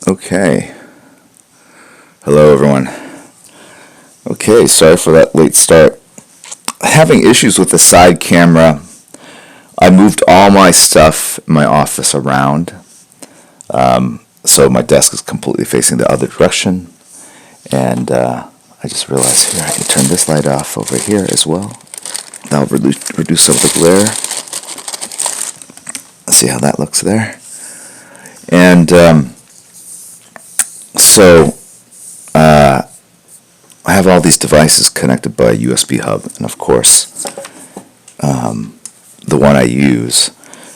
Okay. Hello, everyone. Okay, sorry for that late start. Having issues with the side camera. I moved all my stuff in my office around, so my desk is completely facing the other direction. And I just realized here I can turn this light off over here as well. That'll reduce some of the glare. Let's see how that looks there. And so I have all these devices connected by a USB hub, and of course, the one I use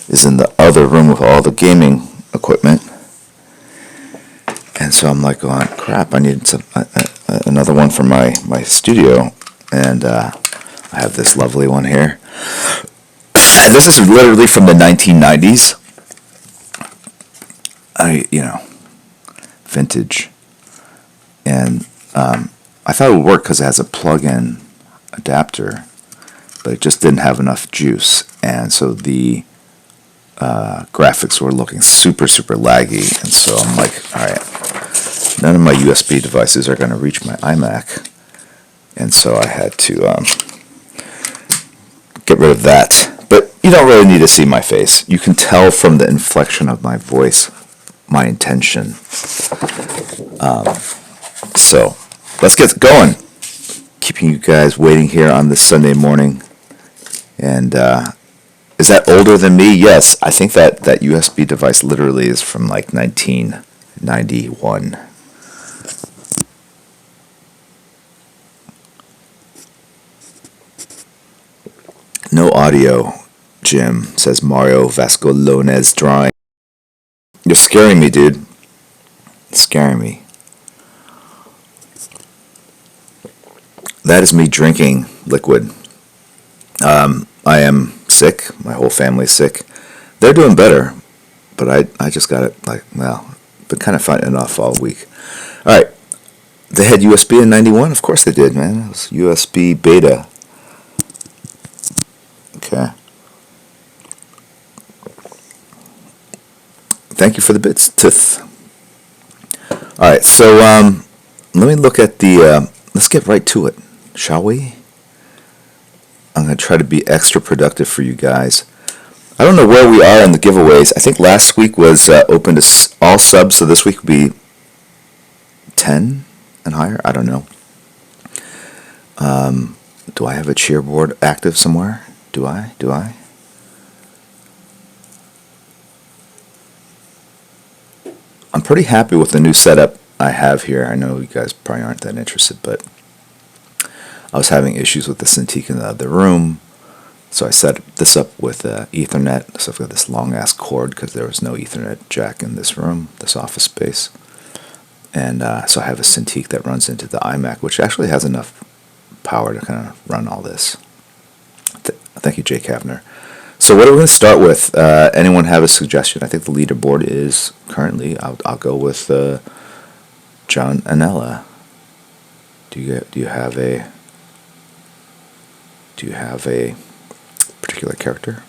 is in the other room with all the gaming equipment. And so I'm like going, crap, I need another one for my studio. And I have this lovely one here. And this is literally from the 1990s. Vintage. And I thought it would work because it has a plug-in adapter, but it just didn't have enough juice. And so the graphics were looking super, super laggy. And so I'm like, all right, none of my USB devices are going to reach my iMac. And so I had to get rid of that. But you don't really need to see my face. You can tell from the inflection of my voice my intention. So let's get going. Keeping you guys waiting here on this Sunday morning. And is that older than me? Yes, I think that USB device literally is from like 1991. No audio, Jim, says Mario Vascolones drawing. You're scaring me, dude. Scaring me. That is me drinking liquid. I am sick. My whole family's sick. They're doing better, but I just got it been kind of fighting it off all week. All right. They had USB in 91? Of course they did, man. It was USB beta. Okay. Thank you for the bits, Tith. All right, so let me look at the. Let's get right to it, shall we? I'm going to try to be extra productive for you guys. I don't know where we are in the giveaways. I think last week was open to all subs, so this week will be 10 and higher. I don't know. Do I have a cheerboard active somewhere? Do I? I'm pretty happy with the new setup I have here. I know you guys probably aren't that interested, but I was having issues with the Cintiq in the other room, so I set this up with Ethernet. So I've got this long-ass cord because there was no Ethernet jack in this room, this office space. And so I have a Cintiq that runs into the iMac, which actually has enough power to kind of run all this. Thank you, Jay Kavner. So what are we going to start with? Anyone have a suggestion? I think the leaderboard is currently, I'll go with John Anella. Do you have a particular character?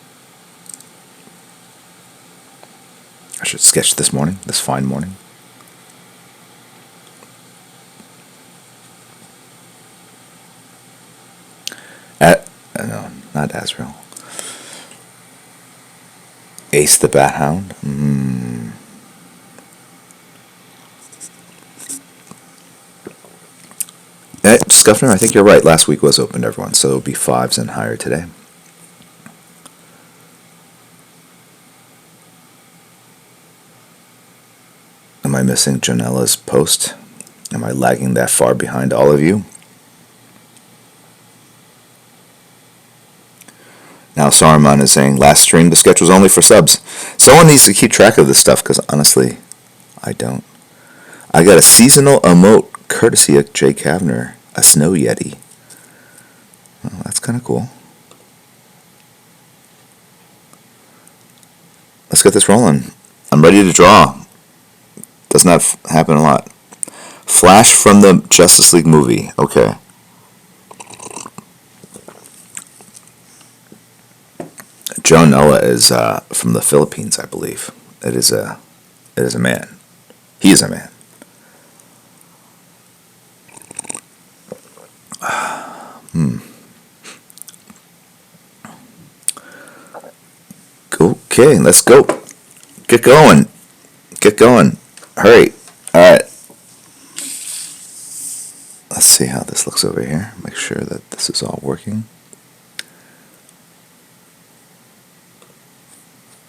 I should sketch this fine morning. No, not Azrael. Ace the Bat Hound. Scuffner, I think you're right. Last week was open to everyone, so it'll be 5s and higher today. Am I missing Janella's post? Am I lagging that far behind all of you? Now Saruman is saying, last stream, the sketch was only for subs. Someone needs to keep track of this stuff, because honestly, I don't. I got a seasonal emote courtesy of Jay Kavner, a snow yeti. Oh, that's kind of cool. Let's get this rolling. I'm ready to draw. Does not happen a lot. Flash from the Justice League movie. Okay. Joe Noah is from the Philippines, I believe. It is a man. He is a man. Okay, let's go. Get going. Get going. Hurry. Alright. Let's see how this looks over here. Make sure that this is all working.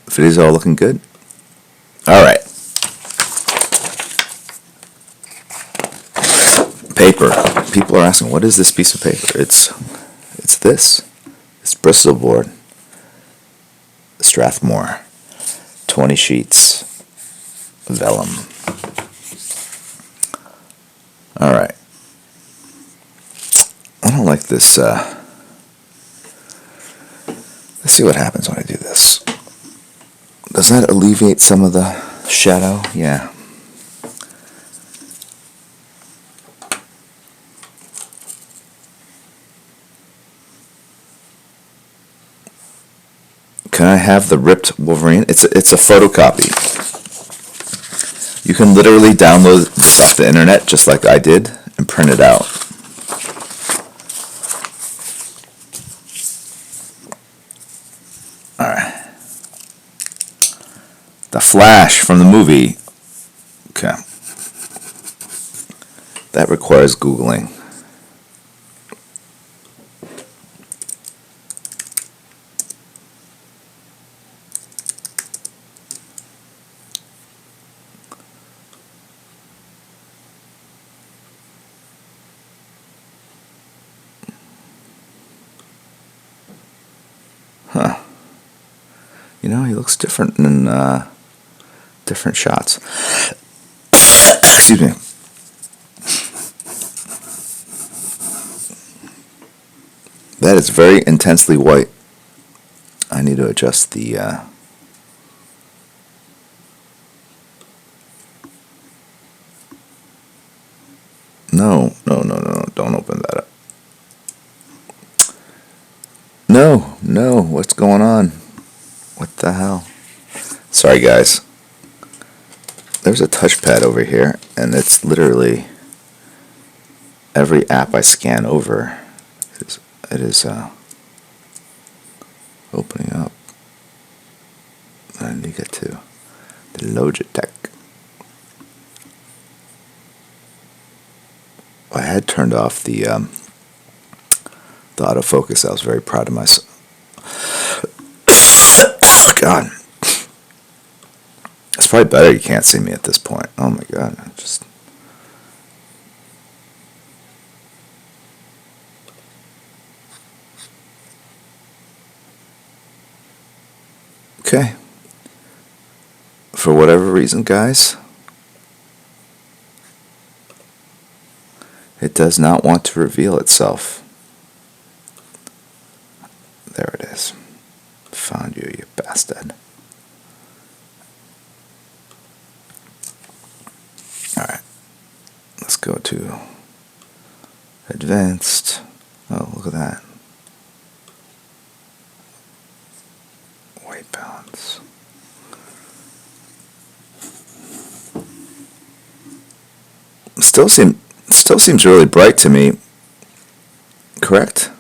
Video's all looking good. Alright. Paper. People are asking, what is this piece of paper? It's this. It's Bristol board. Strathmore. 20 sheets. Vellum. Alright. I don't like this. Let's see what happens when I do this. Does that alleviate some of the shadow? Yeah. Can I have the ripped Wolverine? It's a photocopy. You can literally download this off the internet just like I did and print it out. Alright. The Flash from the movie. Okay. That requires Googling. Huh. You know, he looks different in different shots. Excuse me. That is very intensely white. I need to adjust the... No, don't open that up. No, what's going on? What the hell? Sorry, guys. There's a touchpad over here, and it's literally every app I scan over. It is opening up. I need to get to the Logitech. I had turned off the autofocus. I was very proud of myself. God. It's probably better you can't see me at this point. Oh my God. Okay. For whatever reason, guys, it does not want to reveal itself. There it is. Found you, you bastard. Alright. Let's go to advanced. Oh, look at that. White balance. Still seems really bright to me. Correct?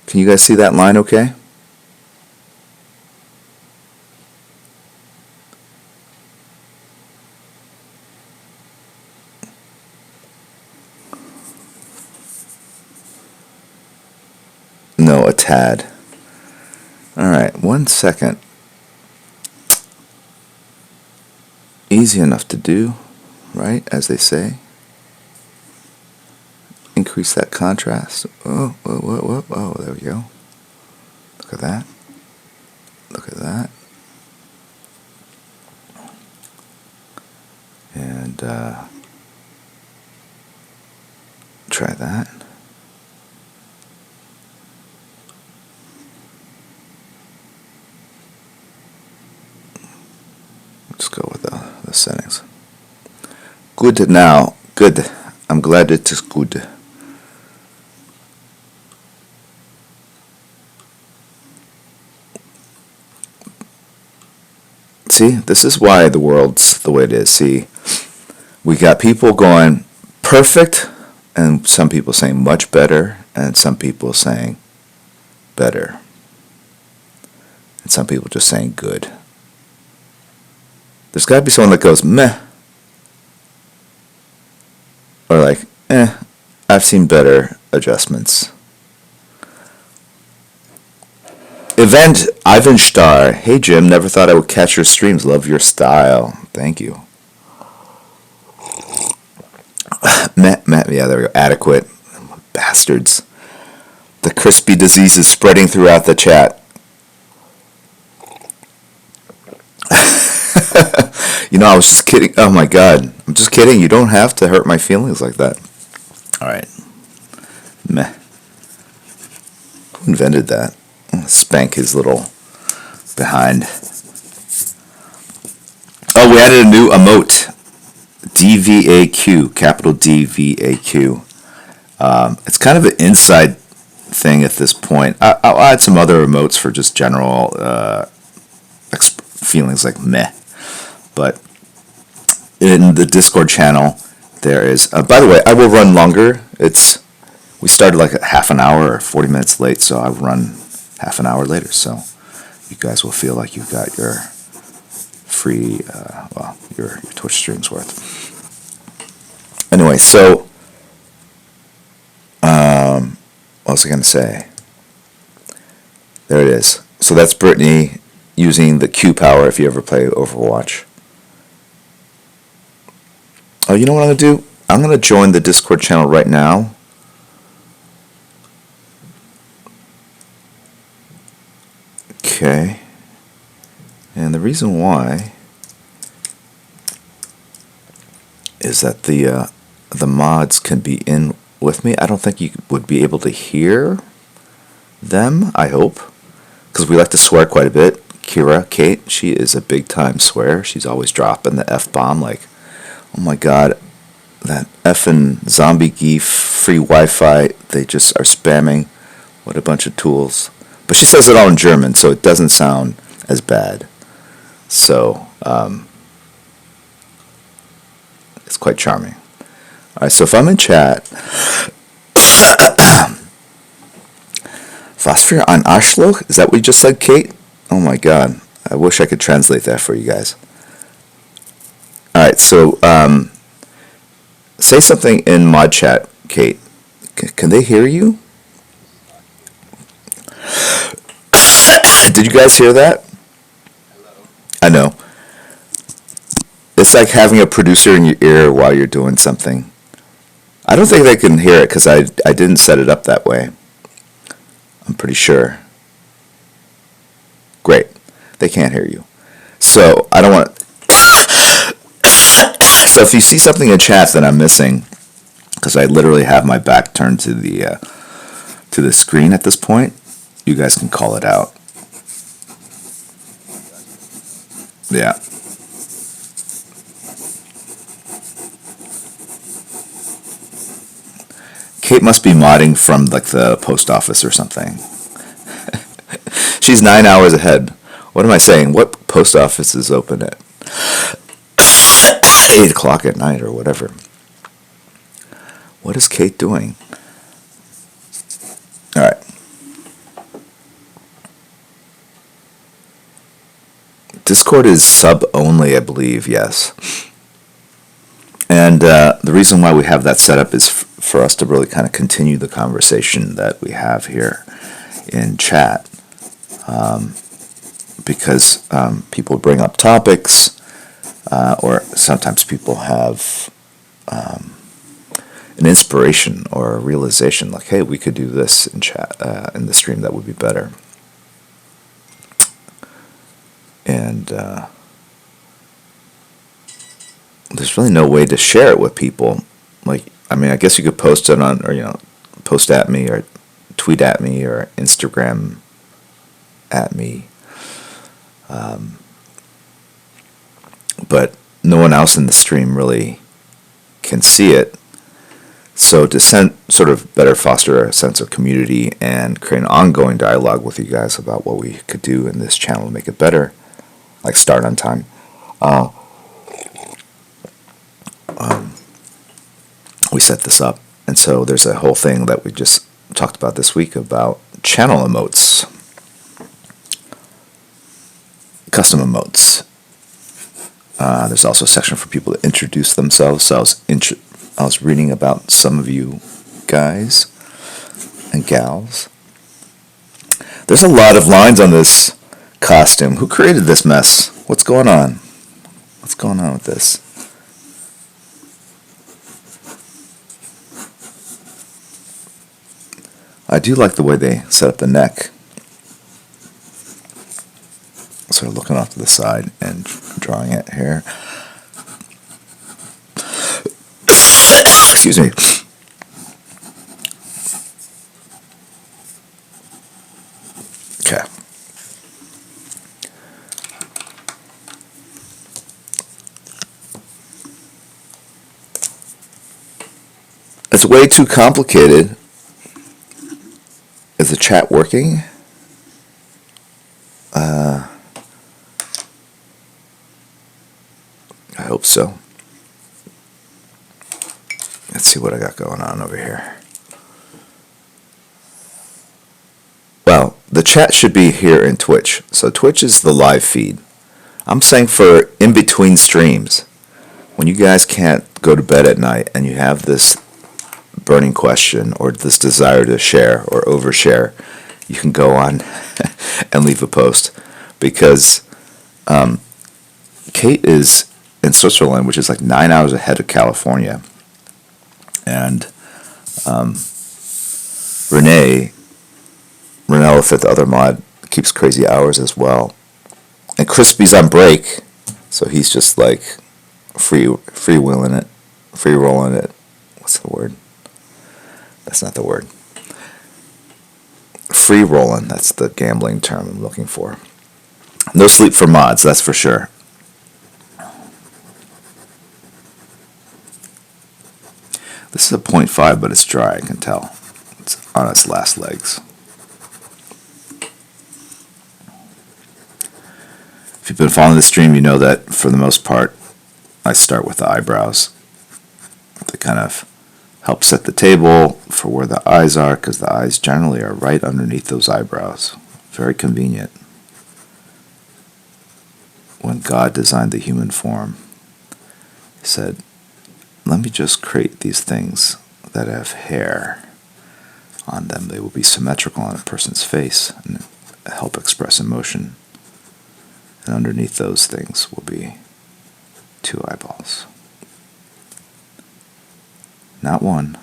Can you guys see that line okay? No, a tad. Alright, 1 second. Easy enough to do, right? As they say. Increase that contrast. Oh, there we go. Look at that. Look at that. And try that. Let's go with the settings. Good now. Good. I'm glad it is good. See, this is why the world's the way it is. See, we got people going perfect, and some people saying much better, and some people saying better, and some people just saying good. There's got to be someone that goes meh, or like I've seen better adjustments. Event Ivan Starr. Hey Jim, never thought I would catch your streams. Love your style. Thank you. Matt, yeah, there we go. Adequate. Bastards. The crispy disease is spreading throughout the chat. I was just kidding. Oh my god. I'm just kidding. You don't have to hurt my feelings like that. Alright. Meh. Who invented that? Spank his little behind. Oh, we added a new emote. DVAQ, capital DVAQ. It's kind of an inside thing at this point. I'll add some other emotes for just general feelings like meh. But in the Discord channel, there is. By the way, I will run longer. We started like a half an hour or 40 minutes late, so I'll run half an hour later. So you guys will feel like you got your free, your Twitch stream's worth. Anyway, so what was I going to say? There it is. So that's Brittany using the Q power if you ever play Overwatch. Oh, you know what I'm going to do? I'm going to join the Discord channel right now. Okay. And the reason why is that the mods can be in with me. I don't think you would be able to hear them, I hope, because we like to swear quite a bit. Kate, she is a big time swear. She's always dropping the F-bomb like, oh my god, that effing zombie geef free Wi-Fi, they just are spamming. What a bunch of tools. But she says it all in German, so it doesn't sound as bad. So, it's quite charming. Alright, so if I'm in chat, Was für ein Arschloch? Is that what you just said, Kate? Oh my god. I wish I could translate that for you guys. Alright, so, say something in mod chat, Kate. Can they hear you? Did you guys hear that? I know. It's like having a producer in your ear while you're doing something. I don't think they can hear it because I didn't set it up that way. I'm pretty sure. Great. They can't hear you. So, I don't want... So if you see something in chat that I'm missing, because I literally have my back turned to the screen at this point, you guys can call it out. Yeah. Kate must be modding from like the post office or something. She's 9 hours ahead. What am I saying? What post office is open at 8 o'clock at night or whatever? What is Kate doing? All right. Discord is sub only, I believe, yes. And the reason why we have that set up is for us to really kind of continue the conversation that we have here in chat. Because people bring up topics, or sometimes people have an inspiration or a realization, like, hey, we could do this in chat, in the stream, that would be better. And there's really no way to share it with people. Like, I mean, I guess you could post it on, or, post at me, or tweet at me, or Instagram at me. But no one else in the stream really can see it. So to sort of better foster a sense of community and create an ongoing dialogue with you guys about what we could do in this channel to make it better, like start on time. We set this up, and so there's a whole thing that we just talked about this week about channel emotes, custom emotes. There's also a section for people to introduce themselves. So I was reading about some of you guys and gals. There's a lot of lines on this costume. Who created this mess? What's going on? What's going on with this? I do like the way they set up the neck. Sort of looking off to the side and drawing it here. Excuse me. Okay. It's way too complicated. Is the chat working? I hope so. Let's see what I got going on over here. Well, the chat should be here in Twitch. So Twitch is the live feed. I'm saying for in between streams, when you guys can't go to bed at night and you have this burning question or this desire to share or overshare, you can go on and leave a post, because Kate is in Switzerland, which is like 9 hours ahead of California, and Renella, the other mod, keeps crazy hours as well, and Crispy's on break, so he's just like free rolling it. What's the word? That's not the word. Free rolling, that's the gambling term I'm looking for. No sleep for mods, that's for sure. This is a 0.5, but it's dry, I can tell. It's on its last legs. If you've been following the stream, you know that for the most part, I start with the eyebrows. They kind of help set the table for where the eyes are, because the eyes generally are right underneath those eyebrows. Very convenient. When God designed the human form, He said, let me just create these things that have hair on them. They will be symmetrical on a person's face and help express emotion. And underneath those things will be 2 eyeballs. Not 1,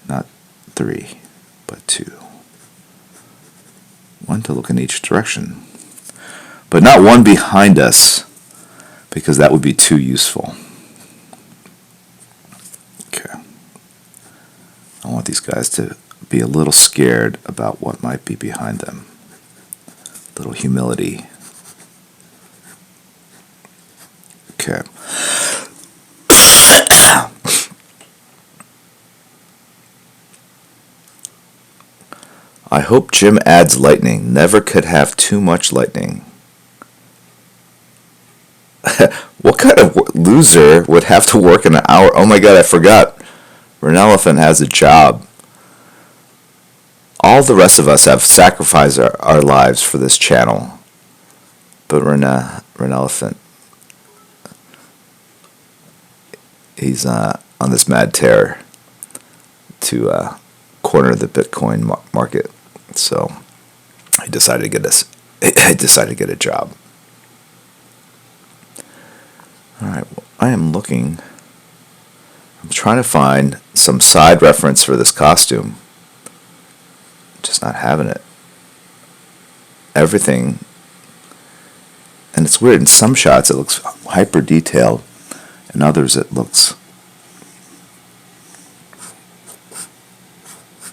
not 3, but 2. 1 to look in each direction. But not 1 behind us, because that would be too useful. Okay. I want these guys to be a little scared about what might be behind them. A little humility. Okay. I hope Jim adds lightning. Never could have too much lightning. What kind of loser would have to work in an hour? Oh my god, I forgot. Renelephant has a job. All the rest of us have sacrificed our lives for this channel. But Renelephant, he's on this mad tear to corner the Bitcoin market. So he decided to get a job. All right, well, I'm trying to find some side reference for this costume. Just not having it. Everything, and it's weird, in some shots it looks hyper detailed, in others it looks,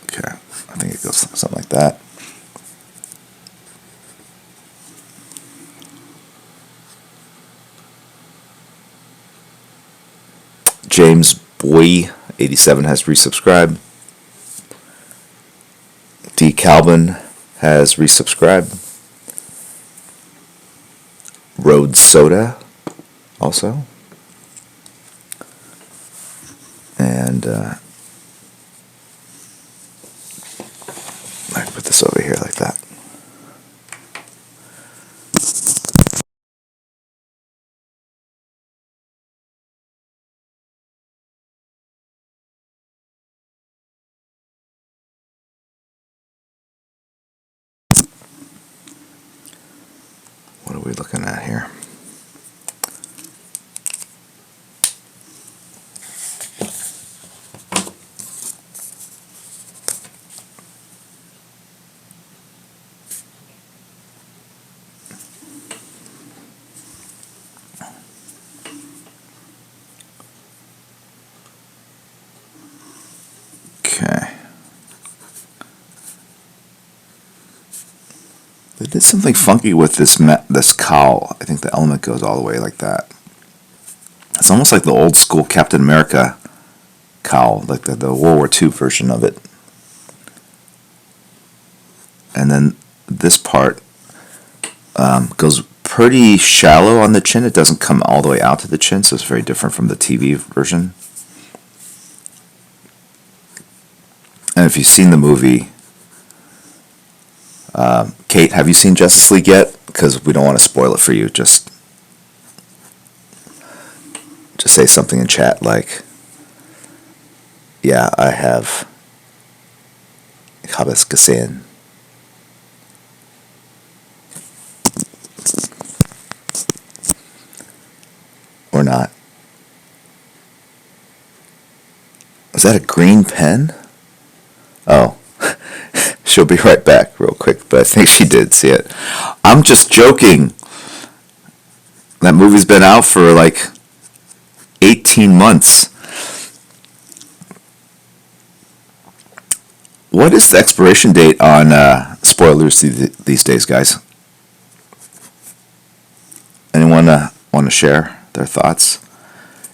okay, I think it goes something like that. James Boy 87 has resubscribed. D. Calvin has resubscribed. road soda also. And I put this over here like that. What are we looking at here? Okay. They did something funky with this cowl. I think the element goes all the way like that. It's almost like the old school Captain America cowl, like the World War II version of it. And then this part goes pretty shallow on the chin. It doesn't come all the way out to the chin, so it's very different from the TV version. And if you've seen the movie, Kate, have you seen Justice League yet? Because we don't want to spoil it for you. Just say something in chat like, yeah, I have. Ich habe es gesehen. Or not. Was that a green pen? Oh. She'll be right back real quick, but I think she did see it. I'm just joking. That movie's been out for like 18 months. What is the expiration date on spoilers these days, guys? Anyone want to share their thoughts?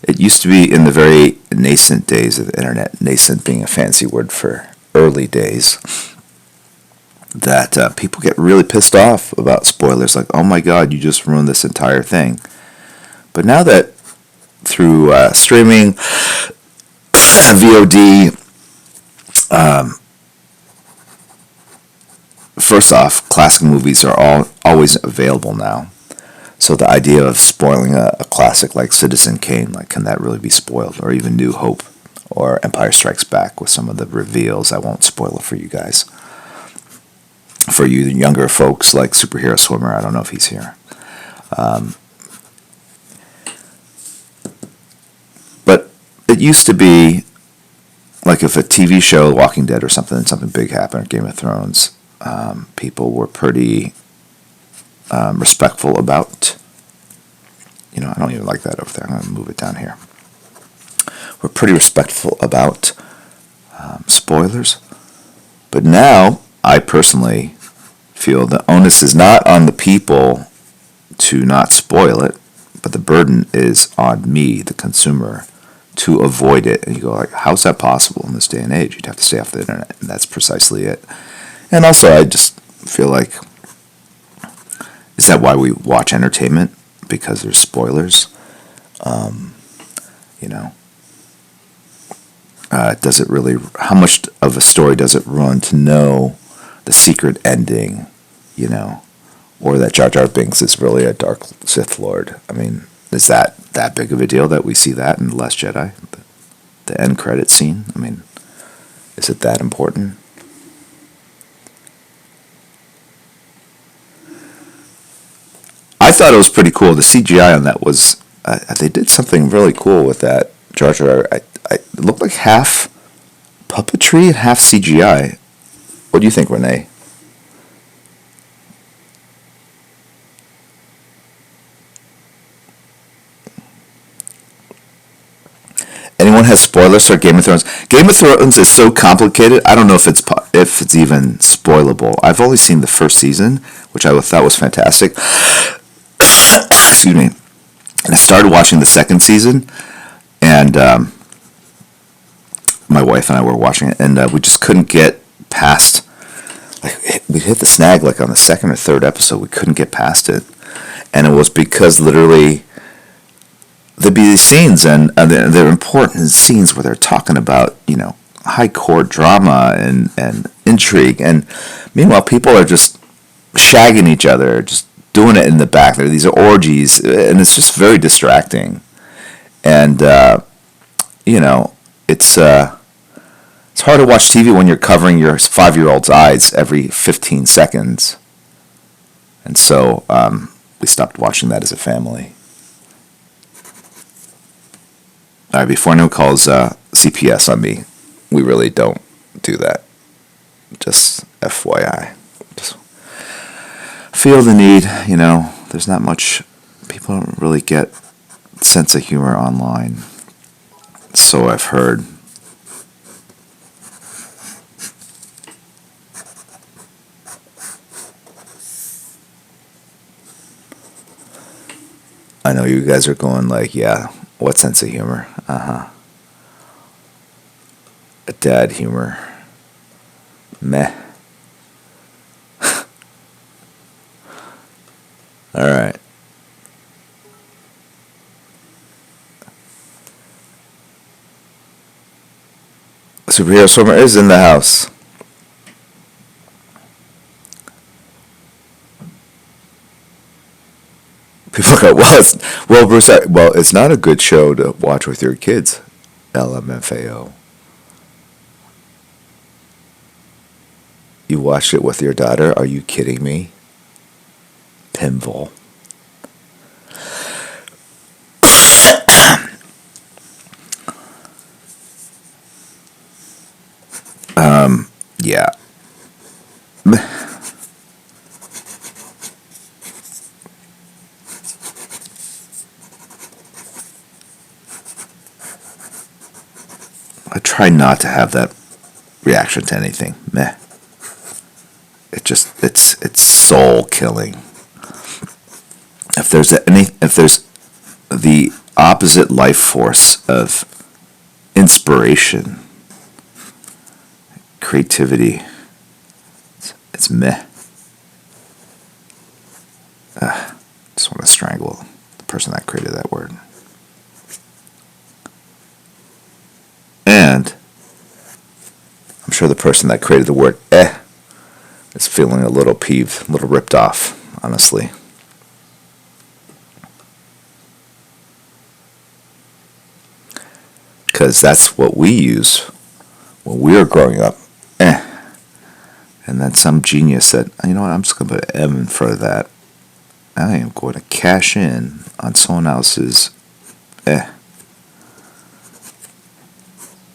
It used to be in the very nascent days of the internet, nascent being a fancy word for early days, that people get really pissed off about spoilers, like, oh my god, you just ruined this entire thing. But now that through streaming, VOD, first off, classic movies are always available now. So the idea of spoiling a classic like Citizen Kane, like, can that really be spoiled? Or even New Hope or Empire Strikes Back with some of the reveals. I won't spoil it for you guys. For you younger folks like Superhero Swimmer, I don't know if he's here. But it used to be like if a TV show, Walking Dead or something big happened, or Game of Thrones, people were pretty respectful about, I don't even like that over there. I'm going to move it down here. We're pretty respectful about spoilers. But now, I personally feel the onus is not on the people to not spoil it, but the burden is on me, the consumer, to avoid it. And you go like, how's that possible in this day and age? You'd have to stay off the internet, and that's precisely it. And also, I just feel like, is that why we watch entertainment? Because there's spoilers? Does it really, how much of a story does it run to know the secret ending, or that Jar Jar Binks is really a dark Sith Lord? I mean, is that big of a deal that we see that in The Last Jedi? The end credit scene? I mean, is it that important? I thought it was pretty cool. The CGI on that was, they did something really cool with that Jar Jar. It looked like half puppetry and half CGI. What do you think, Renee? Anyone has spoilers for Game of Thrones? Game of Thrones is so complicated. I don't know if it's even spoilable. I've only seen the first season, which I thought was fantastic. Excuse me. And I started watching the second season, and my wife and I were watching it, and we just couldn't get past. Like, we hit the snag like on the second or third episode. We couldn't get past it, And it was because literally there'd be these scenes, and they're important scenes where they're talking about, high court drama and intrigue. And meanwhile, people are just shagging each other, just doing it in the back. These are orgies, and it's just very distracting. And, it's hard to watch TV when you're covering your 5-year-old's eyes every 15 seconds. And so we stopped watching that as a family. All right, before anyone calls CPS on me, we really don't do that. Just FYI. Just feel the need, there's not much, people don't really get sense of humor online. So I've heard. I know you guys are going like, yeah, what sense of humor? Dad humor. Meh. All right. Superhero Swimmer is in the house. People go, Bruce, it's not a good show to watch with your kids. LMFAO. You watched it with your daughter? Are you kidding me? Pinball. Yeah. I try not to have that reaction to anything. Meh. It's soul killing. If there's the opposite life force of inspiration, creativity, it's meh. Just want to strangle the person that created that word. And I'm sure the person that created the word is feeling a little peeved, a little ripped off, honestly. Because that's what we use when we were growing up. And then some genius said, you know what, I'm just going to put an M in front of that. I am going to cash in on someone else's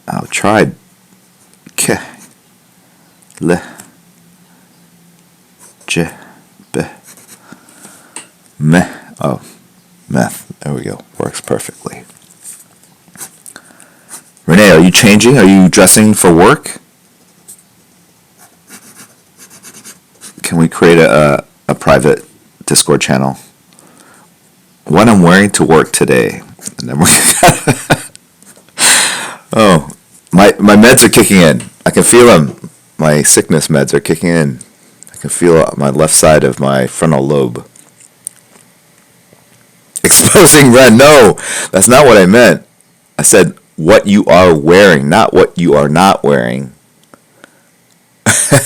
I'll try meth. There we go. Works perfectly. Renee, are you changing? Are you dressing for work? Can we create a private Discord channel? What I'm wearing to work today. And then oh, my meds are kicking in. I can feel them. My sickness meds are kicking in. I can feel my left side of my frontal lobe exposing red. No, that's not what I meant. I said what you are wearing, not what you are not wearing.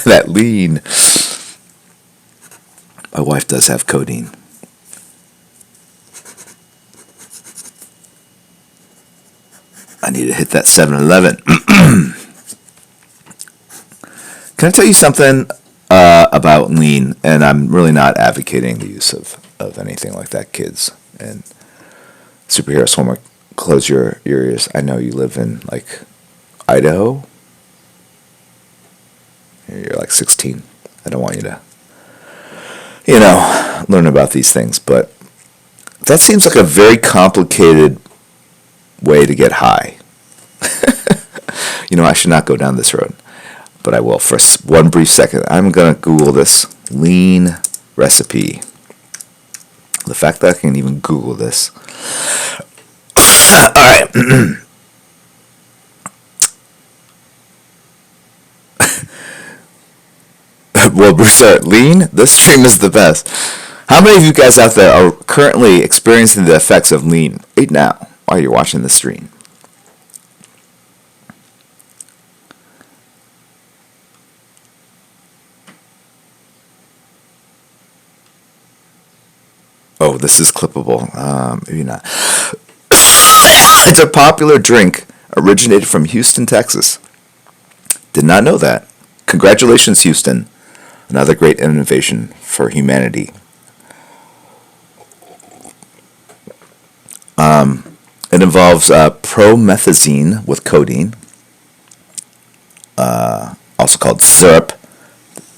That lean. My wife does have codeine. I need to hit that 7-Eleven. Can I tell you something about lean? And I'm really not advocating the use of anything like that, kids. And Superhero Swimmer, close your ears. I know you live in, like, Idaho. You're like 16. I don't want you to, learn about these things. But that seems like a very complicated way to get high. I should not go down this road, but I will for one brief second. I'm going to Google this lean recipe. The fact that I can even Google this. All right. Well, Bruce, lean? This stream is the best. How many of you guys out there are currently experiencing the effects of lean right now while you're watching the stream? Oh, this is clippable. Maybe not. It's a popular drink originated from Houston, Texas. Did not know that. Congratulations, Houston. Another great innovation for humanity. It involves promethazine with codeine, also called syrup.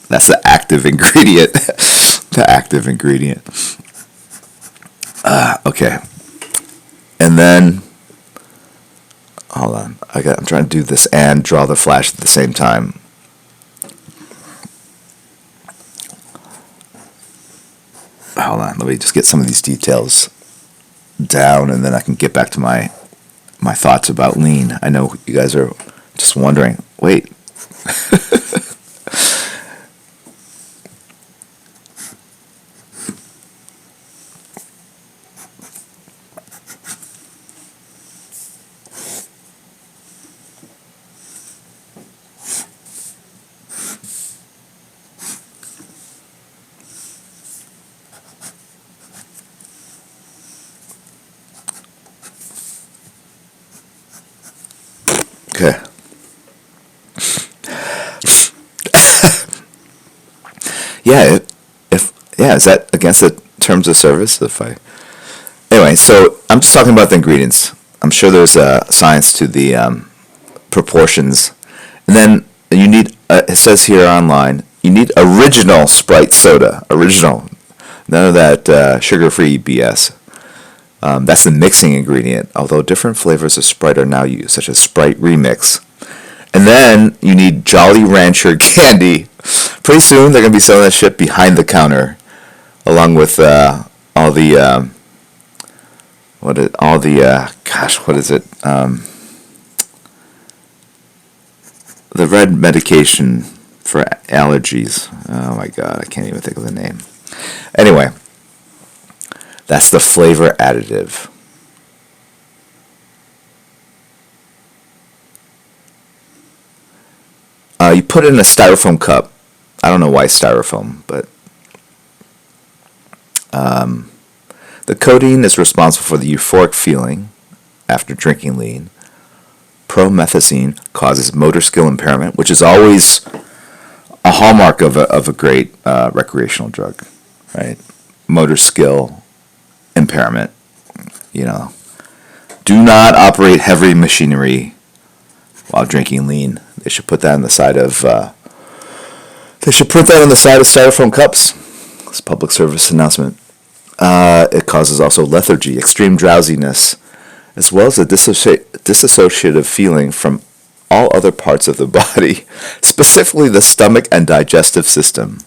That's the active ingredient. The active ingredient. Okay. And then, hold on. I'm trying to do this and draw the flash at the same time. Hold on. Let me just get some of these details down, and then I can get back to my thoughts about lean. I know you guys are just wondering, wait. Okay. Yeah, is that against the terms of service? Anyway, so I'm just talking about the ingredients. I'm sure there's science to the proportions, and then you need. It says here online, you need original Sprite soda. Original, none of that sugar-free BS. That's the mixing ingredient, although different flavors of Sprite are now used, such as Sprite Remix. And then you need Jolly Rancher candy. Pretty soon they're going to be selling that shit behind the counter, along with all the what is it? The red medication for allergies. Oh my god, I can't even think of the name. Anyway. That's the flavor additive. You put it in a styrofoam cup. I don't know why styrofoam, but the codeine is responsible for the euphoric feeling after drinking lean. Promethazine causes motor skill impairment, which is always a hallmark of a great recreational drug, right? Motor skill impairment. Do not operate heavy machinery while drinking lean. They should put that on the side of styrofoam cups. It's a public service announcement. It causes also lethargy, extreme drowsiness, as well as a dissociative feeling from all other parts of the body, specifically the stomach and digestive system.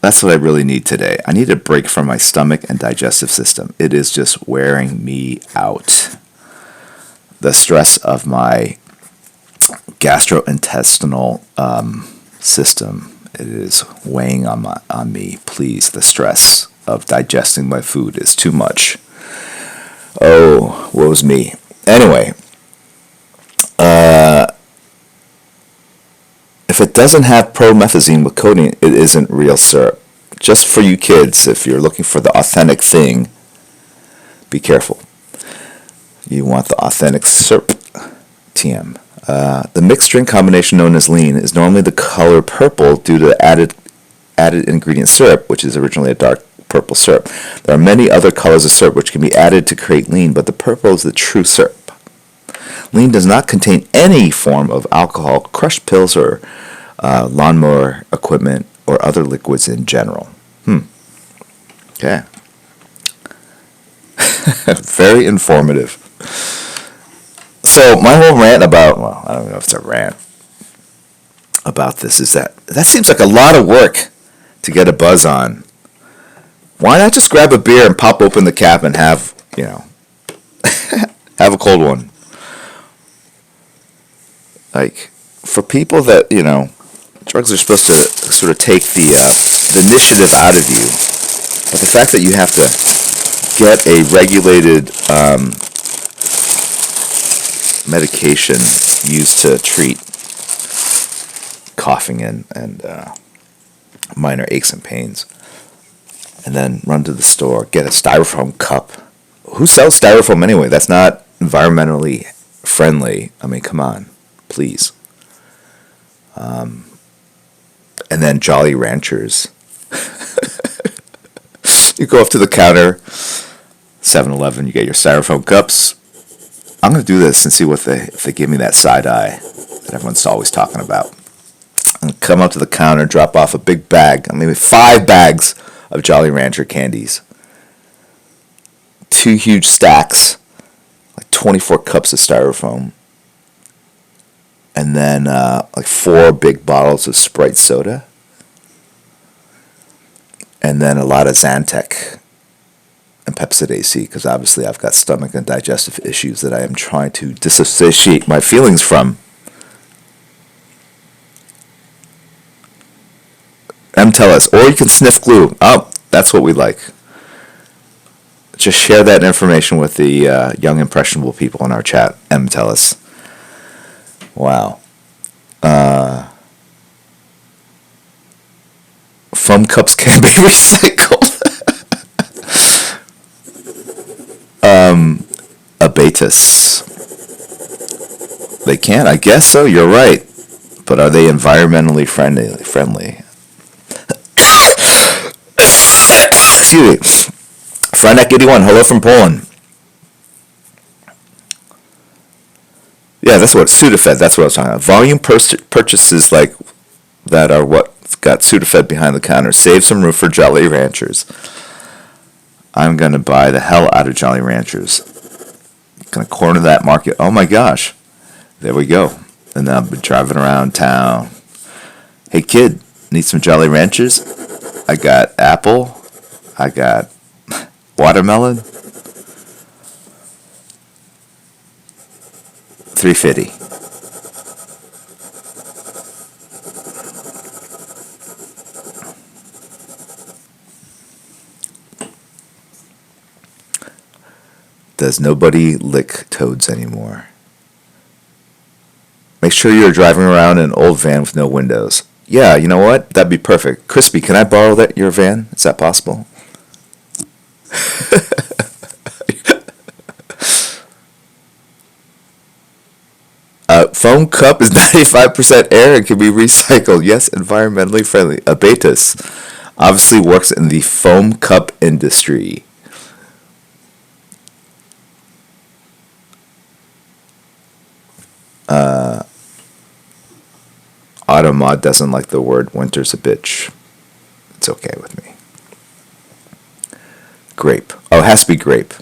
That's what I really need today. I need a break from my stomach and digestive system. It is just wearing me out. The stress of my gastrointestinal system, it is weighing on me. Please, the stress of digesting my food is too much. Oh, woe's me. Anyway, if it doesn't have promethazine with codeine, it isn't real syrup. Just for you kids, if you're looking for the authentic thing, be careful. You want the authentic syrup. TM. The mixed drink combination known as lean is normally the color purple due to the added ingredient syrup, which is originally a dark purple syrup. There are many other colors of syrup which can be added to create lean, but the purple is the true syrup. Lean does not contain any form of alcohol, crushed pills, or lawnmower equipment, or other liquids in general. Okay. Very informative. So my whole rant about, well, I don't know if it's a rant about this, is that seems like a lot of work to get a buzz on. Why not just grab a beer and pop open the cap and have, have a cold one? Like, for people that, drugs are supposed to sort of take the the initiative out of you. But the fact that you have to get a regulated medication used to treat coughing and minor aches and pains, and then run to the store, get a styrofoam cup. Who sells styrofoam anyway? That's not environmentally friendly. I mean, come on, please. And then Jolly Ranchers. You go up to the counter, 7-Eleven, you get your styrofoam cups. I'm going to do this and see if they give me that side eye that everyone's always talking about. I'm going to come up to the counter, drop off a big bag, maybe 5 bags of Jolly Rancher candies. 2 huge stacks, like 24 cups of styrofoam. And then like 4 big bottles of Sprite soda. And then a lot of Zantac and Pepsid AC, because obviously I've got stomach and digestive issues that I am trying to disassociate my feelings from. Tell us, or you can sniff glue. Oh, that's what we like. Just share that information with the young impressionable people in our chat. Tell us. Wow. Foam cups can be recycled. Abatis. They can, I guess so. You're right. But are they environmentally friendly? Excuse me. Franek81, hello from Poland. Yeah, that's what Sudafed. That's what I was talking about. Volume purchases like that are what got Sudafed behind the counter. Save some room for Jolly Ranchers. I'm gonna buy the hell out of Jolly Ranchers. Gonna corner that market. Oh my gosh, there we go. And then I've been driving around town. Hey kid, need some Jolly Ranchers? I got apple. I got watermelon. $3.50. Does nobody lick toads anymore? Make sure you're driving around in an old van with no windows. Yeah, you know what? That'd be perfect. Crispy, can I borrow your van? Is that possible? Foam cup is 95% air and can be recycled. Yes, environmentally friendly. Abatis obviously works in the foam cup industry. Automod doesn't like the word winter's a bitch. It's okay with me. Grape. Oh, it has to be grape.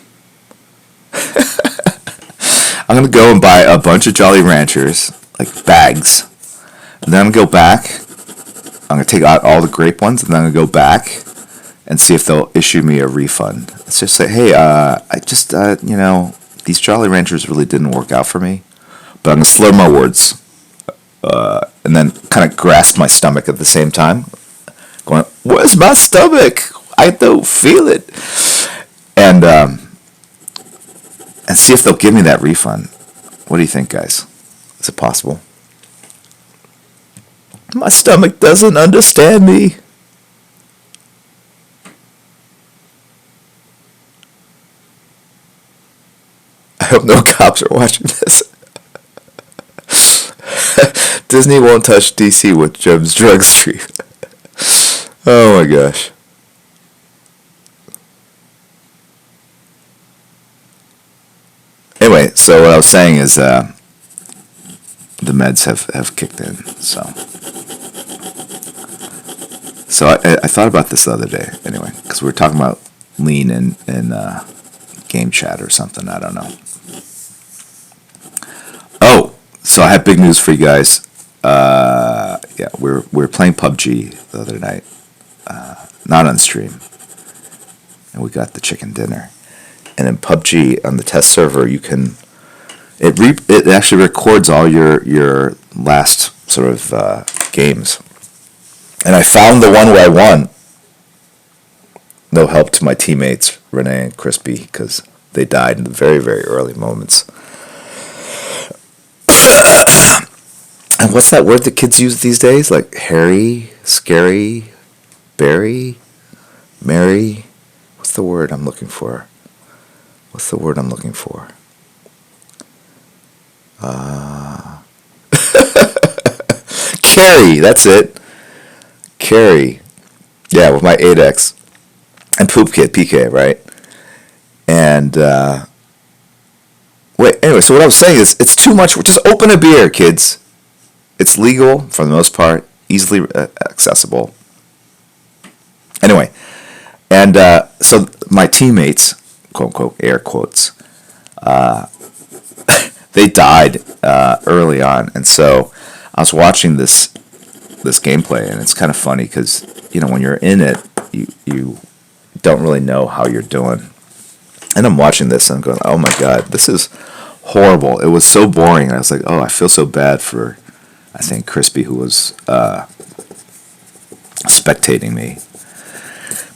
I'm going to go and buy a bunch of Jolly Ranchers, like bags. And then I'm going to go back. I'm going to take out all the grape ones, and then I'm going to go back and see if they'll issue me a refund. Let's just say, hey, I just, these Jolly Ranchers really didn't work out for me. But I'm going to slur my words. And then kind of grasp my stomach at the same time. Going, where's my stomach? I don't feel it. And see if they'll give me that refund. What do you think, guys? Is it possible? My stomach doesn't understand me. I hope no cops are watching this. Disney won't touch DC with Jeb's drug stream. Oh my gosh. Anyway, so what I was saying is the meds have kicked in. So I thought about this the other day, anyway, because we were talking about lean in game chat or something. I don't know. Oh, so I have big news for you guys. Yeah, we're playing PUBG the other night, not on stream, and we got the chicken dinner. And in PUBG on the test server, you can it actually records all your last sort of games. And I found the one where I won. no help to my teammates, Renee and Crispy, because they died in the very, very early moments. And what's that word that kids use these days? Like hairy, scary, berry, Mary. What's the word I'm looking for? Carrie, that's it. Carrie. Yeah, with my 8X. And Poop Kid, PK, right? And, wait, anyway, so what I was saying is, it's too much. Just open a beer, kids. It's legal, for the most part, easily accessible. Anyway, and so my teammates, quote unquote, air quotes, they died early on, and so I was watching this gameplay, and it's kind of funny because when you're in it, you don't really know how you're doing, and I'm watching this and I'm going, oh my god, this is horrible. It was so boring. I was like, oh, I feel so bad for, I think, Crispy, who was spectating me.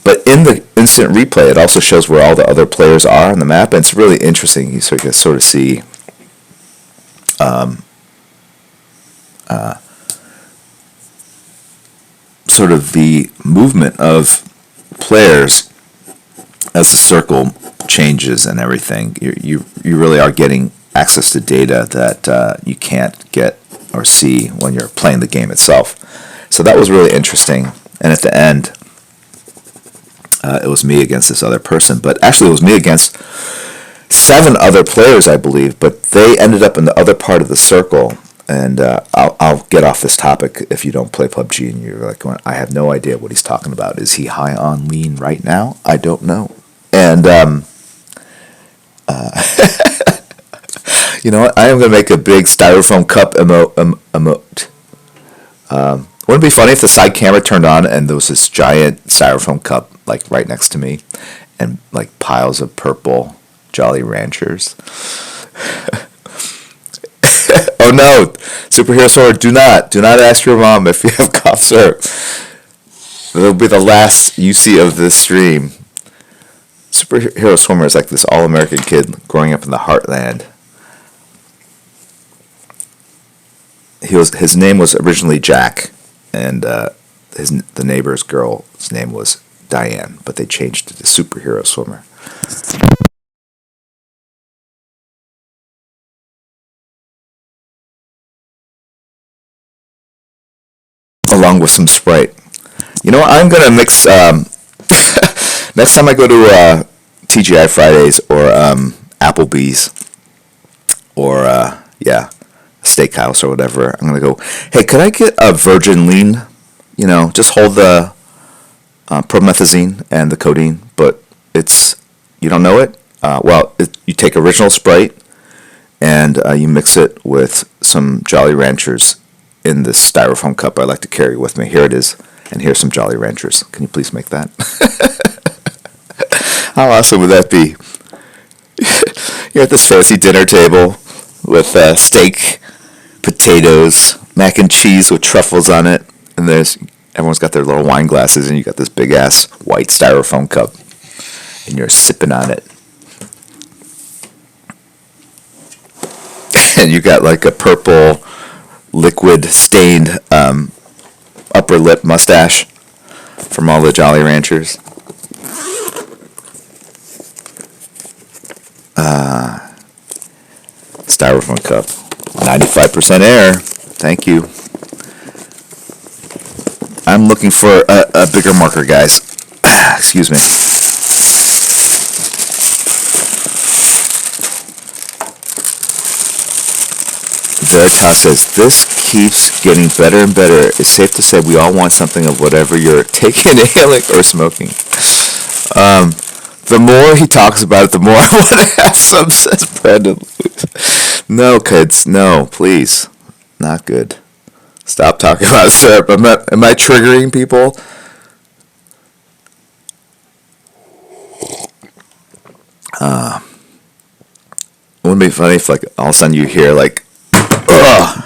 But in the instant replay, it also shows where all the other players are on the map, and it's really interesting. You sort of see sort of the movement of players as the circle changes and everything. You really are getting access to data that you can't get or see when you're playing the game itself. So that was really interesting. And at the end, it was me against this other person. But actually, it was me against 7 other players, I believe. But they ended up in the other part of the circle. And I'll get off this topic if you don't play PUBG and you're like, I have no idea what he's talking about. Is he high on lean right now? I don't know. And you know what? I am going to make a big styrofoam cup emote. Wouldn't it be funny if the side camera turned on and there was this giant styrofoam cup like right next to me and like piles of purple Jolly Ranchers? Oh no, Superhero Sword, do not ask your mom if you have cough syrup. It'll be the last you see of this stream. Superhero Swimmer is like this all-American kid growing up in the heartland. His name was originally Jack, and the neighbor's girl's name was Diane, but they changed it to Superhero Swimmer. Along with some Sprite. You know what? I'm gonna mix. Next time I go to TGI Fridays or Applebee's or Steakhouse or whatever, I'm gonna go, hey, could I get a virgin lean? Just hold the promethazine and the codeine, but you don't know it. You take original Sprite and you mix it with some Jolly Ranchers in this styrofoam cup I like to carry with me. Here it is, and here's some Jolly Ranchers. Can you please make that? How awesome would that be? You're at this fancy dinner table with steak, potatoes, mac and cheese with truffles on it, and everyone's got their little wine glasses, and you got this big ass white styrofoam cup, and you're sipping on it, and you got like a purple liquid stained upper lip mustache from all the Jolly Ranchers. Styrofoam cup, 95% air. Thank you. I'm looking for a bigger marker, guys. Excuse me. Veritas says, this keeps getting better and better. It's safe to say we all want something of whatever you're taking, inhaling, or smoking. The more he talks about it, the more I want to have some, says Brandon. No, kids, no, please. Not good. Stop talking about syrup. Am I triggering people? Wouldn't it be funny if, like, all of a sudden you hear, like, ugh.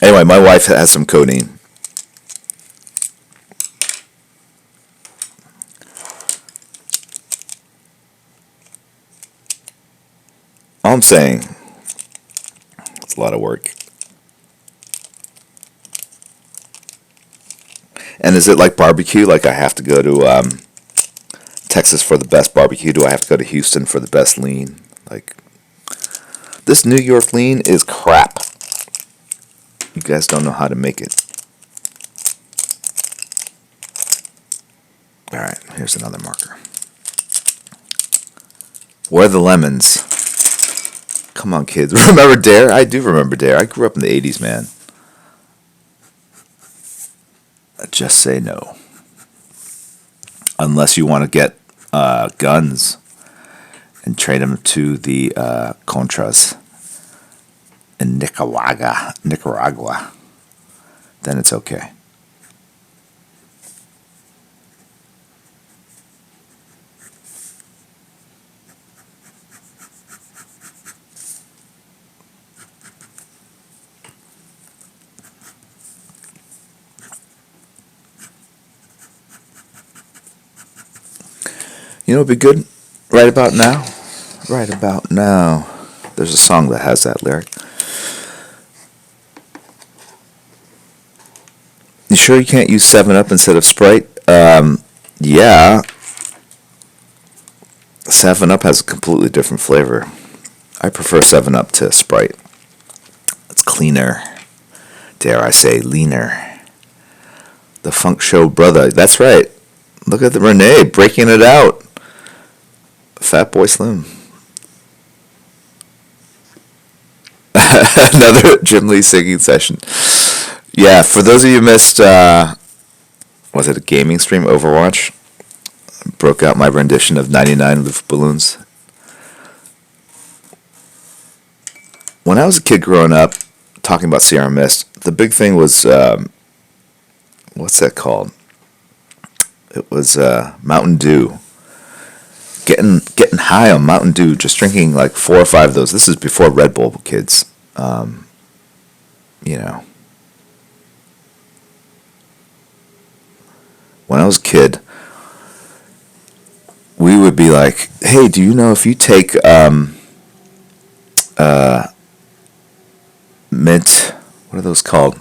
Anyway, my wife has some codeine. All I'm saying, it's a lot of work. And is it like barbecue? Like I have to go to Texas for the best barbecue? Do I have to go to Houston for the best lean? Like, this New York lean is crap. You guys don't know how to make it. Alright, here's another marker. Where are the lemons? Come on, kids. Remember Dare? I do remember Dare. I grew up in the 80s, man. Just say no. Unless you want to get guns and trade them to the Contras in Nicaragua. Then it's okay. You know what would be good right about now? Right about now. There's a song that has that lyric. You sure you can't use 7-Up instead of Sprite? Yeah. 7-Up has a completely different flavor. I prefer 7-Up to Sprite. It's cleaner. Dare I say, leaner. The Funk Show brother. That's right. Look at the Renee breaking it out. Fat Boy Slim. Another Jim Lee singing session. Yeah, for those of you who missed, was it a gaming stream, Overwatch? I broke out my rendition of 99 Luft Balloons. When I was a kid growing up, talking about Sierra Mist, the big thing was, what's that called? It was Mountain Dew. Getting high on Mountain Dew, just drinking like 4 or 5 of those. This is before Red Bull, kids. You know. When I was a kid, we would be like, hey, do you know if you take mint, what are those called?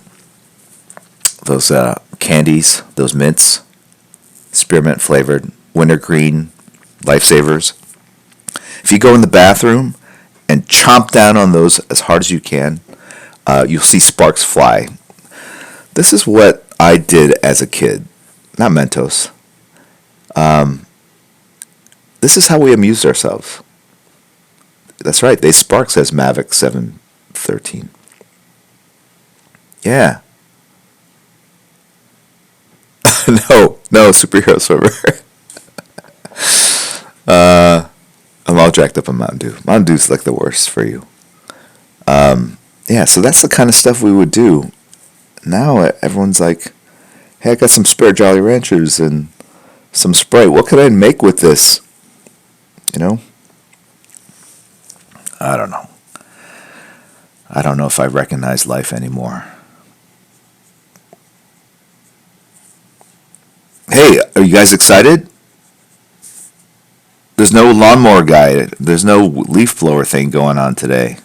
Those candies, those mints, spearmint flavored, wintergreen, lifesavers. If you go in the bathroom and chomp down on those as hard as you can, you'll see sparks fly. This is what I did as a kid. Not Mentos. This is how we amused ourselves. That's right. They spark, says Mavic 713. Yeah. No, superhero swimmer. I'm all jacked up on Mountain Dew. Mountain Dew's like the worst for you. Yeah, so that's the kind of stuff we would do. Now everyone's like, hey, I got some spare Jolly Ranchers and some Sprite. What could I make with this? You know? I don't know. I don't know if I recognize life anymore. Hey, are you guys excited? There's no lawnmower guy. There's no leaf blower thing going on today.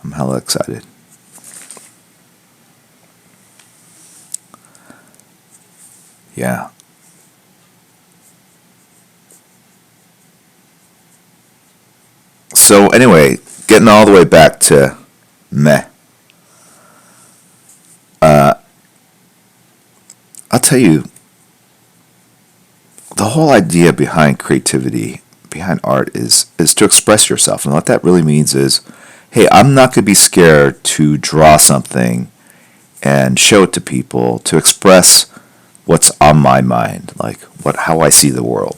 I'm hella excited. Yeah. So anyway, getting all the way back to meh. I'll tell you, the whole idea behind creativity, behind art, is to express yourself. And what that really means is, hey, I'm not going to be scared to draw something and show it to people, to express what's on my mind, like how I see the world.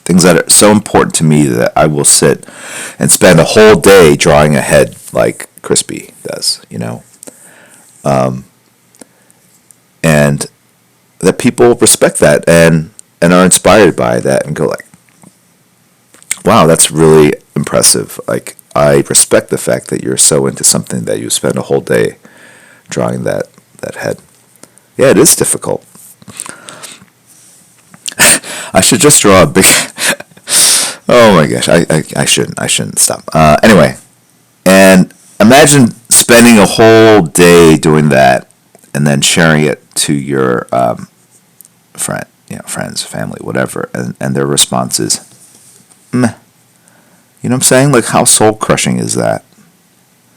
Things that are so important to me that I will sit and spend a whole day drawing a head like Crispy does, you know. And that people respect that and are inspired by that and go like, Wow, that's really impressive. Like, I respect the fact that you're so into something that you spend a whole day drawing that head. Yeah, it is difficult. I should just draw a big. Oh my gosh, I shouldn't. I shouldn't stop. Anyway, and imagine spending a whole day doing that, and then sharing it to your friends, family, whatever, and their response is, meh. You know what I'm saying? Like, how soul crushing is that?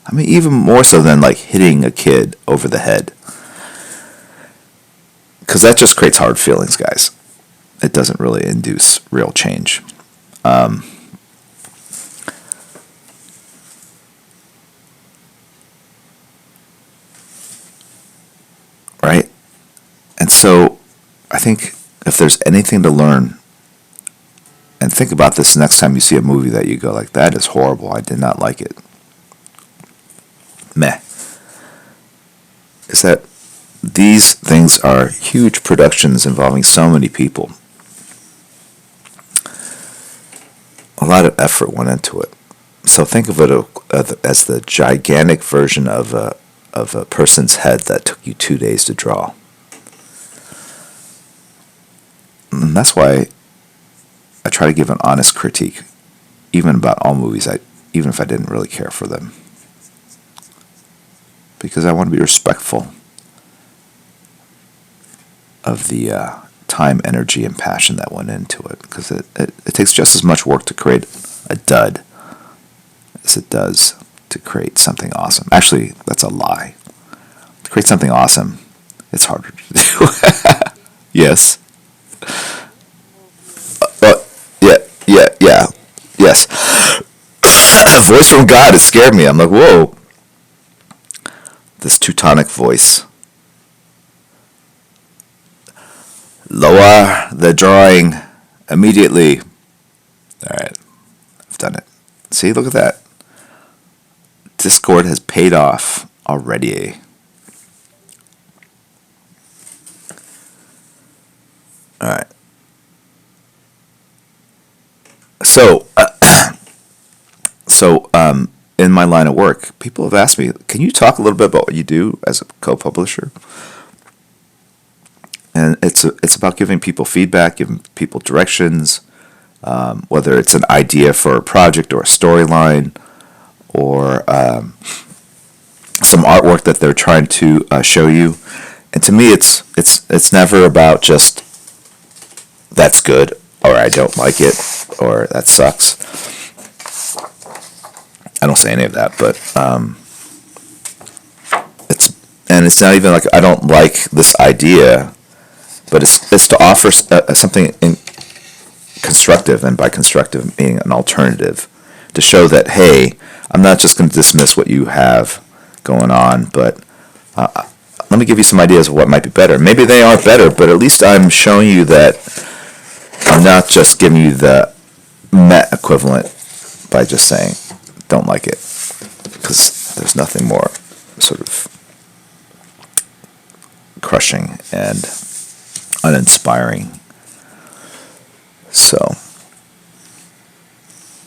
I mean, even more so than like hitting a kid over the head, because that just creates hard feelings, guys. It doesn't really induce real change. Right? And so I think if there's anything to learn, and think about this next time you see a movie that you go like, that is horrible, I did not like it. Meh. Is that these things are huge productions involving so many people. A lot of effort went into it. So think of it as the gigantic version of a person's head that took you 2 days to draw. And that's why I try to give an honest critique, even about all movies, even if I didn't really care for them. Because I want to be respectful of the time, energy, and passion that went into it. Because it takes just as much work to create a dud as it does to create something awesome. Actually, that's a lie. To create something awesome, it's harder to do. Yes. Yeah. Yes. A voice from God, it scared me. I'm like, whoa. This Teutonic voice. Lower the drawing immediately. All right. I've done it. See, look at that. Discord has paid off already. All right. So, in my line of work, people have asked me, can you talk a little bit about what you do as a co-publisher? And it's about giving people feedback, giving people directions, whether it's an idea for a project or a storyline, or some artwork that they're trying to show you. And to me, it's never about just that's good, or I don't like it, or that sucks. I don't say any of that, but it's not even like I don't like this idea, but it's to offer something constructive, and by constructive meaning an alternative, to show that, hey, I'm not just going to dismiss what you have going on, but let me give you some ideas of what might be better. Maybe they aren't better, but at least I'm showing you that I'm not just giving you the Met equivalent by just saying, don't like it. Because there's nothing more sort of crushing and uninspiring. So,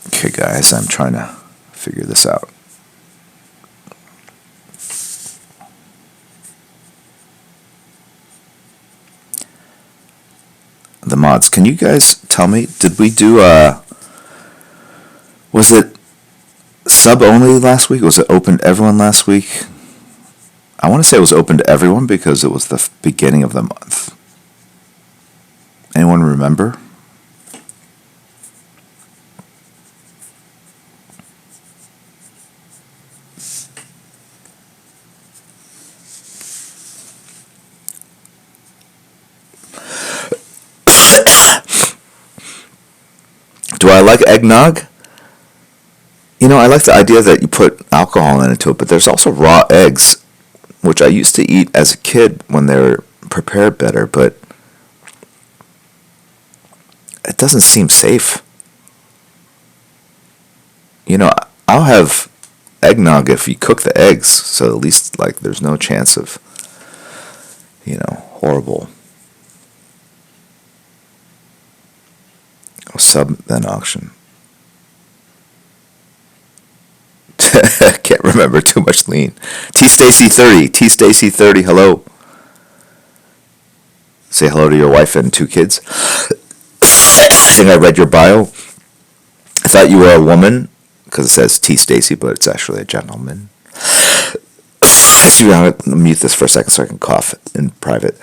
okay guys, I'm trying to figure this out. The mods, can you guys tell me, did we do was it sub only last week? Was it open to everyone last week? I want to say it was open to everyone because it was the beginning of the month. Anyone remember? Do I like eggnog? You know, I like the idea that you put alcohol into it, but there's also raw eggs, which I used to eat as a kid when they're prepared better, but it doesn't seem safe. You know, I'll have eggnog if you cook the eggs, so at least, like, there's no chance of, horrible. Sub, then auction. Can't remember, too much lean. T Stacy 30. T Stacy 30, hello. Say hello to your wife and 2 kids. I think I read your bio. I thought you were a woman because it says T Stacy, but it's actually a gentleman. So you want to mute this for a second so I can cough in private.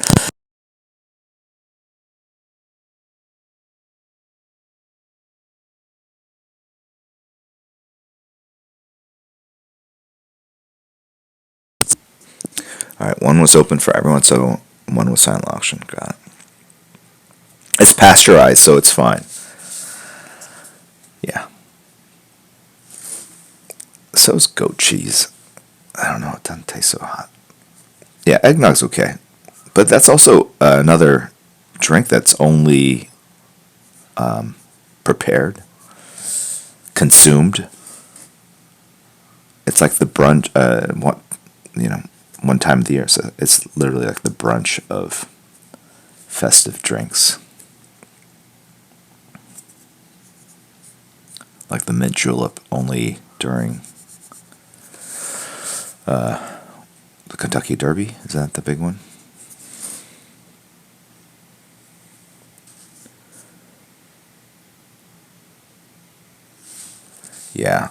All right, one was open for everyone, so one was silent auction. Got it. It's pasteurized, so it's fine. Yeah. So is goat cheese. I don't know, it doesn't taste so hot. Yeah, eggnog's okay. But that's also another drink that's only prepared, consumed. It's like the brunch, one time of the year. So it's literally like the brunch of festive drinks. Like the mint julep, only during the Kentucky Derby. Is that the big one? Yeah.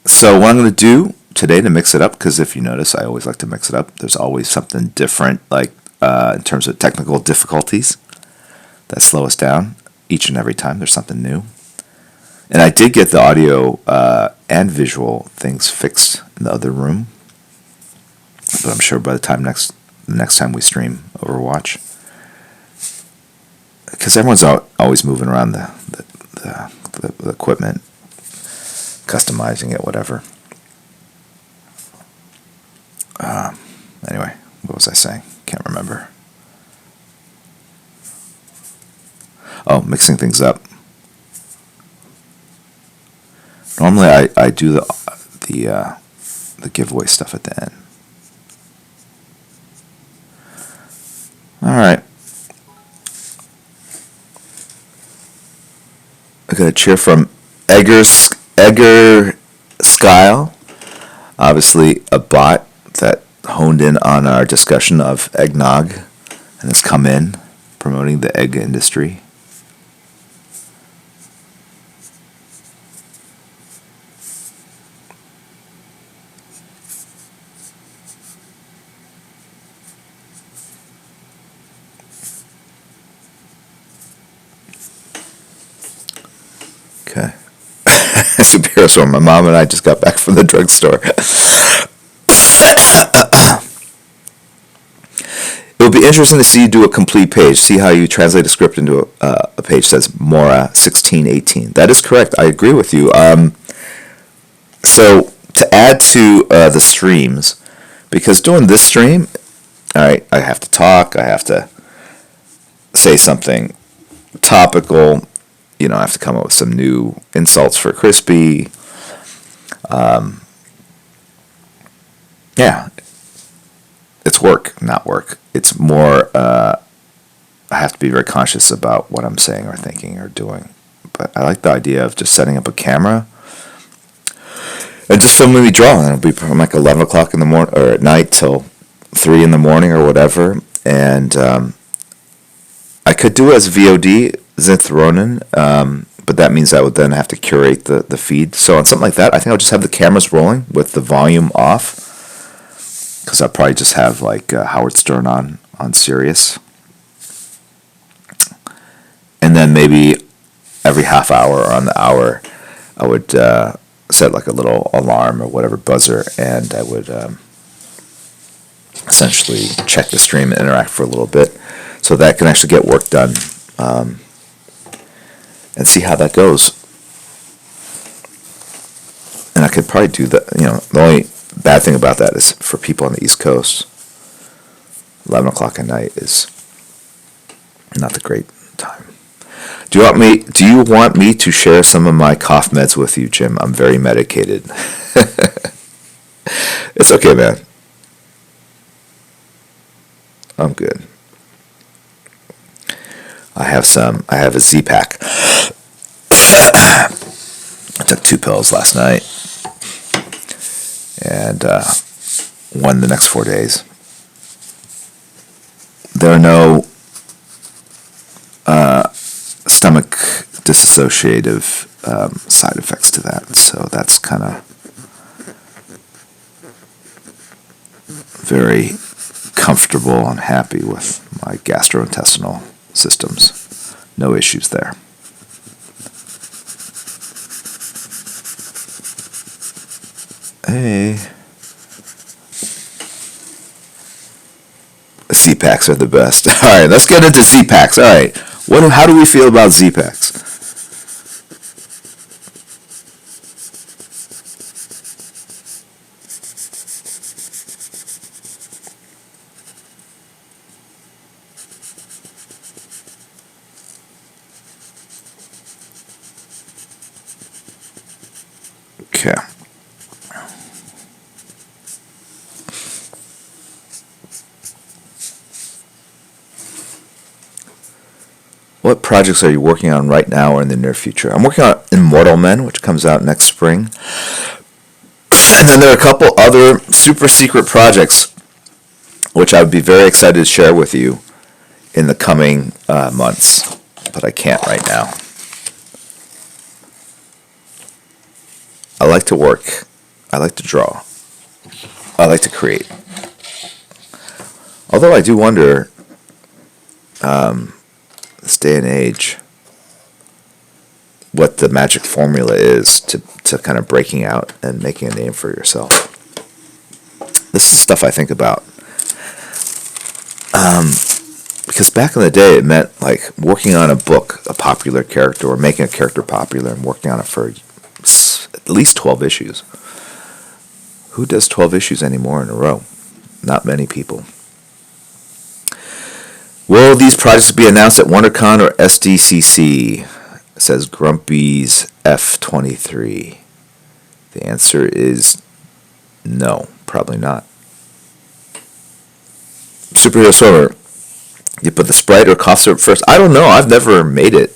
So what I'm going to do today to mix it up, because if you notice, I always like to mix it up. There's always something different, like in terms of technical difficulties that slow us down. Each and every time there's something new. And I did get the audio and visual things fixed in the other room. But I'm sure by the next time we stream Overwatch, because everyone's always moving around the equipment, customizing it, whatever. Anyway, what was I saying? Can't remember. Oh, mixing things up. Normally, I do the giveaway stuff at the end. All right. I got a cheer from Egger Skyle. Obviously, a bot that honed in on our discussion of eggnog and has come in promoting the egg industry. Okay. Superheroes from my mom and I just got back from the drugstore. It would be interesting to see you do a complete page. See how you translate a script into a page. It says Mora 1618. That is correct. I agree with you. So to add to the streams, because doing this stream, all right, I have to talk. I have to say something topical. I have to come up with some new insults for Crispy. Yeah, it's work, not work. It's more, I have to be very conscious about what I'm saying or thinking or doing. But I like the idea of just setting up a camera and just filming me draw. And it'll be from like 11 o'clock in the morning or at night till 3 in the morning or whatever. And I could do it as VOD, Zinth Ronin, but that means I would then have to curate the feed. So on something like that, I think I'll just have the cameras rolling with the volume off, because I'll probably just have like Howard Stern on Sirius. And then maybe every half hour or on the hour, I would set like a little alarm or whatever buzzer, and I would essentially check the stream and interact for a little bit, so that can actually get work done. And see how that goes. And I could probably do that. The only bad thing about that is for people on the East Coast, 11 o'clock at night is not the great time. Do you want me to share some of my cough meds with you, Jim? I'm very medicated. It's okay, man. I'm good. I have a Z-Pack. I took 2 pills last night. and one the next 4 days. There are no stomach dissociative side effects to that, so that's kind of very comfortable and happy with my gastrointestinal systems. No issues there. Hey. Z-Packs are the best. All right, let's get into Z-Packs. All right, how do we feel about Z-Packs? Okay. What projects are you working on right now or in the near future? I'm working on Immortal Men, which comes out next spring. And then there are a couple other super secret projects, which I would be very excited to share with you in the coming months. But I can't right now. I like to work. I like to draw. I like to create. Although I do wonder, this day and age, what the magic formula is to kind of breaking out and making a name for yourself. This is stuff I think about. Because back in the day, it meant like working on a book, a popular character, or making a character popular and working on it for at least 12 issues. Who does 12 issues anymore in a row? Not many people. Will these projects be announced at WonderCon or SDCC? It says Grumpy's F23. The answer is no, probably not. Superhero Swimmer. You put the Sprite or cough syrup first? I don't know. I've never made it.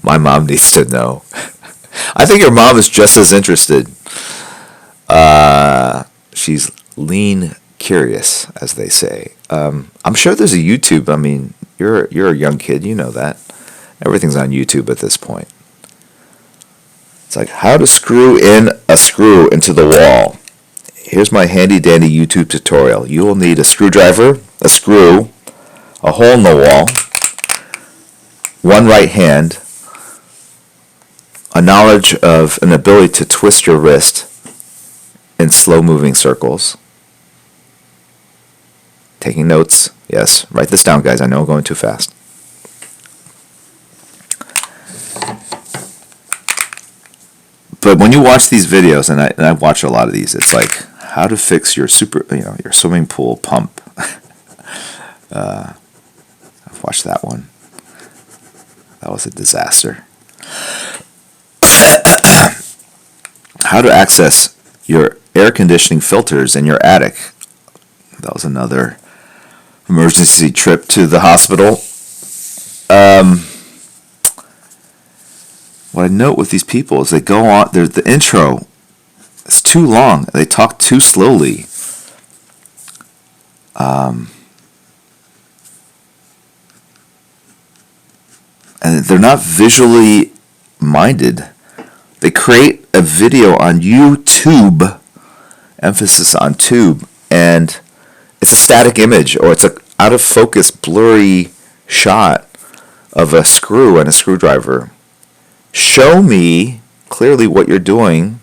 My mom needs to know. I think your mom is just as interested. She's lean curious, as they say. I'm sure there's a YouTube. I mean, you're a young kid, you know that. Everything's on YouTube at this point. It's like how to screw in a screw into the wall. Here's my handy dandy YouTube tutorial. You will need a screwdriver, a screw, a hole in the wall, one right hand, a knowledge of an ability to twist your wrist in slow moving circles. Taking notes. Yes, write this down, guys. I know I'm going too fast. But when you watch these videos, and I watch a lot of these, it's like how to fix your your swimming pool pump. I've watched that one. That was a disaster. How to access your air conditioning filters in your attic. That was another emergency trip to the hospital. What I note with these people is they go on, the intro is too long. They talk too slowly. And they're not visually minded. They create a video on YouTube, emphasis on tube, and it's a static image, or it's a out of focus, blurry shot of a screw and a screwdriver. Show me clearly what you're doing.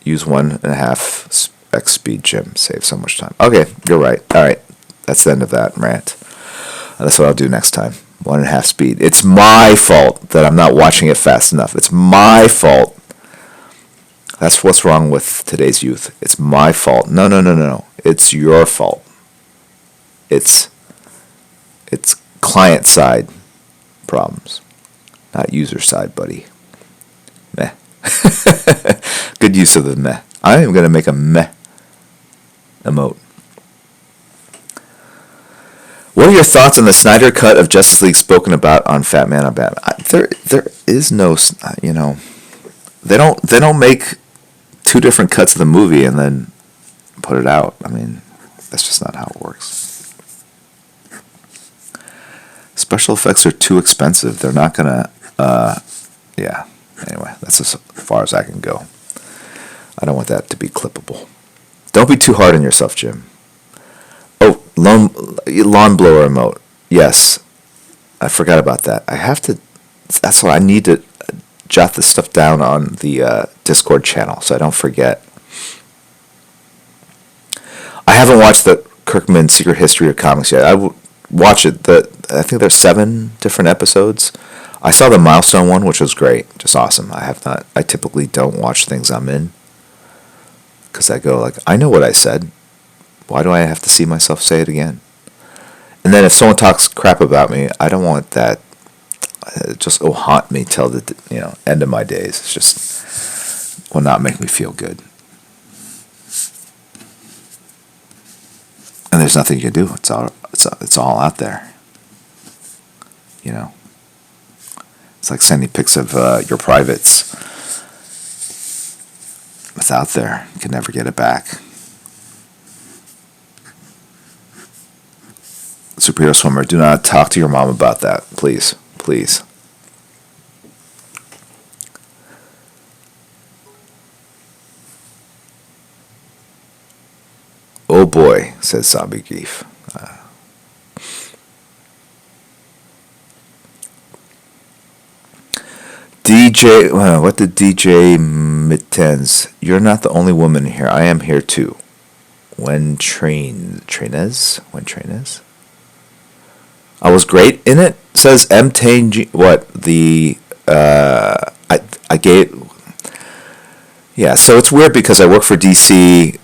Use 1.5x speed, Jim. Save so much time. Okay, you're right. All right, that's the end of that rant. That's what I'll do next time. 1.5 speed. It's my fault that I'm not watching it fast enough. It's my fault. That's what's wrong with today's youth. It's my fault. No. It's your fault. It's client side problems, not user side, buddy. Meh. Good use of the meh. I am going to make a meh emote. What are your thoughts on the Schneider cut of Justice League spoken about on Fat Man on Batman? There is no, they don't make 2 different cuts of the movie and then put it out. I mean, that's just not how it works. Special effects are too expensive. They're not gonna, yeah. Anyway, that's as far as I can go. I don't want that to be clippable. Don't be too hard on yourself, Jim. Oh, lawn blower remote. Yes, I forgot about that. I have to. That's why I need to jot this stuff down on the Discord channel so I don't forget. I haven't watched the Kirkman Secret History of Comics yet. I will watch it. I think there's 7 different episodes. I saw the Milestone one, which was great, just awesome. I typically don't watch things I'm in because I go like, I know what I said. Why do I have to see myself say it again? And then if someone talks crap about me, I don't want that. It just will haunt me till the end of my days. It's just will not make me feel good. And there's nothing you can do. It's all out there. It's like sending pics of your privates. It's out there. You can never get it back. Superhero Swimmer, do not talk to your mom about that. Please. Please. Oh boy, says Zombie Geef. DJ, what did DJ Mittens? You're not the only woman here. I am here too. When Trainez? I was great in it. Says M10G. What the? I gave. Yeah, so it's weird because I work for DC.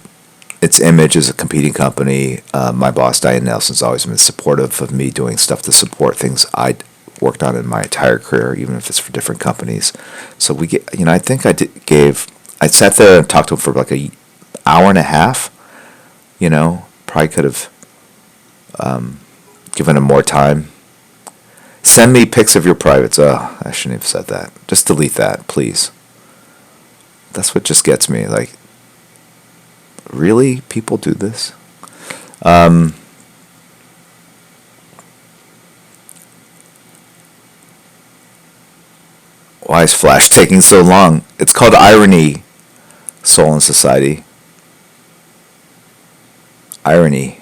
Its Image is a competing company. My boss Diane Nelson's always been supportive of me doing stuff to support things I worked on in my entire career, even if it's for different companies. So we get, I think I sat there and talked to him for like an hour and a half. Probably could have given him more time. Send me pics of your privates. Oh, I shouldn't have said that. Just delete that, please. That's what just gets me. Like, really? People do this? Why is Flash taking so long? It's called Irony, Soul and Society. Irony.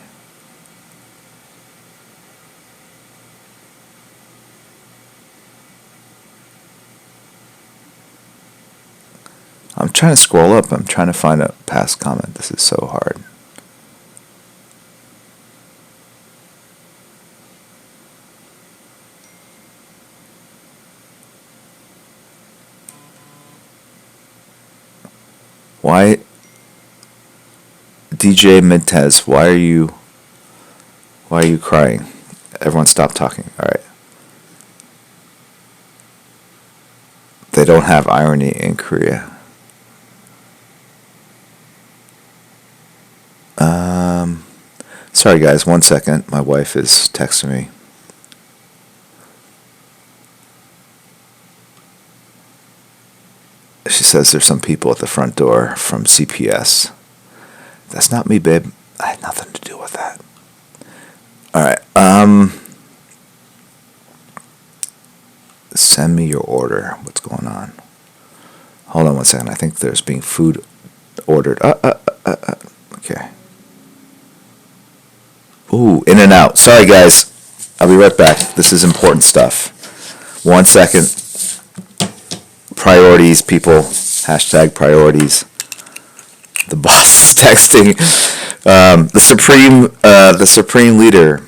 I'm trying to scroll up. I'm trying to find a past comment. This is so hard. Why, DJ Mintez? Why are you crying? Everyone, stop talking. All right. They don't have irony in Korea. Sorry guys, 1 second. My wife is texting me. She says there's some people at the front door from CPS. That's not me, babe. I had nothing to do with that. Alright, send me your order. What's going on? Hold on 1 second. I think there's being food ordered. Okay. Ooh, In and Out. Sorry, guys. I'll be right back. This is important stuff. 1 second. Priorities, people. Hashtag priorities. The boss is texting. The supreme leader.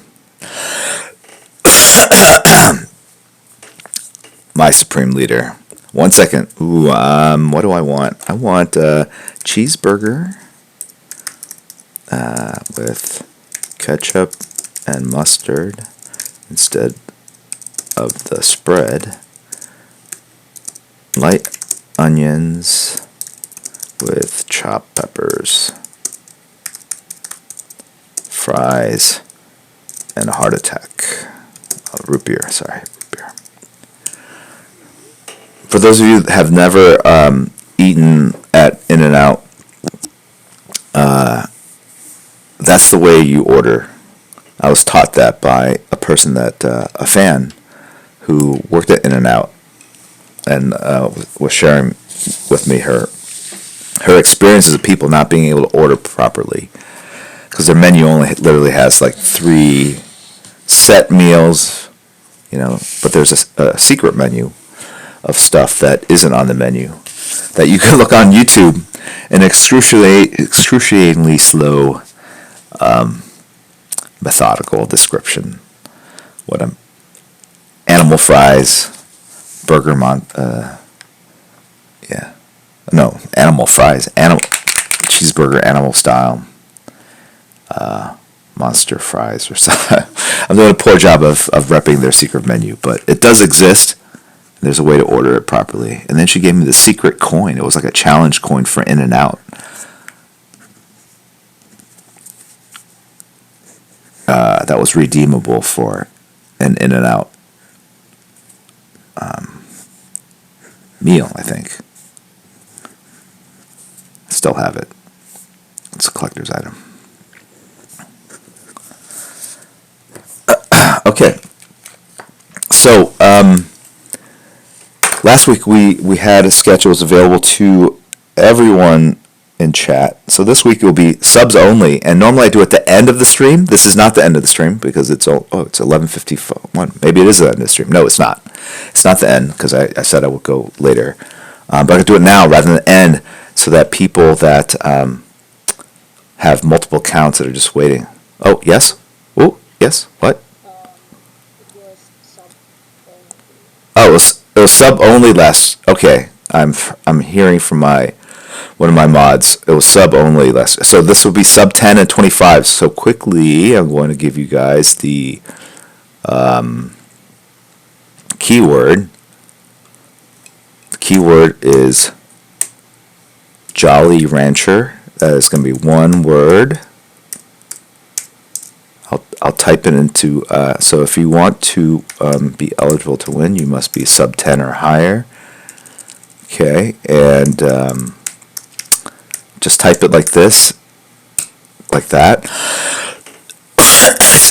My supreme leader. 1 second. Ooh, what do I want? I want a cheeseburger with ketchup and mustard instead of the spread. Light onions with chopped peppers. Fries and a heart attack. Root beer, sorry, root beer. For those of you that have never eaten at In-N-Out, That's the way you order. I was taught that by a person a fan who worked at In-N-Out and was sharing with me her experiences of people not being able to order properly because their menu only literally has like 3 set meals, but there's a secret menu of stuff that isn't on the menu that you can look on YouTube. An excruciatingly slow, methodical description. Animal fries, animal fries, cheeseburger, animal style, monster fries or something. I'm doing a poor job of repping their secret menu, but it does exist. There's a way to order it properly. And then she gave me the secret coin. It was like a challenge coin for In-N-Out. That was redeemable for an In-N-Out meal, I think. I still have it. It's a collector's item. Okay. So, last week we had a sketch that was available to everyone in chat. So this week it will be subs only, and normally I do it at the end of the stream. This is not the end of the stream because it's 11:51. Maybe it is the end of the stream. No, it's not. It's not the end because I said I would go later. But I can do it now rather than the end so that people that have multiple accounts that are just waiting. Oh, yes? Oh, yes? What? Oh, it was sub only last. Okay, I'm hearing from one of my mods. It was sub only last. So this will be sub 10 and 25. So quickly, I'm going to give you guys the keyword. The keyword is Jolly Rancher. That is going to be one word. I'll type it into, so if you want to be eligible to win, you must be sub 10 or higher. Okay, and just type it like this, like that.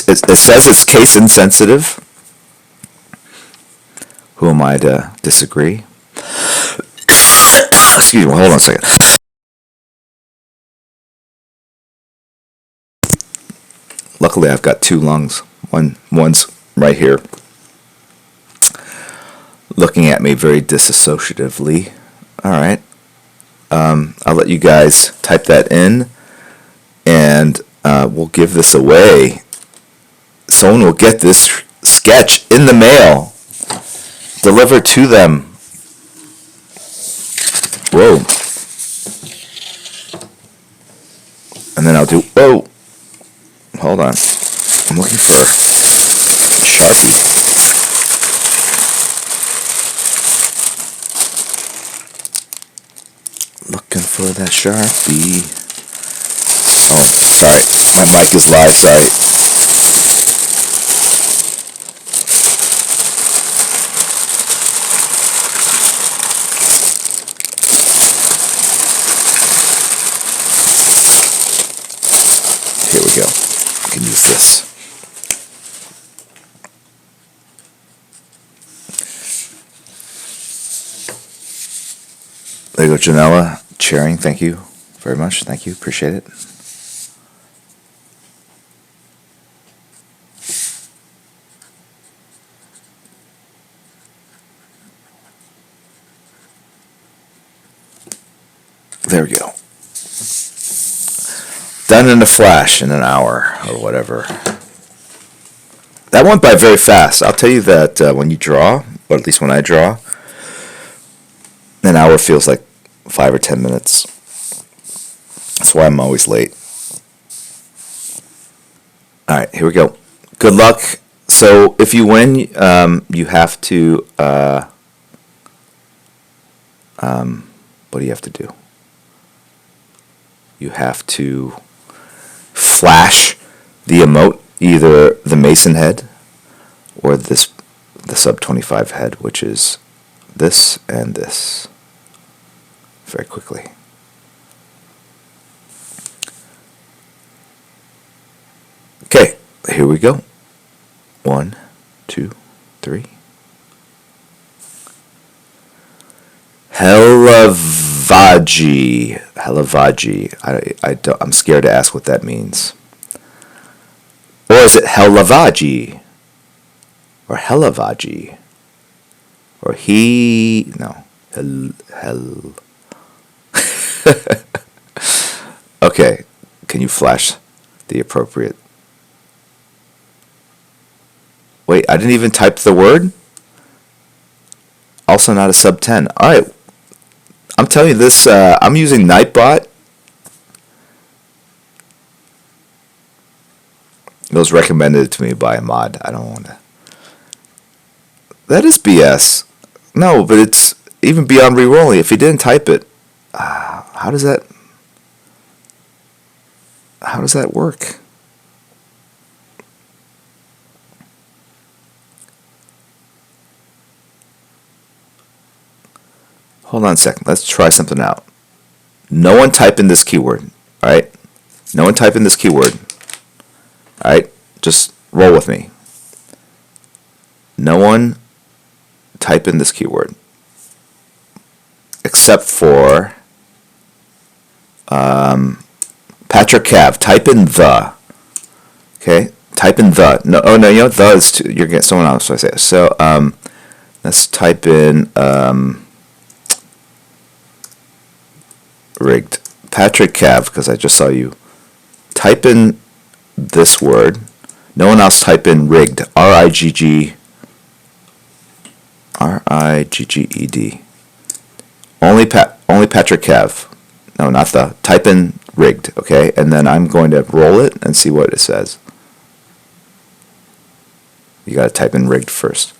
It says it's case insensitive. Who am I to disagree? Excuse me, hold on a second. Luckily, I've got 2 lungs. One's right here, looking at me very disassociatively. All right. I'll let you guys type that in, and we'll give this away. Someone will get this sketch in the mail, delivered to them. Whoa. And then I'll do, whoa. Hold on. I'm looking for Sharpie. Looking for that Sharpie. Oh, sorry. My mic is live, sorry. Here we go. I can use this. There you go, Janella. Cheering, thank you very much. Thank you, appreciate it. There we go. Done in a flash, in an hour or whatever. That went by very fast. I'll tell you that when you draw, or at least when I draw, an hour feels like 5 or 10 minutes. That's why I'm always late. All right, here we go. Good luck. So if you win, you have to. What do you have to do? You have to flash the emote, either the Mason head or the sub 25 head, which is this and this, very quickly. Here we go. 1, 2, 3. Helavaji. Helavaji. I'm scared to ask what that means. Or is it Helavaji? Or Helavaji? Or he... No. Okay. Can you flash the appropriate... Wait, I didn't even type the word? Also not a sub 10. Alright. I'm telling you this, I'm using Nightbot. It was recommended to me by a mod. I don't want to... That is BS. No, but it's even beyond rerolling. If he didn't type it, how does that work? Hold on a second. Let's try something out. No one type in this keyword. All right? No one type in this keyword. All right? Just roll with me. No one type in this keyword. Except for Patrick Cav. Type in the. Okay? Type in the. No, oh no, you know the is too, you're getting someone else. So I say. So let's type in rigged. Patrick Cav, because I just saw you. Type in this word. No one else type in rigged. R-I-G-G. R-I-G-G-E-D. Only Patrick Cav. No, not the. Type in rigged, okay? And then I'm going to roll it and see what it says. You got to type in rigged first.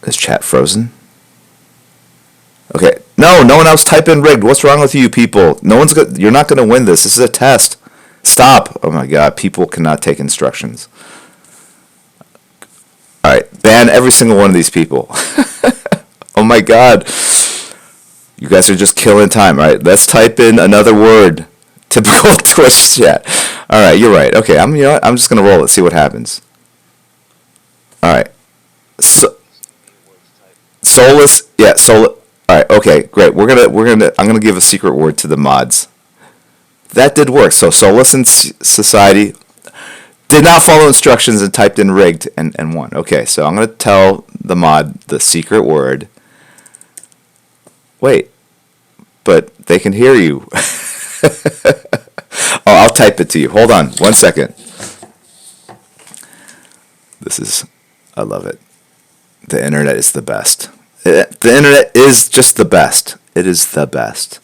Is chat frozen? Okay. No one else type in rigged. What's wrong with you people? You're not going to win this. This is a test. Stop. Oh my god, people cannot take instructions. Alright, ban every single one of these people. Oh my god. You guys are just killing time. Alright, let's type in another word. Typical Twitch chat. Alright, you're right. Okay, you know what? I'm just going to roll it, see what happens. Alright. Soulless, yeah, soulless. All right, okay, great. I'm gonna give a secret word to the mods. That did work. So Soulless in Society did not follow instructions and typed in rigged and won. Okay, so I'm gonna tell the mod the secret word. Wait, but they can hear you. Oh, I'll type it to you. Hold on, 1 second. I love it. The internet is the best. The internet is just the best. It is the best.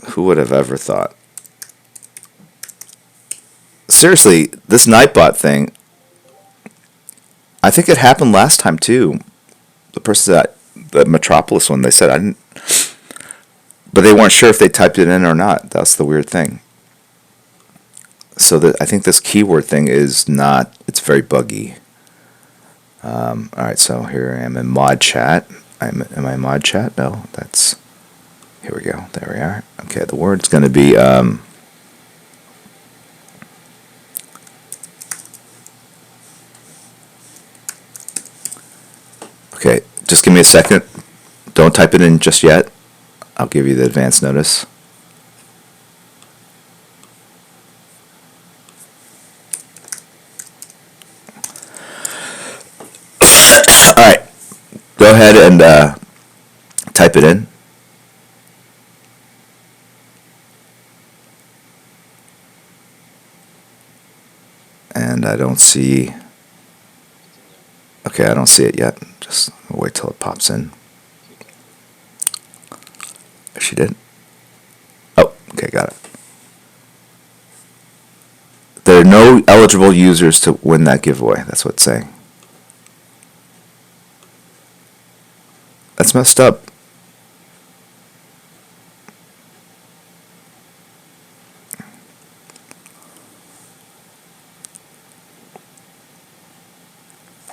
Who would have ever thought? Seriously, this Nightbot thing, I think it happened last time too. The person the Metropolis one, they said I didn't, but they weren't sure if they typed it in or not. That's the weird thing. So I think this keyword thing is not, it's very buggy. Alright, so here I am in mod chat. Am I in mod chat? No, here we go. There we are. Okay, the word's going to be, okay, just give me a second. Don't type it in just yet. I'll give you the advance notice. Alright, go ahead and type it in. And I don't see... Okay, I don't see it yet. Just wait till it pops in. She did. Oh, okay, got it. There are no eligible users to win that giveaway. That's what it's saying. That's messed up.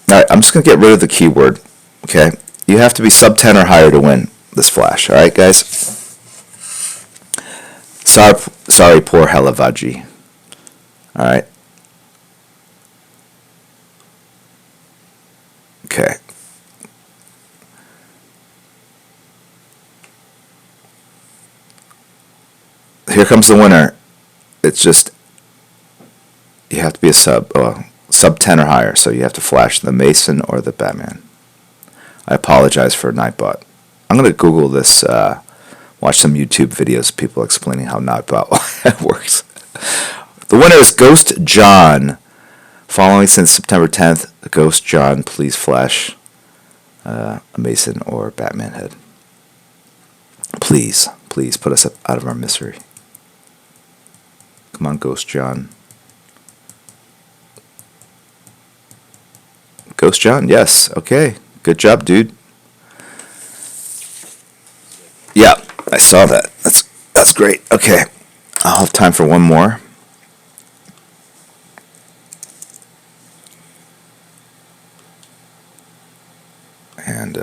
Alright, I'm just going to get rid of the keyword. Okay? You have to be sub 10 or higher to win. this flash. All right, guys. Sorry, poor Helavaji. All right. Okay. Here comes the winner. It's just, you have to be a sub 10 or higher, so you have to flash the Mason or the Batman. I apologize for Nightbot. I'm going to Google this, watch some YouTube videos of people explaining how Nightbot works. The winner is Ghost John. Following since September 10th, Ghost John, please flash a Mason or Batman head. Please put us out of our misery. Come on, Ghost John. Ghost John, yes. Okay. Good job, dude. Yeah, I saw that. That's great. Okay. I'll have time for one more. And,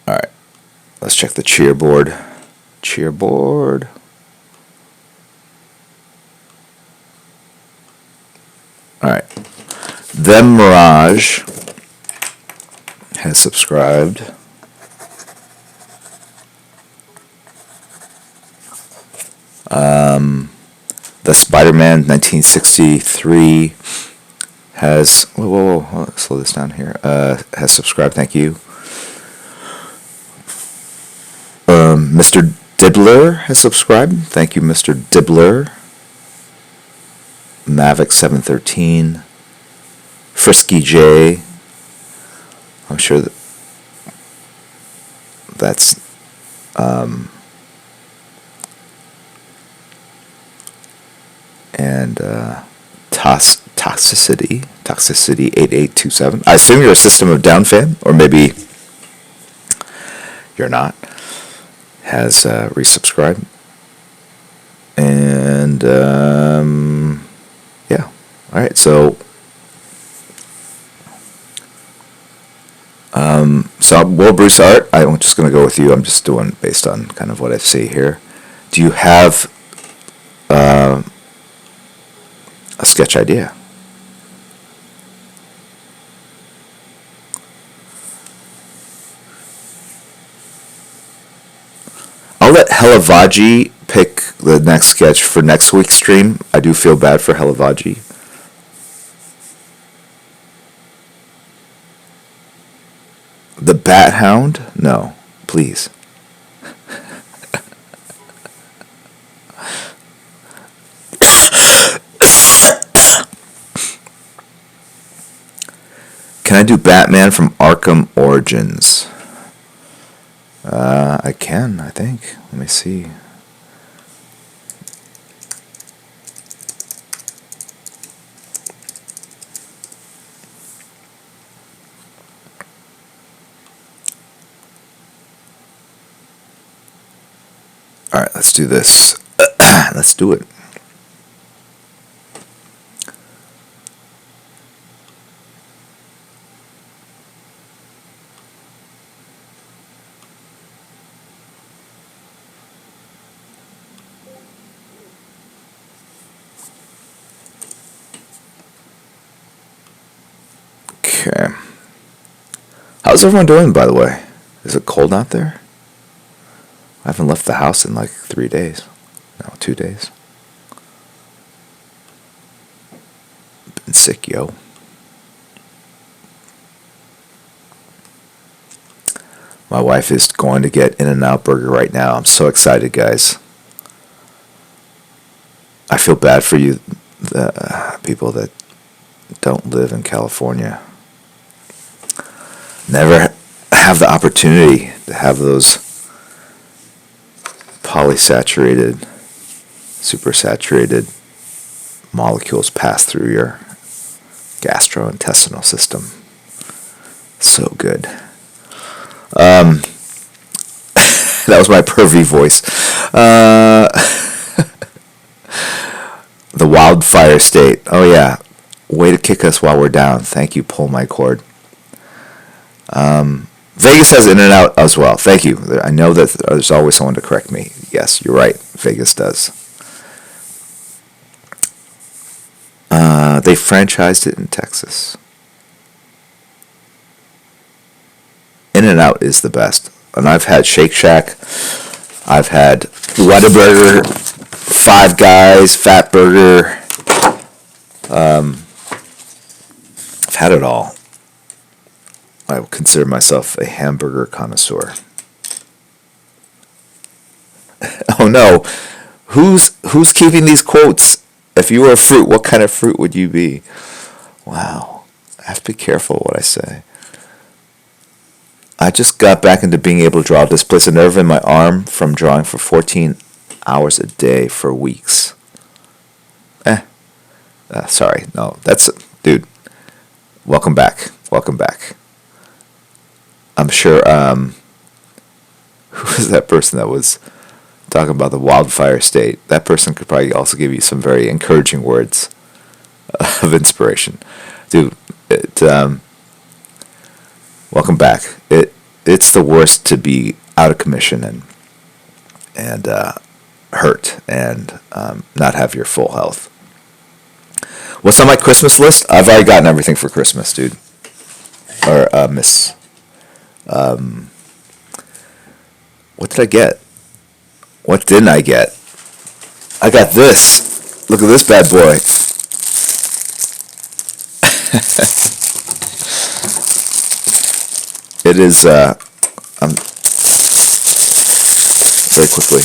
alright. Let's check the cheerboard. Cheerboard. Alright. Them Mirage has subscribed. The Spider-Man 1963 has... Whoa, slow this down here. Has subscribed, thank you. Mr. Dibbler has subscribed. Thank you, Mr. Dibbler. Mavic 713. Frisky J. I'm sure that's and Toxicity 8827. I assume you're a System of Down fan, or maybe you're not. Has resubscribed. And yeah. Alright, so Will Bruce Art, I'm just going to go with you. I'm just doing based on kind of what I see here. Do you have a sketch idea? I'll let Helavaji pick the next sketch for next week's stream. I do feel bad for Helavaji. The Bat Hound? No, please. Can I do Batman from Arkham Origins? I can, I think. Let me see. Alright, let's do this. Let's do it. Okay. How's everyone doing, by the way? Is it cold out there? I haven't left the house in like 3 days. No, 2 days. Been sick, yo. My wife is going to get In-N-Out Burger right now. I'm so excited, guys. I feel bad for you, the people that don't live in California. Never have the opportunity to have those polysaturated, supersaturated molecules pass through your gastrointestinal system. So good. That was my pervy voice. The Wildfire State. Oh yeah. Way to kick us while we're down. Thank you, Pull My Cord. Vegas has In-N-Out as well. Thank you. I know that there's always someone to correct me. Yes, you're right. Vegas does. They franchised it in Texas. In-N-Out is the best. And I've had Shake Shack. I've had Whataburger, Five Guys, Fat Burger. I've had it all. I would consider myself a hamburger connoisseur. Oh no, who's keeping these quotes? If you were a fruit, what kind of fruit would you be? Wow, I have to be careful what I say. I just got back into being able to draw. Displaced a nerve in my arm from drawing for 14 hours a day for weeks. Sorry, no, dude. Welcome back. Welcome back. I'm sure, who was that person that was talking about the wildfire state? That person could probably also give you some very encouraging words of inspiration. Dude, welcome back. It's the worst to be out of commission and hurt and not have your full health. What's on my Christmas list? I've already gotten everything for Christmas, dude. Or Miss. What did I get? What didn't I get? I got this. Look at this bad boy. It is, very quickly.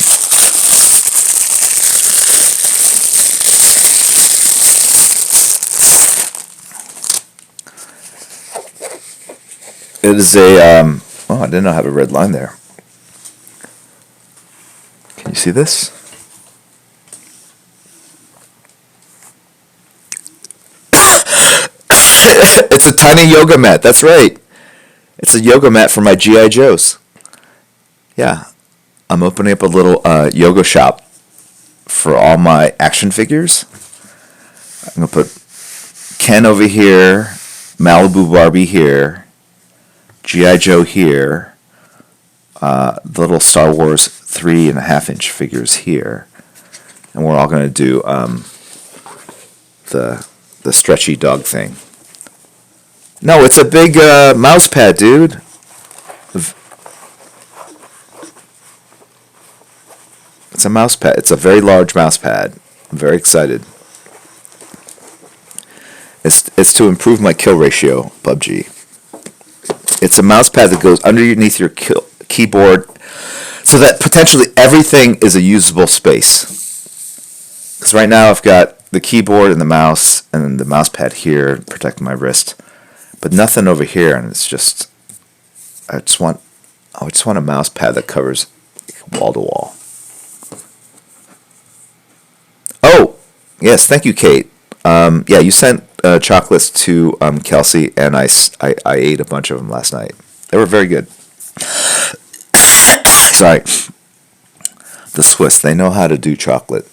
It is a, I didn't know I have a red line there. Can you see this? It's a tiny yoga mat, that's right. It's a yoga mat for my G.I. Joes. Yeah, I'm opening up a little yoga shop for all my action figures. I'm going to put Ken over here, Malibu Barbie here, G.I. Joe here, the little Star Wars 3.5-inch figures here, and we're all going to do the stretchy dog thing. No, it's a big mouse pad, dude. It's a mouse pad. It's a very large mouse pad. I'm very excited. It's to improve my kill ratio, PUBG. It's a mouse pad that goes underneath your keyboard so that potentially everything is a usable space. Because right now I've got the keyboard and the mouse and the mouse pad here protecting my wrist, but nothing over here, and it's just I just want a mouse pad that covers wall to wall. Oh, yes, thank you, Kate. Yeah, you sent chocolates to Kelsey, and I ate a bunch of them last night. They were very good. Sorry. The Swiss, they know how to do chocolate.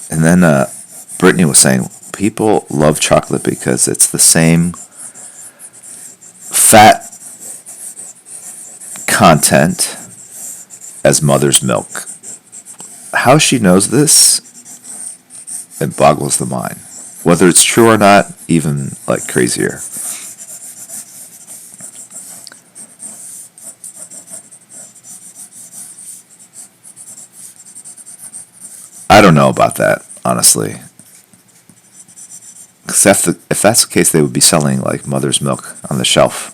And then Brittany was saying, people love chocolate because it's the same fat content as mother's milk. How she knows this, it boggles the mind. Whether it's true or not, even like crazier. I don't know about that, honestly. Because if that's the case, they would be selling like mother's milk on the shelf.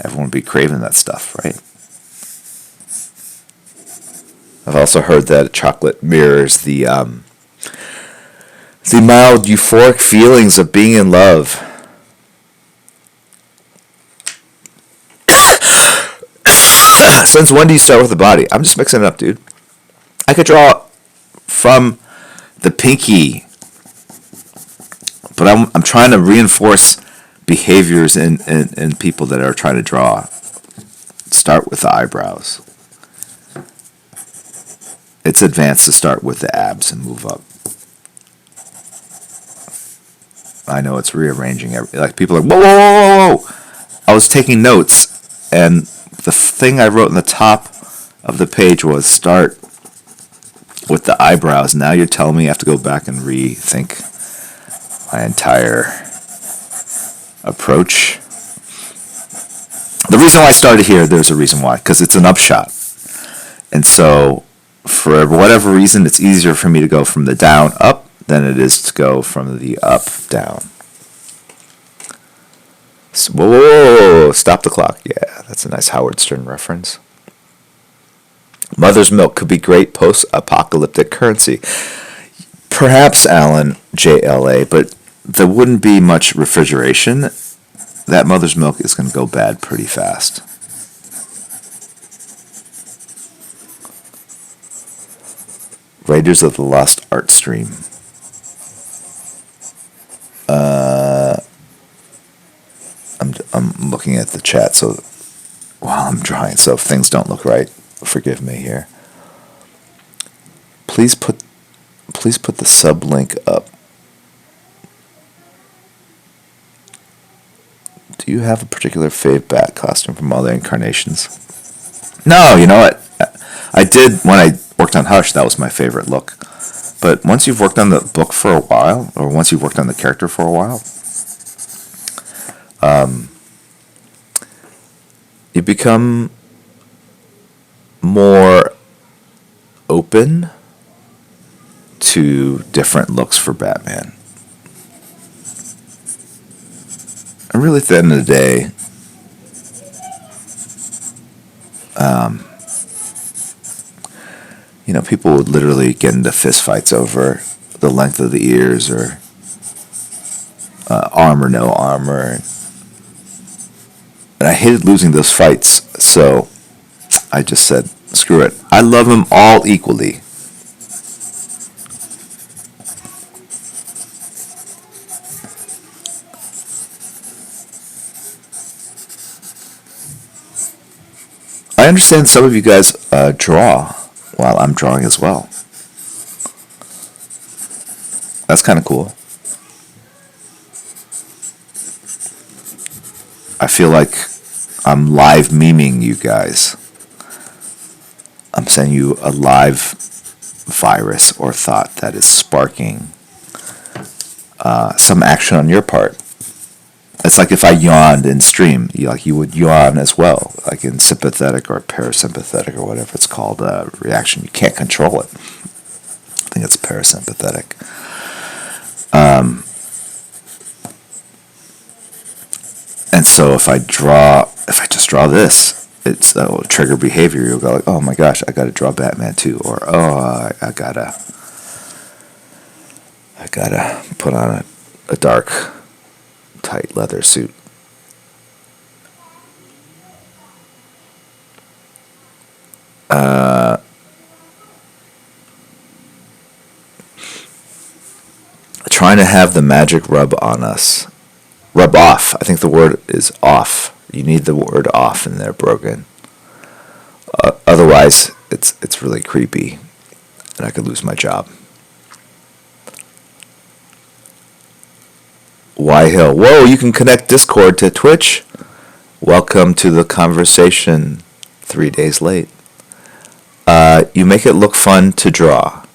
Everyone would be craving that stuff, right? I've also heard that chocolate mirrors the mild euphoric feelings of being in love. Since when do you start with the body? I'm just mixing it up, dude. I could draw from the pinky, but I'm trying to reinforce behaviors in people that are trying to draw. Start with the eyebrows. It's advanced to start with the abs and move up. I know it's rearranging like people are, whoa, whoa, whoa, whoa, whoa. I was taking notes, and the thing I wrote in the top of the page was start with the eyebrows. Now you're telling me I have to go back and rethink my entire approach. The reason why I started here, there's a reason why, because it's an upshot. And so, for whatever reason, it's easier for me to go from the down up than it is to go from the up down. So, whoa, whoa, whoa, stop the clock. Yeah, that's a nice Howard Stern reference. Mother's milk could be great post-apocalyptic currency. Perhaps, Alan, JLA, but there wouldn't be much refrigeration. That mother's milk is going to go bad pretty fast. Raiders of the Lost Artstream. I'm looking at the chat, so while I'm drawing, so if things don't look right, forgive me here. Please put the sub link up. Do you have a particular fave bat costume from all the incarnations? No, you know what? I did when I worked on Hush. That was my favorite look. But once you've worked on the book for a while, or once you've worked on the character for a while, you become more open to different looks for Batman. And really, at the end of the day, people would literally get into fistfights over the length of the ears or arm or no armor. And I hated losing those fights, so I just said, screw it. I love them all equally. I understand some of you guys draw while I'm drawing as well. That's kind of cool. I feel like I'm live memeing you guys. I'm sending you a live virus or thought that is sparking some action on your part. It's like if I yawned in stream, you would yawn as well, like in sympathetic or parasympathetic or whatever it's called, reaction. You can't control it. I think it's parasympathetic. And so if I just draw this, it's trigger behavior. You'll go like, oh my gosh, I got to draw Batman too, or oh, I gotta put on a dark, tight leather suit. Trying to have the magic rub off. I think the word is off. You need the word off in there, Brogan. Otherwise, it's really creepy, and I could lose my job. Why Hill? Whoa, you can connect Discord to Twitch. Welcome to the conversation. 3 days late. You make it look fun to draw.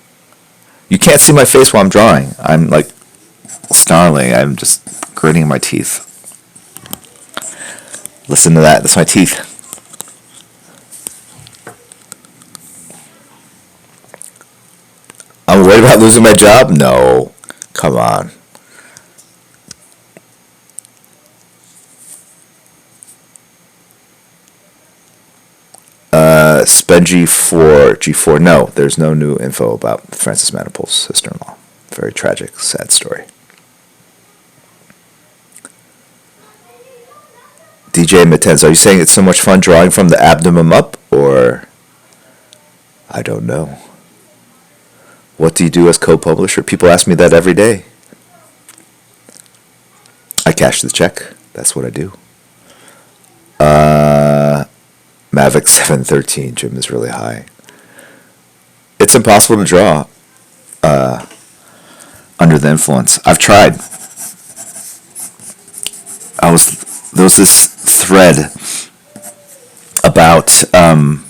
You can't see my face while I'm drawing. I'm like snarling. I'm just gritting my teeth. Listen to that. That's my teeth. I'm worried about losing my job? No. Come on. Spend G4. No, there's no new info about Francis Manipul's sister-in-law. Very tragic, sad story. DJ Matens, are you saying it's so much fun drawing from the abdomen up, or I don't know. What do you do as co-publisher? People ask me that every day. I cash the check. That's what I do. Mavic 713, Jim is really high. It's impossible to draw under the influence. I've tried. there was this thread about. I'm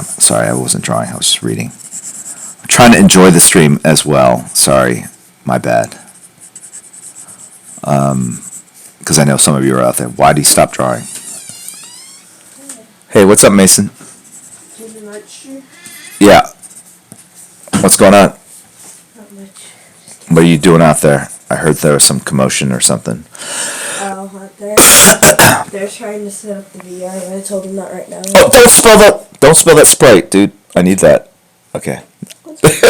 sorry, I wasn't drawing. I was just reading. I'm trying to enjoy the stream as well. Sorry, my bad. Because I know some of you are out there. Why do you stop drawing? Hey, what's up, Mason? Yeah. What's going on? Not much. What are you doing out there? I heard there was some commotion or something. Oh, they're trying to set up the VR, and I told them not right now. Oh, don't spill that! Don't spill that Sprite, dude. I need that. Okay.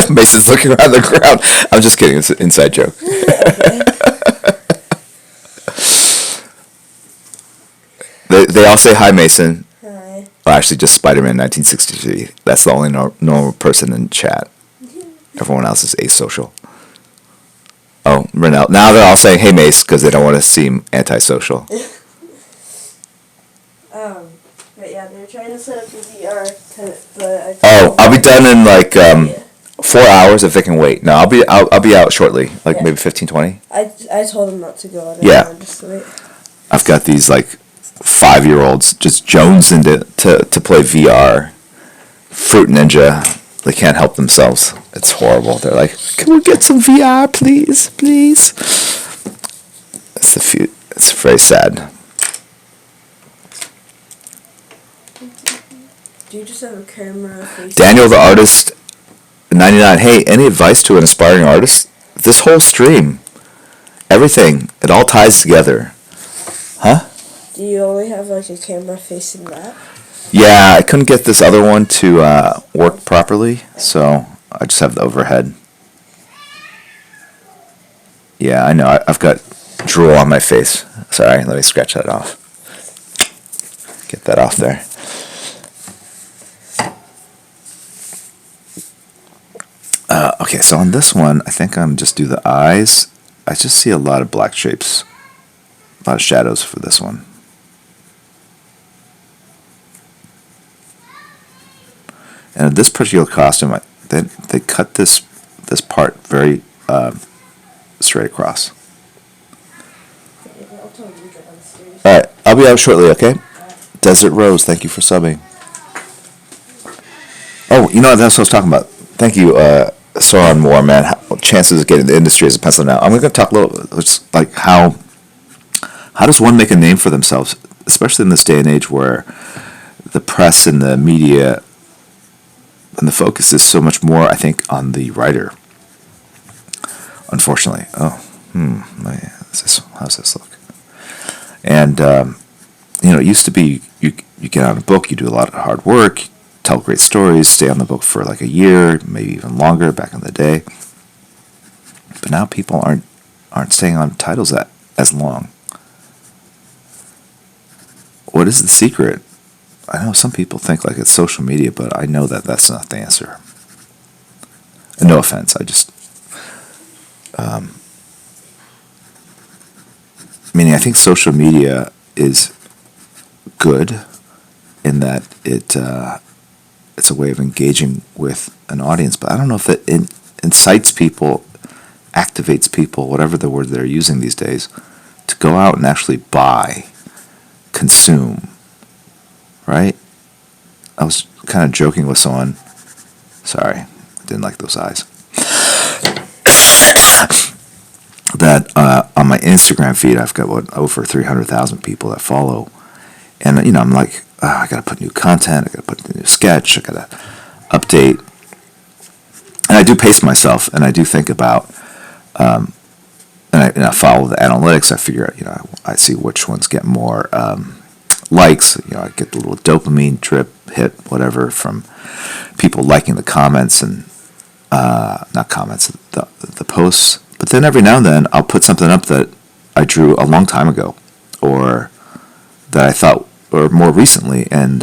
Mason's looking around the ground. I'm just kidding. It's an inside joke. They all say hi, Mason. Hi. Well, actually, just Spider-Man 1963. That's the only normal person in chat. Everyone else is asocial. Oh, Renell. Now they're all saying, hey, Mace, because they don't want to seem antisocial. But yeah, they're trying to set up the VR, but I'll be done in like 4 hours if they can wait. No, I'll be out shortly, like maybe 15, 20. I told them not to go out. Yeah. Just wait. I've got these like 5-year-olds just jonesing to play VR. Fruit Ninja. They can't help themselves. It's horrible. They're like, can we get some VR, please? Please? It's very sad. Do you just have a camera face? Daniel the artist, 99. Hey, any advice to an aspiring artist? This whole stream, everything, it all ties together. Huh? Do you only have like a camera facing that? Yeah, I couldn't get this other one to work properly, so I just have the overhead. Yeah, I know. I've got drool on my face. Sorry, let me scratch that off. Get that off there. Okay, so on this one, I think I'm just do the eyes. I just see a lot of black shapes, a lot of shadows for this one. And this particular costume, they cut this part very straight across. All right, I'll be out shortly. Okay. Desert Rose, thank you for subbing. Oh, you know that's what I was talking about. Thank you, Soren Moore, man. Chances of getting the industry as a pencil now. I'm going to talk a little, just like how does one make a name for themselves, especially in this day and age where the press and the media and the focus is so much more, I think, on the writer. Unfortunately. How's this look? And, it used to be you get on a book, you do a lot of hard work, tell great stories, stay on the book for like a year, maybe even longer back in the day. But now people aren't staying on titles that as long. What is the secret? I know some people think like it's social media, but I know that that's not the answer. And no offense, I just... meaning I think social media is good in that it's a way of engaging with an audience, but I don't know if it incites people, activates people, whatever the word they're using these days, to go out and actually buy, consume, right? I was kind of joking with someone. Sorry, I didn't like those eyes. That on my Instagram feed, I've got over 300,000 people that follow, and I'm like, I gotta put new content, I gotta put a new sketch, I gotta update, and I do pace myself, and I do think about, and I follow the analytics. I figure out, I see which ones get more likes. I get the little dopamine trip hit, whatever, from people liking the comments and not comments, the posts. But then every now and then I'll put something up that I drew a long time ago, or that I thought, or more recently, and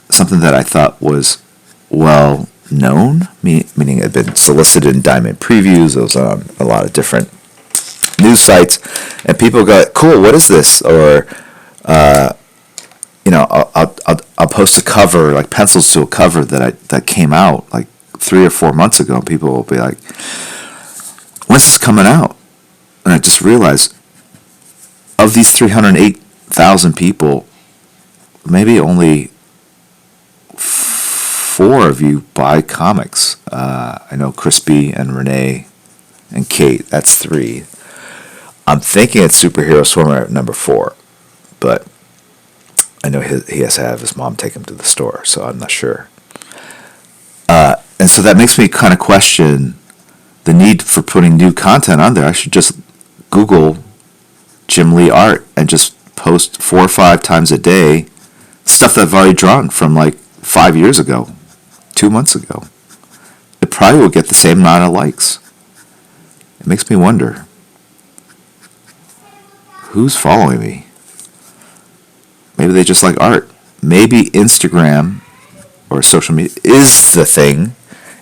something that I thought was well known, meaning it had been solicited in Diamond Previews. It was on a lot of different news sites, and people go, "Cool, what is this?" Or I'll post a cover, like pencils to a cover that came out like 3 or 4 months ago, and people will be like, "When's this coming out?" And I just realized, of these 308,000 people, maybe only 4 of you buy comics. I know Crispy and Renee and Kate, that's 3. I'm thinking it's Superhero Swimmer at number 4, but I know he has to have his mom take him to the store, so I'm not sure. And so that makes me kind of question the need for putting new content on there. I should just Google Jim Lee art and just post 4 or 5 times a day stuff that I've already drawn from like 5 years ago, 2 months ago. It probably will get the same amount of likes. It makes me wonder, who's following me? Maybe they just like art. Maybe Instagram or social media is the thing.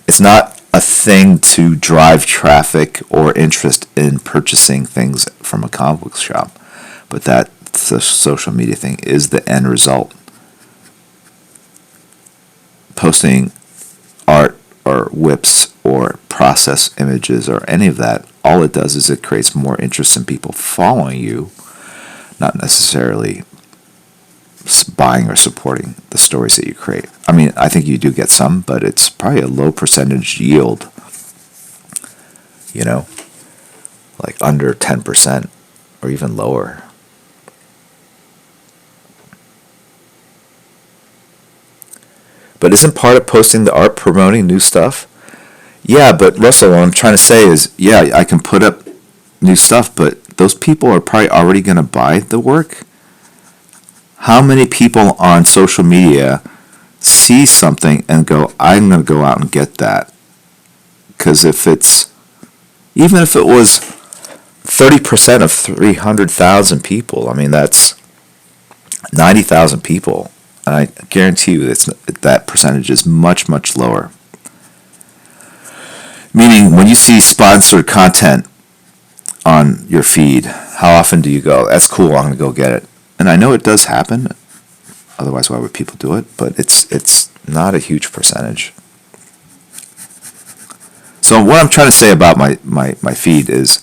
It's not a thing to drive traffic or interest in purchasing things from a comic book shop, but that the social media thing is the end result. Posting art or whips or process images or any of that, all it does is it creates more interest in people following you, not necessarily buying or supporting the stories that you create. I mean, I think you do get some, but it's probably a low percentage yield, like under 10% or even lower. But isn't part of posting the art promoting new stuff? Yeah, but Russell, what I'm trying to say is, yeah, I can put up new stuff, but those people are probably already going to buy the work. How many people on social media see something and go, I'm going to go out and get that? Because even if it was 30% of 300,000 people, I mean, that's 90,000 people. And I guarantee you that percentage is much, much lower. Meaning, when you see sponsored content on your feed, how often do you go, that's cool, I'm going to go get it? And I know it does happen, otherwise why would people do it? But it's not a huge percentage. So what I'm trying to say about my feed is,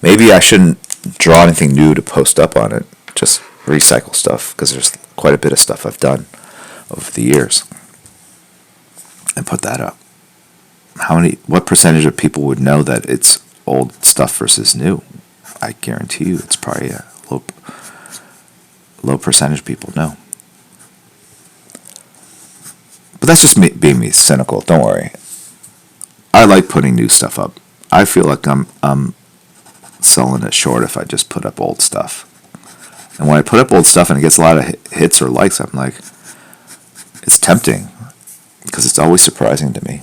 maybe I shouldn't draw anything new to post up on it, just recycle stuff, because there's quite a bit of stuff I've done over the years, and put that up. What percentage of people would know that it's old stuff versus new? I guarantee you it's probably a low percentage of people know. But that's just me being cynical. Don't worry. I like putting new stuff up. I feel like I'm selling it short if I just put up old stuff. And when I put up old stuff and it gets a lot of hits or likes, I'm like, it's tempting, because it's always surprising to me.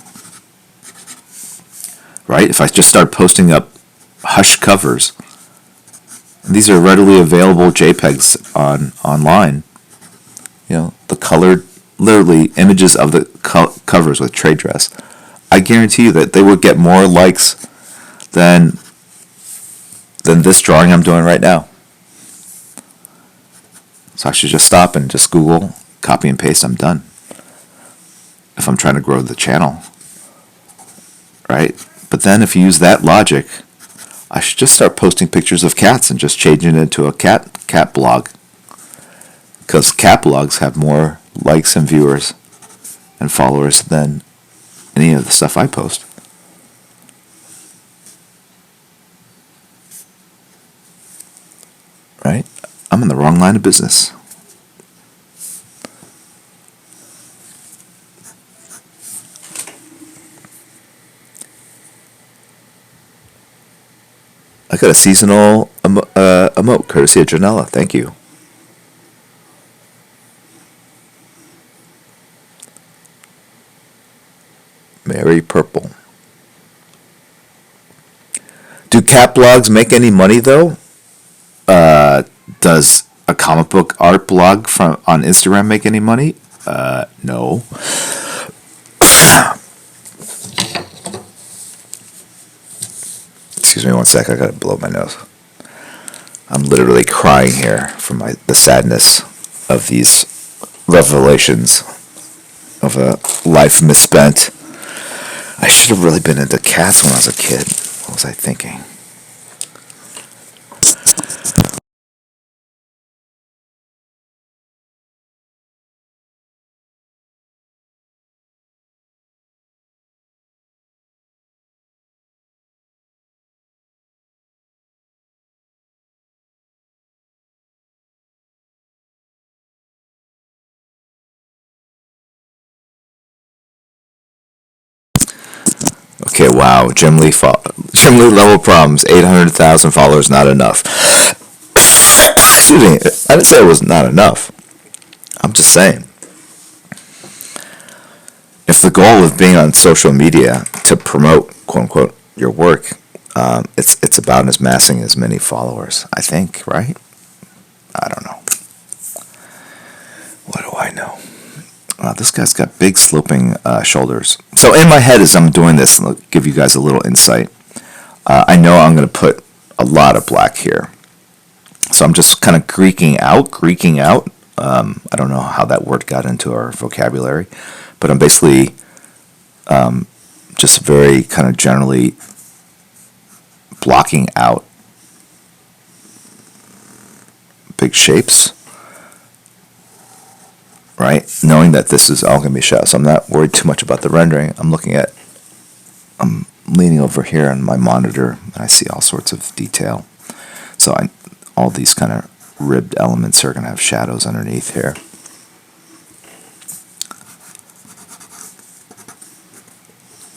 Right? If I just start posting up Hush covers, and these are readily available JPEGs online, the colored, literally images of the covers with trade dress, I guarantee you that they would get more likes than this drawing I'm doing right now. So I should just stop and just Google, copy and paste, I'm done. If I'm trying to grow the channel. Right? But then if you use that logic, I should just start posting pictures of cats and just changing it into a cat blog. Because cat blogs have more likes and viewers and followers than any of the stuff I post. Right? I'm in the wrong line of business. I got a seasonal emote courtesy of Janella. Thank you. Mary Purple. Do cat blogs make any money though? Does a comic book art blog on Instagram make any money? No. Excuse me one sec, I gotta blow my nose. I'm literally crying here from the sadness of these revelations of a life misspent. I should have really been into cats when I was a kid. What was I thinking? Okay, wow. Jim Lee level problems. 800,000 followers, not enough. Excuse me. I didn't say it was not enough. I'm just saying. If the goal of being on social media to promote, quote unquote, your work, it's about amassing as many followers, I think, right? I don't know. What do I know? This guy's got big sloping shoulders. So in my head as I'm doing this, I'll give you guys a little insight. I know I'm going to put a lot of black here. So I'm just kind of Greeking out. I don't know how that word got into our vocabulary, but I'm basically just very kind of generally blocking out big shapes, right? Knowing that this is all going to be shot. So I'm not worried too much about the rendering. I'm leaning over here on my monitor, and I see all sorts of detail. So all these kind of ribbed elements are going to have shadows underneath here.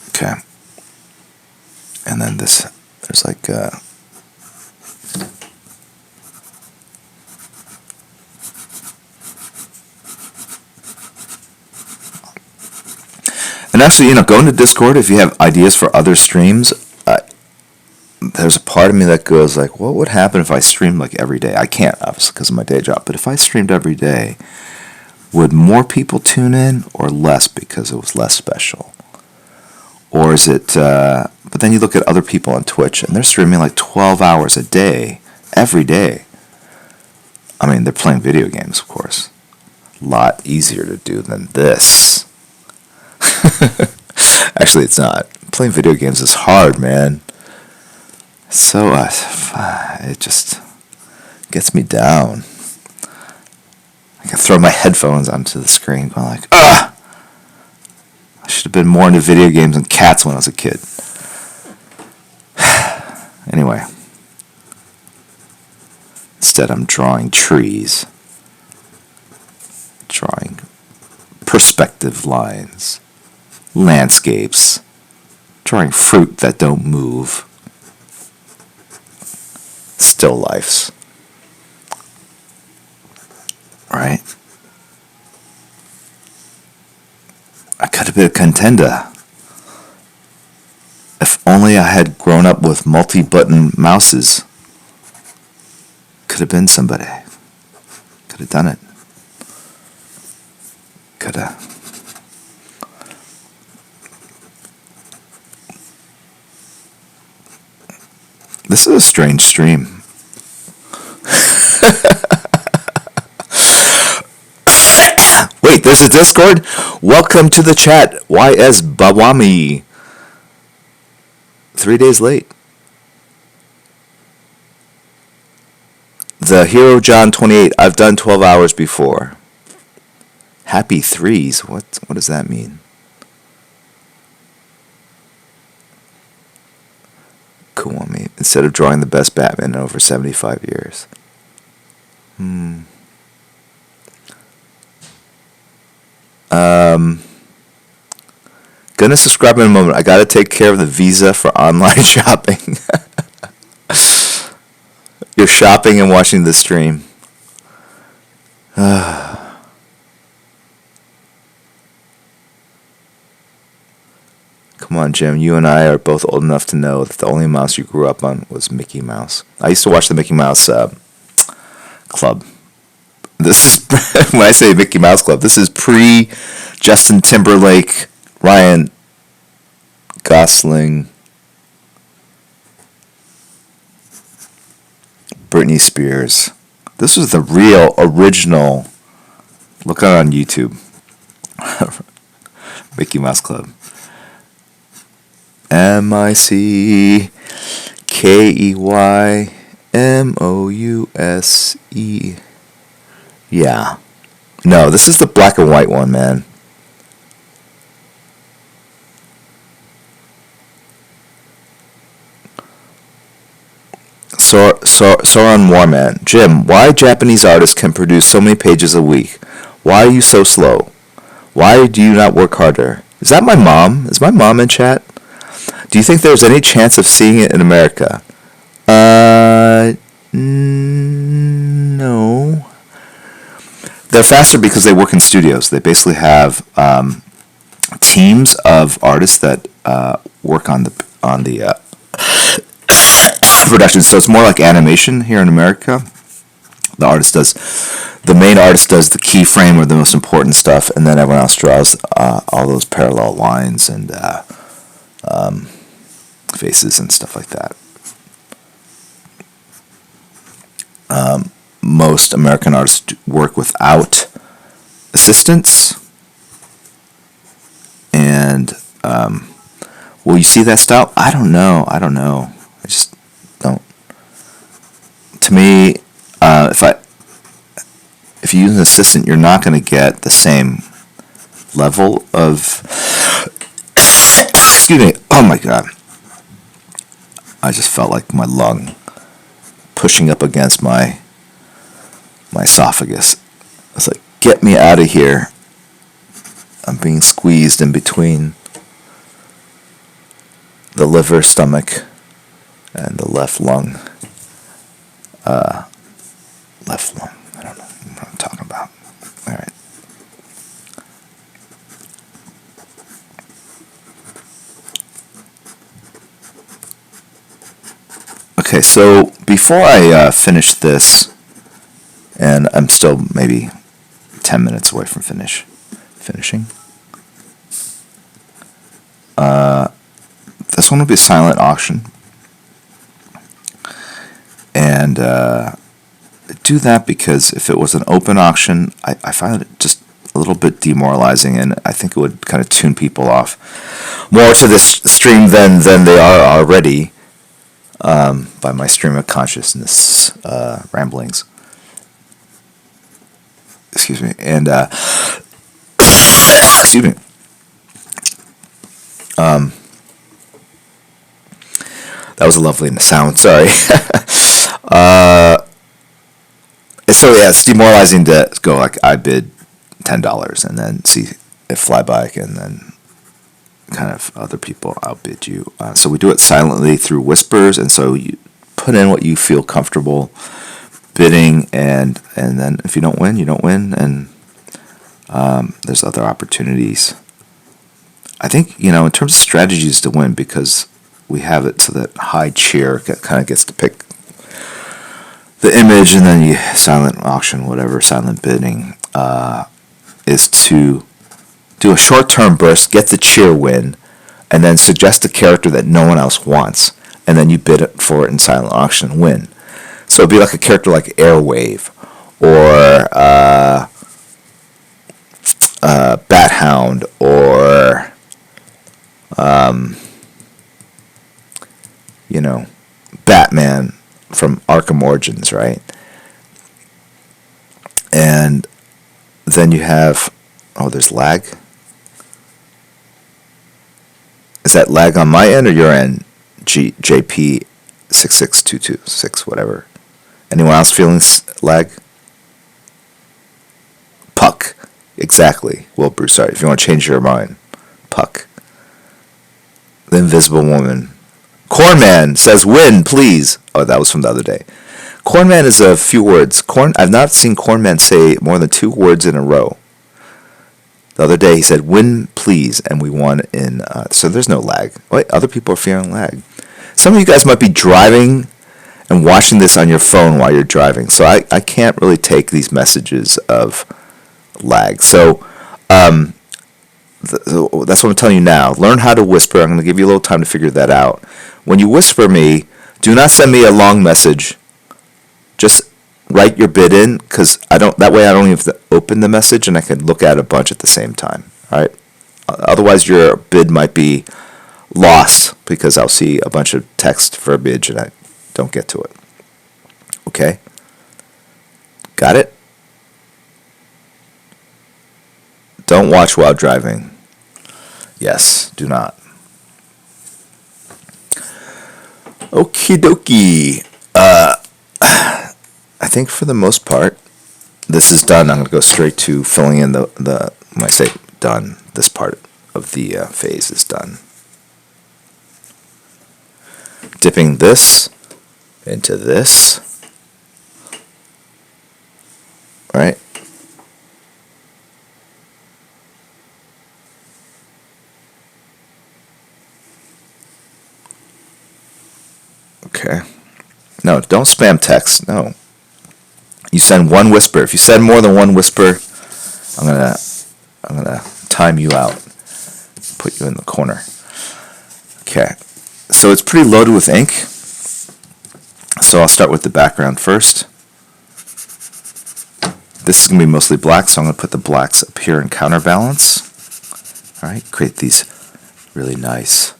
Okay. And then there's like and actually, go into Discord if you have ideas for other streams. There's a part of me that goes like, what would happen if I streamed like every day? I can't, obviously, because of my day job. But if I streamed every day, would more people tune in or less because it was less special? Or is it, but then you look at other people on Twitch and they're streaming like 12 hours a day, every day. I mean, they're playing video games, of course. A lot easier to do than this. Actually, it's not. Playing video games is hard, man. So, it just gets me down. I can throw my headphones onto the screen going like, ugh! I should have been more into video games and cats when I was a kid. Anyway. Instead, I'm drawing trees. Drawing perspective lines. Landscapes. Drawing fruit that don't move. Still lifes. Right? I could have been a contender. If only I had grown up with multi-button mouses. Could have been somebody. Could have done it. Could have. This is a strange stream. Wait, there's a Discord? Welcome to the chat, YS Bawami. 3 days late. The Hero John 28. I've done 12 hours before. Happy threes. What does that mean? Cool on me. Instead of drawing the best Batman in over 75 years. Gonna subscribe in a moment. I gotta take care of the visa for online shopping. You're shopping and watching the stream. Come on, Jim. You and I are both old enough to know that the only mouse you grew up on was Mickey Mouse. I used to watch the Mickey Mouse Club. This is, when I say Mickey Mouse Club, this is pre-Justin Timberlake, Ryan Gosling, Britney Spears. This was the real, original, look it on YouTube, Mickey Mouse Club. MICKEYMOUSE. Yeah. No, this is the black and white one, man. Soren Warman. Jim, why Japanese artists can produce so many pages a week? Why are you so slow? Why do you not work harder? Is that my mom? Is my mom in chat? Do you think there's any chance of seeing it in America? No. They're faster because they work in studios. They basically have teams of artists that work on the production. So it's more like animation here in America. The main artist does the keyframe or the most important stuff, and then everyone else draws all those parallel lines and faces and stuff like that. Most American artists work without assistants, and will you see that style? I don't know. I just don't. To me, if you use an assistant, you're not going to get the same level of. Excuse me. Oh my God! I just felt like my lung pushing up against my esophagus. It's like, get me out of here. I'm being squeezed in between the liver, stomach, and the left lung. Left lung. I don't know what I'm talking about. All right. Okay, so before I finish this, and I'm still maybe 10 minutes away from finishing. This one will be a silent auction. And do that because if it was an open auction, I find it just a little bit demoralizing, and I think it would kind of tune people off more to this stream than they are already by my stream of consciousness ramblings. Excuse me. And excuse me. That was a lovely sound. Sorry. So yeah, it's demoralizing to go like, I bid $10 and then see it fly by, and then kind of other people outbid you. So we do it silently through whispers, and so you put in what you feel comfortable bidding, and then if you don't win, you don't win, and there's other opportunities. I think, in terms of strategies to win, because we have it so that high cheer kind of gets to pick the image, and then you silent auction, whatever, silent bidding, is to do a short-term burst, get the cheer win, and then suggest a character that no one else wants, and then you bid for it in silent auction and win. So it'd be like a character like Airwave, or Bat Hound, or Batman from Arkham Origins, right? And then you have, there's lag. Is that lag on my end or your end? JP66226, whatever. Anyone else feeling lag? Puck. Exactly. Well, Bruce, sorry. If you want to change your mind. Puck. The Invisible Woman. Cornman says, win, please. Oh, that was from the other day. Cornman is a few words. I've not seen Cornman say more than 2 words in a row. The other day he said, win, please, and we won in... so there's no lag. Wait, other people are fearing lag. Some of you guys might be driving and watching this on your phone while you're driving, so I can't really take these messages of lag. So that's what I'm telling you now. Learn how to whisper. I'm going to give you a little time to figure that out. When you whisper me, do not send me a long message. Just write your bid in, because that way I don't even have to open the message, and I can look at a bunch at the same time. All right. Otherwise, your bid might be lost because I'll see a bunch of text verbiage and I don't get to it. Okay. Got it? Don't watch while driving. Yes, do not. Okie dokie. I think for the most part, this is done. I'm going to go straight to filling in the when I say done, this part of the phase is done. dipping this into this, right? Okay. No, don't spam text. No. You send one whisper. If you send more than one whisper, I'm gonna time you out. Put you in the corner. Okay. So it's pretty loaded with ink. So I'll start with the background first. This is going to be mostly black, so I'm going to put the blacks up here in counterbalance. All right, create these really nice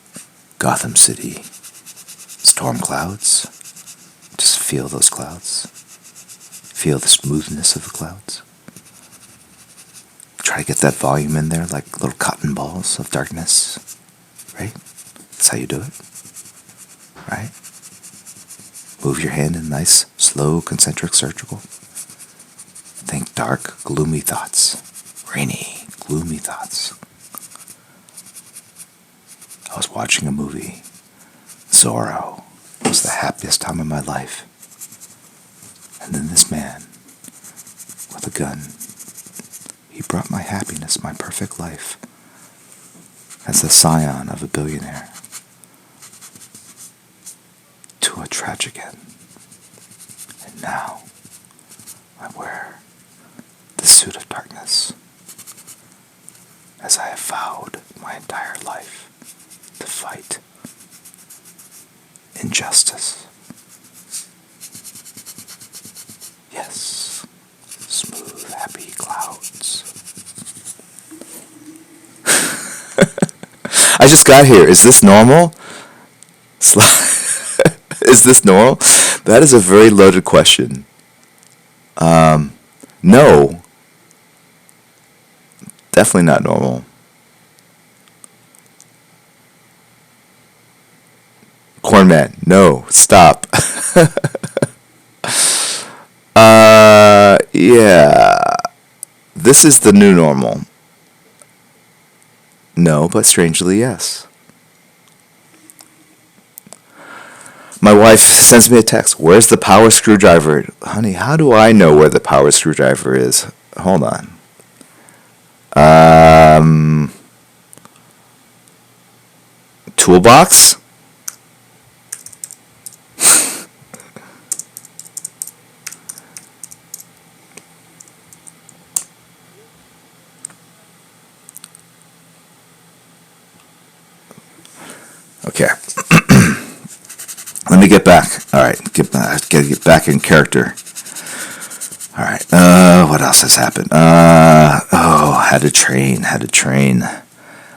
Gotham City storm clouds. Just feel those clouds. Feel the smoothness of the clouds. Try to get that volume in there like little cotton balls of darkness. Right? That's how you do it. Right? Move your hand in nice, slow, concentric circle. Think dark, gloomy thoughts. Rainy, gloomy thoughts. I was watching a movie. Zorro. It was the happiest time of my life. And then this man, with a gun, he brought my happiness, my perfect life, as the scion of a billionaire, to a tragic end. And now, I wear the suit of darkness, as I have vowed my entire life to fight injustice. Yes, smooth, happy clouds. I just got here. Is this normal? Is this normal? That is a very loaded question. No. Definitely not normal. Cornman, no, stop. Yeah. This is the new normal. No, but strangely, yes. My wife sends me a text. Where's the power screwdriver? Honey, how do I know where the power screwdriver is? Hold on. Toolbox? Okay. Let me get back. All right, gotta get back in character. All right. What else has happened? Had to train. I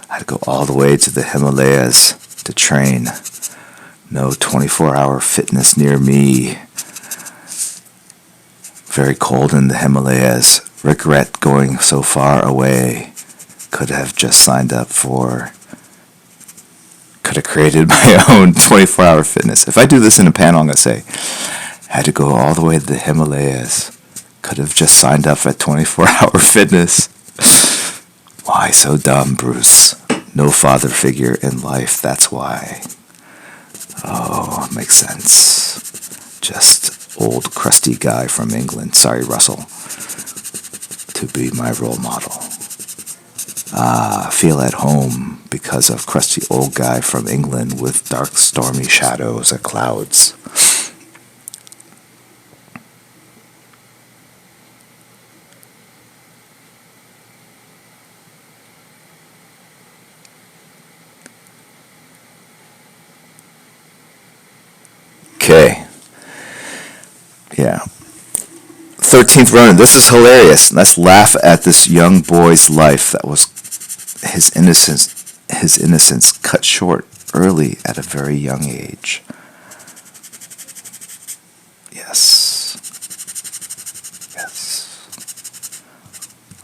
had to go all the way to the Himalayas to train. No 24-hour fitness near me. Very cold in the Himalayas. Regret going so far away. Could have just signed up for. Could have created my own 24-hour fitness. If I do this in a panel, I'm going to say, had to go all the way to the Himalayas. Could have just signed up for 24-hour fitness. Why so dumb, Bruce? No father figure in life, that's why. Oh, makes sense. Just old crusty guy from England, sorry Russell, to be my role model. Feel at home because of crusty old guy from England with dark stormy shadows and clouds. Okay. Yeah. 13th Ronin. This is hilarious. Let's laugh at this young boy's life that was his innocence cut short early at a very young age. Yes. Yes.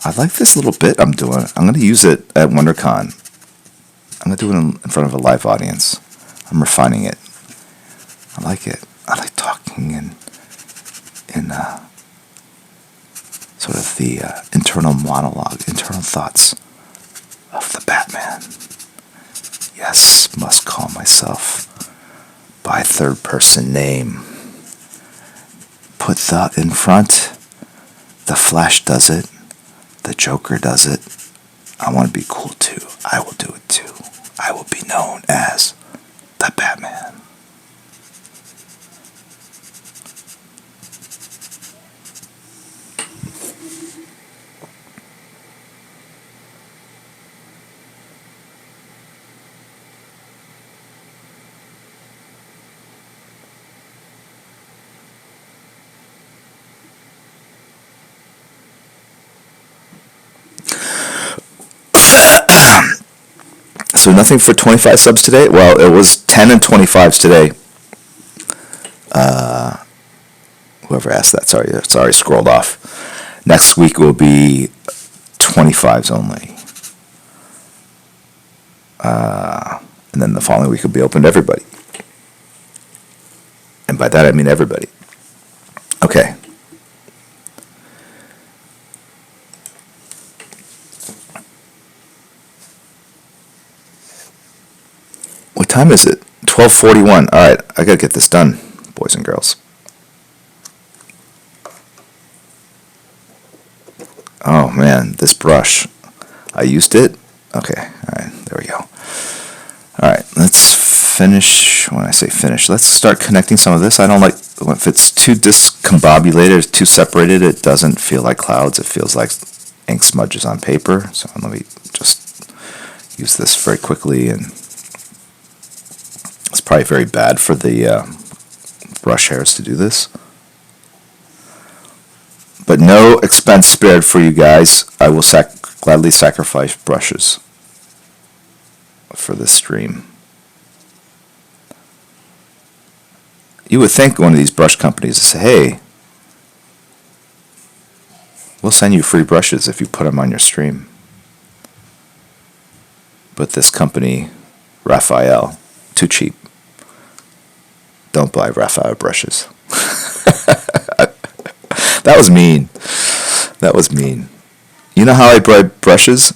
I like this little bit I'm doing. I'm going to use it at WonderCon. I'm going to do it in front of a live audience. I'm refining it. I like it. I like talking in sort of the internal monologue, internal thoughts of the Batman. Yes, must call myself by third person name. Put the in front. The Flash does it. The Joker does it. I want to be cool too. I will do it too. I will be known as the Batman. So nothing for 25 subs today? Well, it was 10 and 25s today. Whoever asked that, sorry, scrolled off. Next week will be 25s only. And then the following week will be open to everybody. And by that I mean everybody. Okay. What time is it? 12:41. All right, I gotta get this done, boys and girls. Oh man, this brush. I used it. Okay, all right, there we go. All right, let's finish. When I say finish, let's start connecting some of this. I don't like if it's too discombobulated, too separated. It doesn't feel like clouds. It feels like ink smudges on paper. So let me just use this very quickly, and it's probably very bad for the brush hairs to do this. But no expense spared for you guys. I will gladly sacrifice brushes for this stream. You would think one of these brush companies would say, hey, we'll send you free brushes if you put them on your stream. But this company, Raphael, too cheap. Don't buy Raphael brushes. That was mean. That was mean. You know how I buy brushes?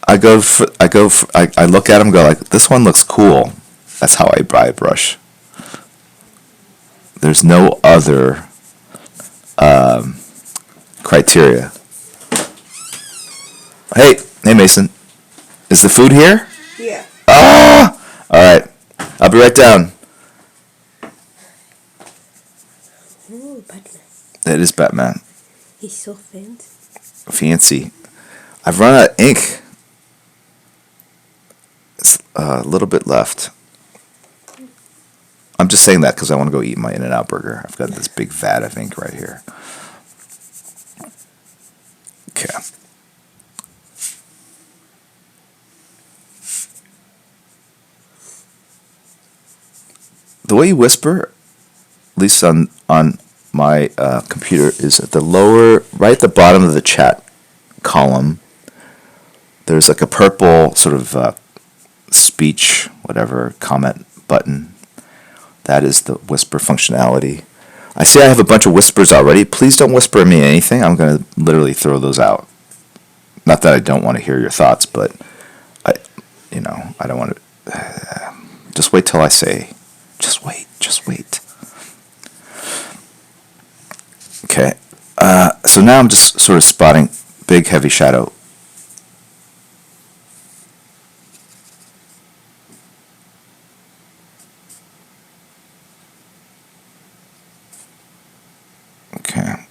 I look at them and go like, this one looks cool. That's how I buy a brush. There's no other criteria. Hey Mason, is the food here? Yeah. Ah! All right, I'll be right down. Ooh, Batman. That is Batman. He's so fancy. Fancy. I've run out of ink. It's a little bit left. I'm just saying that because I want to go eat my In-N-Out burger. I've got this big vat of ink right here. Okay. The way you whisper, at least on my computer, is at the lower, right at the bottom of the chat column. There's like a purple sort of speech, whatever, comment button. That is the whisper functionality. I see I have a bunch of whispers already. Please don't whisper me anything. I'm going to literally throw those out. Not that I don't want to hear your thoughts, but I don't want to. Just wait till I say. Just wait. Okay. So now I'm just sort of spotting big, heavy shadow. Okay.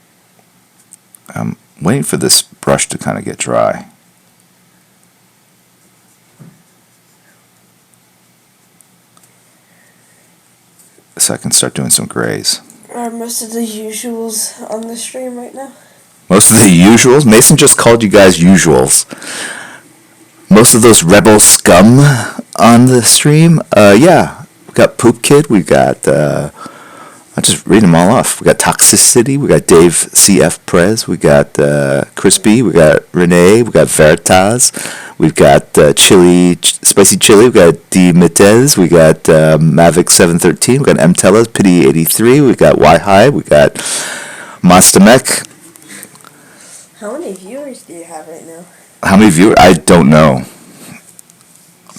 I'm waiting for this brush to kind of get dry. So I can start doing some grays. Are most of the usuals on the stream right now? Most of the usuals? Mason just called you guys usuals. Most of those rebel scum on the stream? Yeah. We got Poop Kid. We got, I'll just read them all off. We got Toxicity. We got Dave CF Prez. We got Crispy. We got Renee. We got Veritas. We've got Spicy Chili. We got D Mitez. We got Mavic 713. We got M Tellas, Pity 83. We got Y High. We got Monster Mech. How many viewers do you have right now? How many viewers? I don't know.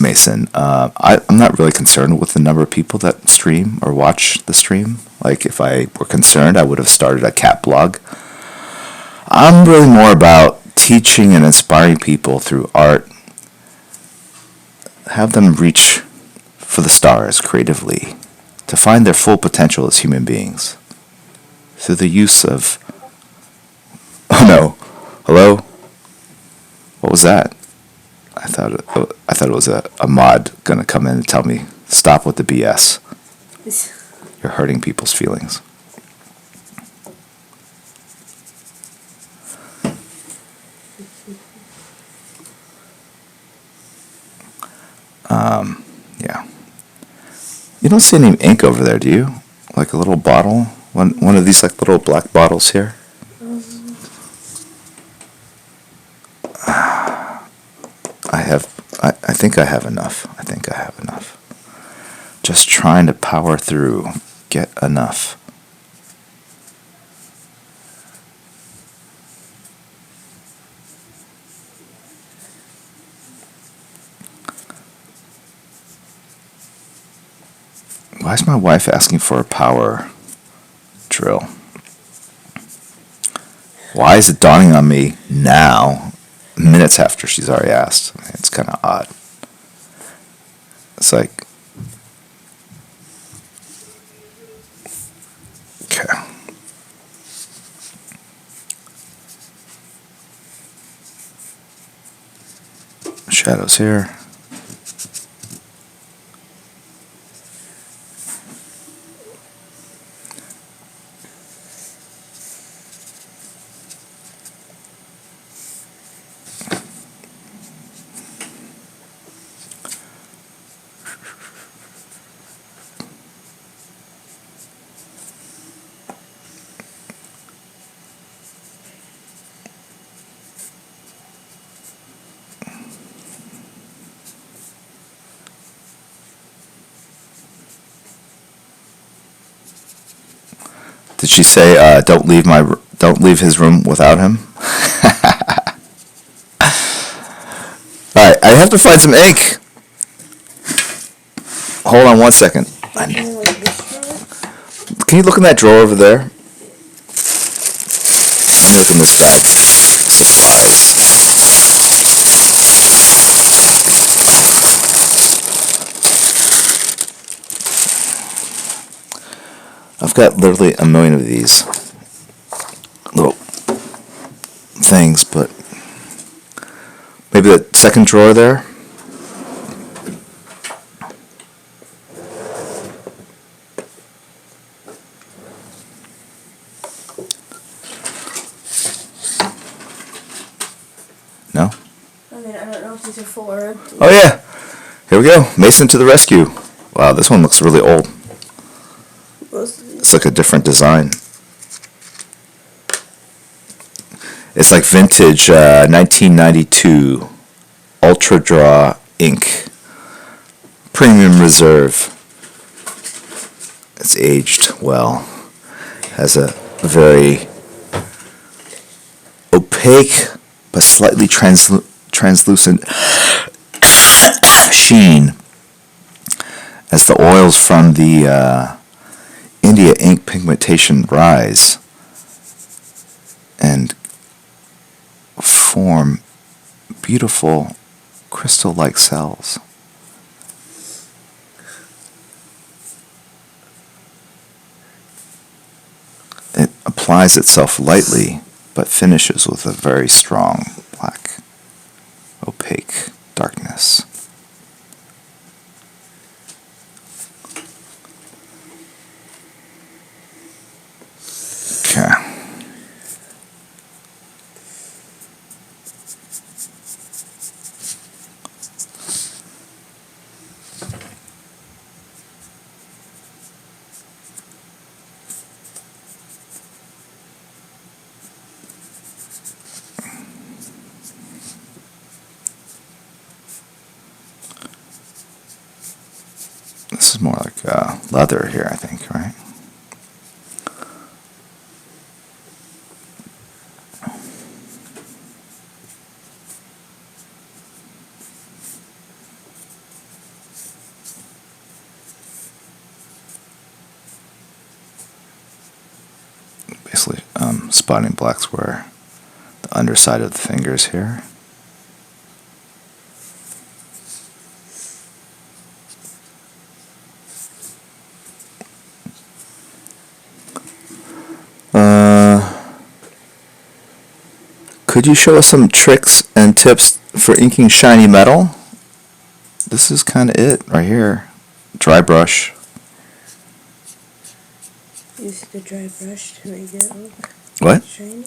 Mason. I'm not really concerned with the number of people that stream or watch the stream. Like, if I were concerned, I would have started a cat blog. I'm really more about teaching and inspiring people through art. Have them reach for the stars creatively, to find their full potential as human beings through the use of... Oh no. Hello? What was that? I thought it was a mod gonna come in and tell me, stop with the BS. You're hurting people's feelings. Yeah. You don't see any ink over there, do you? Like a little bottle? One of these like little black bottles here? I think I have enough. Just trying to power through. Get enough. Why is my wife asking for a power drill? Why is it dawning on me now, minutes after she's already asked? It's kind of odd. It's like, okay. Shadows here. Did she say, don't leave his room without him? Alright, I have to find some ink. Hold on 1 second. Can you look in that drawer over there? Let me look in this bag. I've got literally a million of these little things, but maybe the second drawer there. No? I mean, I don't know if these are full or empty. Oh yeah, here we go. Mason to the rescue. Wow, this one looks really old. It's like a different design. It's like vintage 1992 Ultra Draw ink. Premium Reserve. It's aged well. Has a very opaque but slightly translucent sheen as the oils from the India ink pigmentation rise and form beautiful crystal-like cells. It applies itself lightly, but finishes with a very strong black, opaque darkness. Okay. This is more like leather here, I think, right? spotting blacks were the underside of the fingers here. Could you show us some tricks and tips for inking shiny metal? This is kind of it right here. Dry brush. Use the dry brush to make it look What? shiny.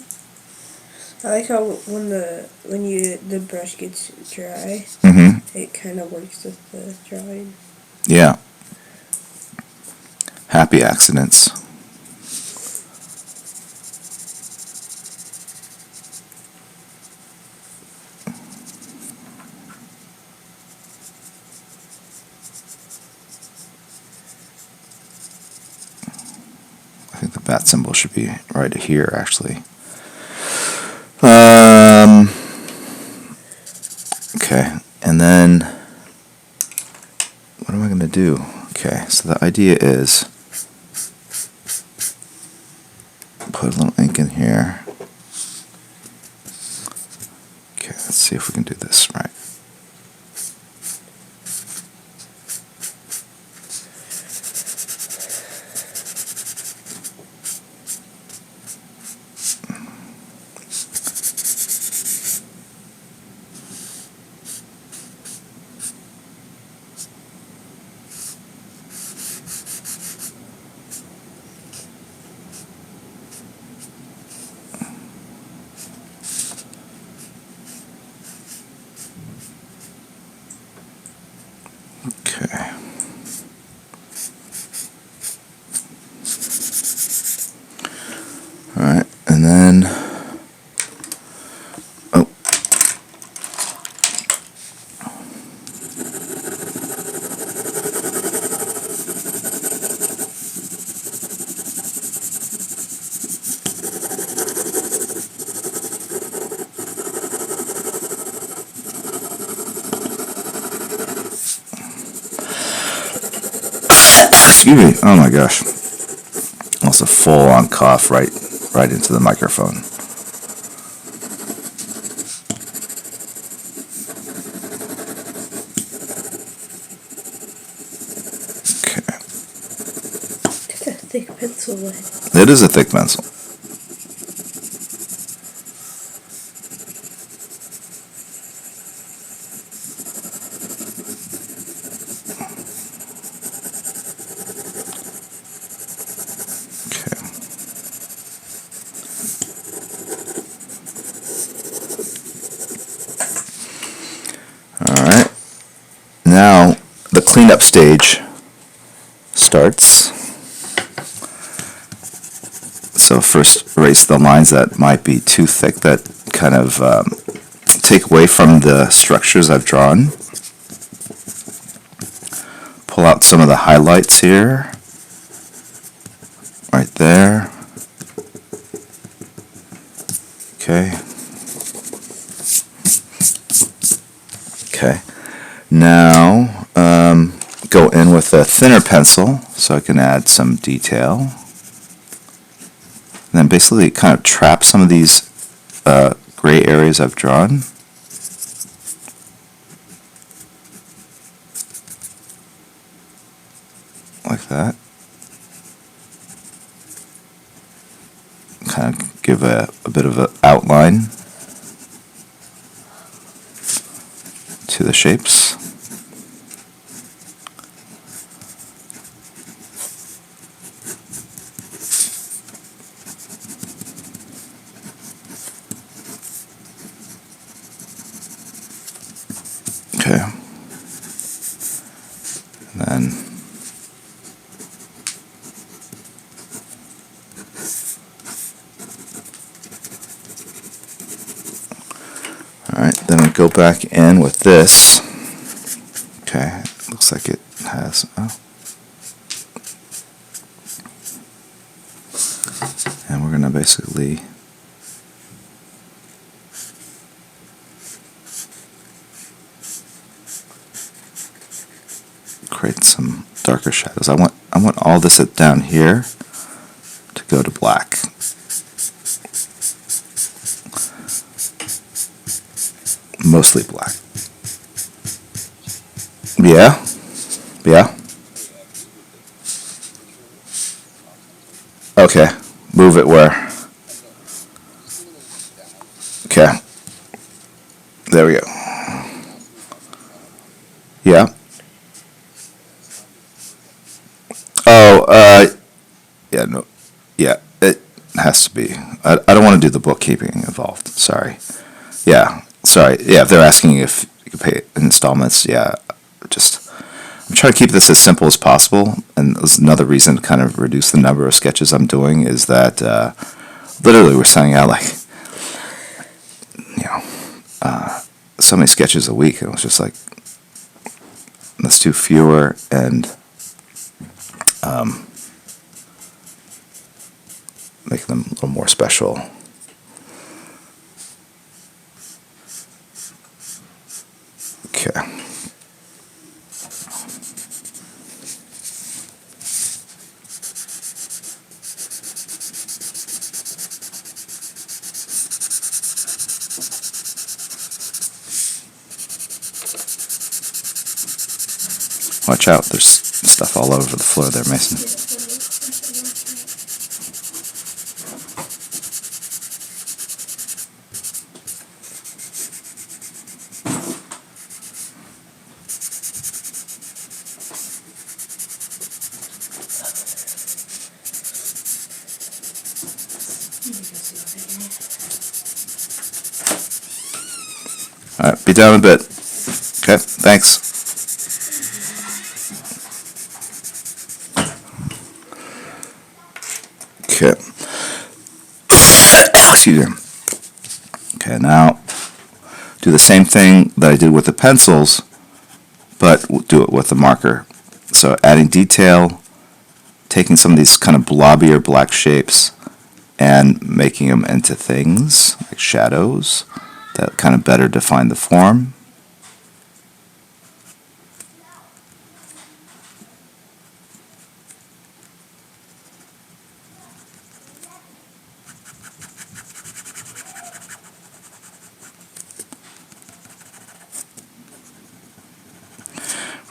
I like how when the brush gets dry, Mm-hmm. it kind of works with the drawing. Yeah. Happy accidents. I think the bat symbol should be right here, actually. Okay, and then what am I going to do? Okay, so the idea is put a little ink in here. Okay, let's see if we can do this right. Okay. All right, and then, oh, excuse me. Oh my gosh. Almost a full-on cough right into the microphone. Okay. It's a thick pencil lead. It is a thick pencil. Alright, now the cleanup stage starts. So first erase the lines that might be too thick, that kind of take away from the structures I've drawn. Pull out some of the highlights here, right there. Okay. Okay, now go in with a thinner pencil so I can add some detail. And then basically kind of trap some of these gray areas I've drawn. Like that. Kind of give a bit of an outline to the shapes. Okay. And then alright, then I go back in with this. Okay, looks like it has, and we're going to basically create some darker shadows. I want all this down here to go to black. Mostly black. Yeah. Yeah. Okay. Move it where? Okay. There we go. Yeah. Oh, yeah, no. Yeah, it has to be. I don't want to do the bookkeeping involved. Sorry. Yeah. Sorry. Yeah, if they're asking if you can pay installments, yeah, just I'm trying to keep this as simple as possible, and there's another reason to kind of reduce the number of sketches I'm doing is that literally we're sending out like you know so many sketches a week, and it was just like let's do fewer and make them a little more special. Okay. Watch out, there's stuff all over the floor there, Mason. Alright, be down a bit. Okay, thanks. Okay. Excuse me. Okay, now do the same thing that I did with the pencils, but do it with the marker. So adding detail, taking some of these kind of blobbier black shapes and making them into things like shadows that kind of better define the form.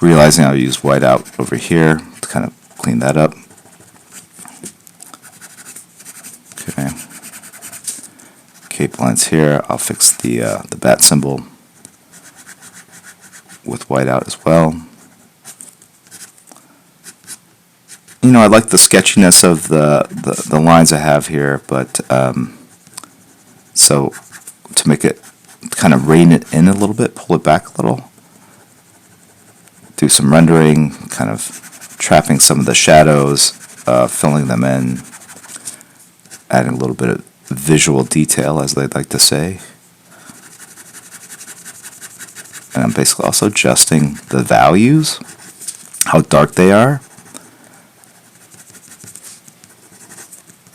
Realizing I'll use whiteout over here to kind of clean that up. Okay. Cape lines here. I'll fix the bat symbol with whiteout as well. You know, I like the sketchiness of the lines I have here, but so to make it kind of rein it in a little bit, pull it back a little. Do some rendering, kind of trapping some of the shadows, filling them in, adding a little bit of visual detail, as they'd like to say. And I'm basically also adjusting the values, how dark they are.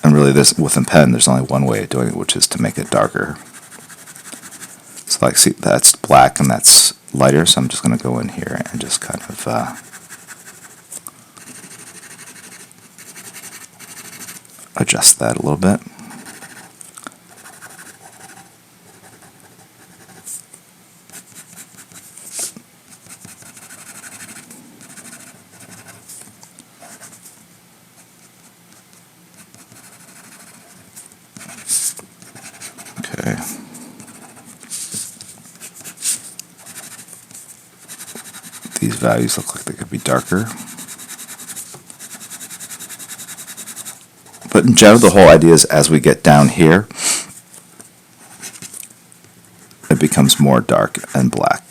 And really, this with a pen, there's only one way of doing it, which is to make it darker. So like, see, that's black and that's lighter, so I'm just going to go in here and just kind of adjust that a little bit. Okay. These values look like they could be darker. But in general, the whole idea is as we get down here, it becomes more dark and black.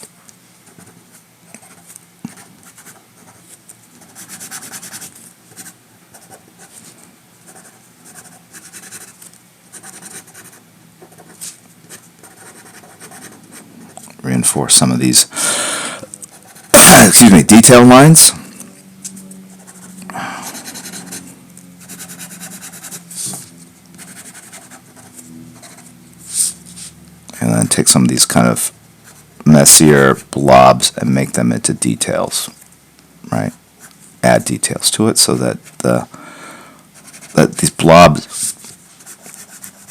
Reinforce some of these excuse me, detail lines. And then take some of these kind of messier blobs and make them into details, right? Add details to it so that that these blobs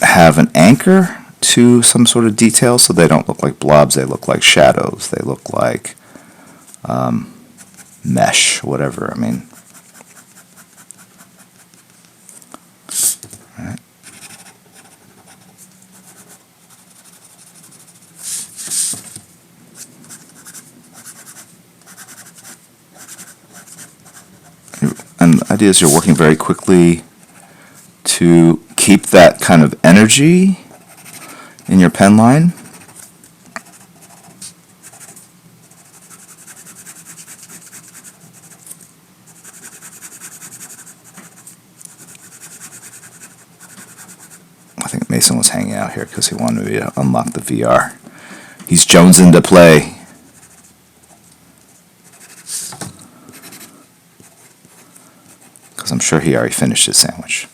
have an anchor to some sort of detail, so they don't look like blobs, they look like shadows, they look like mesh, whatever. I mean, right. And the idea is you're working very quickly to keep that kind of energy in your pen line. I think Mason was hanging out here because he wanted me to unlock the VR. He's jonesing to play. Because I'm sure he already finished his sandwich.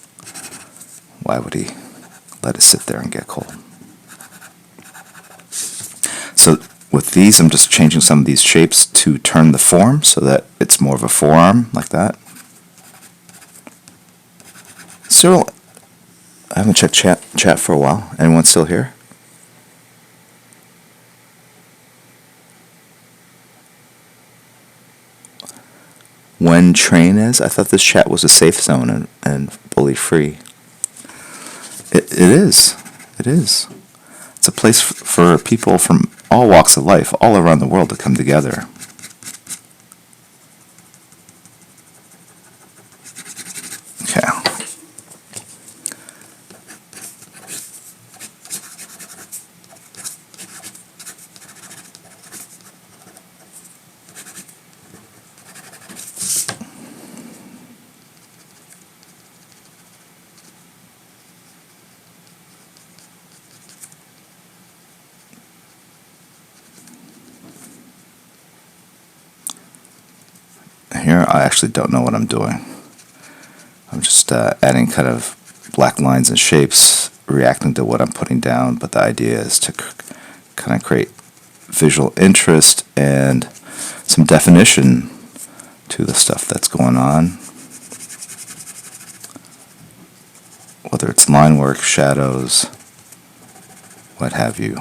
Why would he let it sit there and get cold? So with these, I'm just changing some of these shapes to turn the form so that it's more of a forearm, like that. Cyril, I haven't checked chat for a while. Anyone still here? When train is? I thought this chat was a safe zone and bully free. It is. It is. It's a place for people from all walks of life, all around the world, to come together. Okay. Here, I actually don't know what I'm doing. I'm just adding kind of black lines and shapes, reacting to what I'm putting down, but the idea is to kind of create visual interest and some definition to the stuff that's going on. Whether it's line work, shadows, what have you.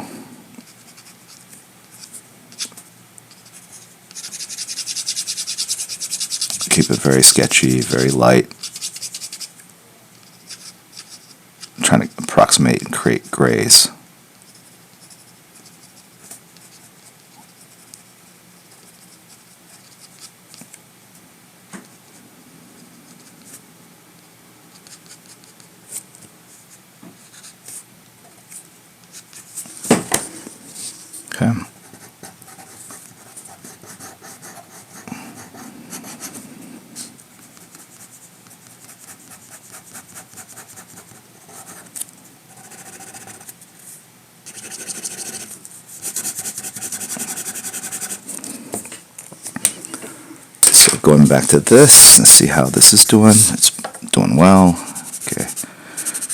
Keep it very sketchy, very light. I'm trying to approximate and create grays. Okay. So going back to this, let's see how this is doing. It's doing well. Okay.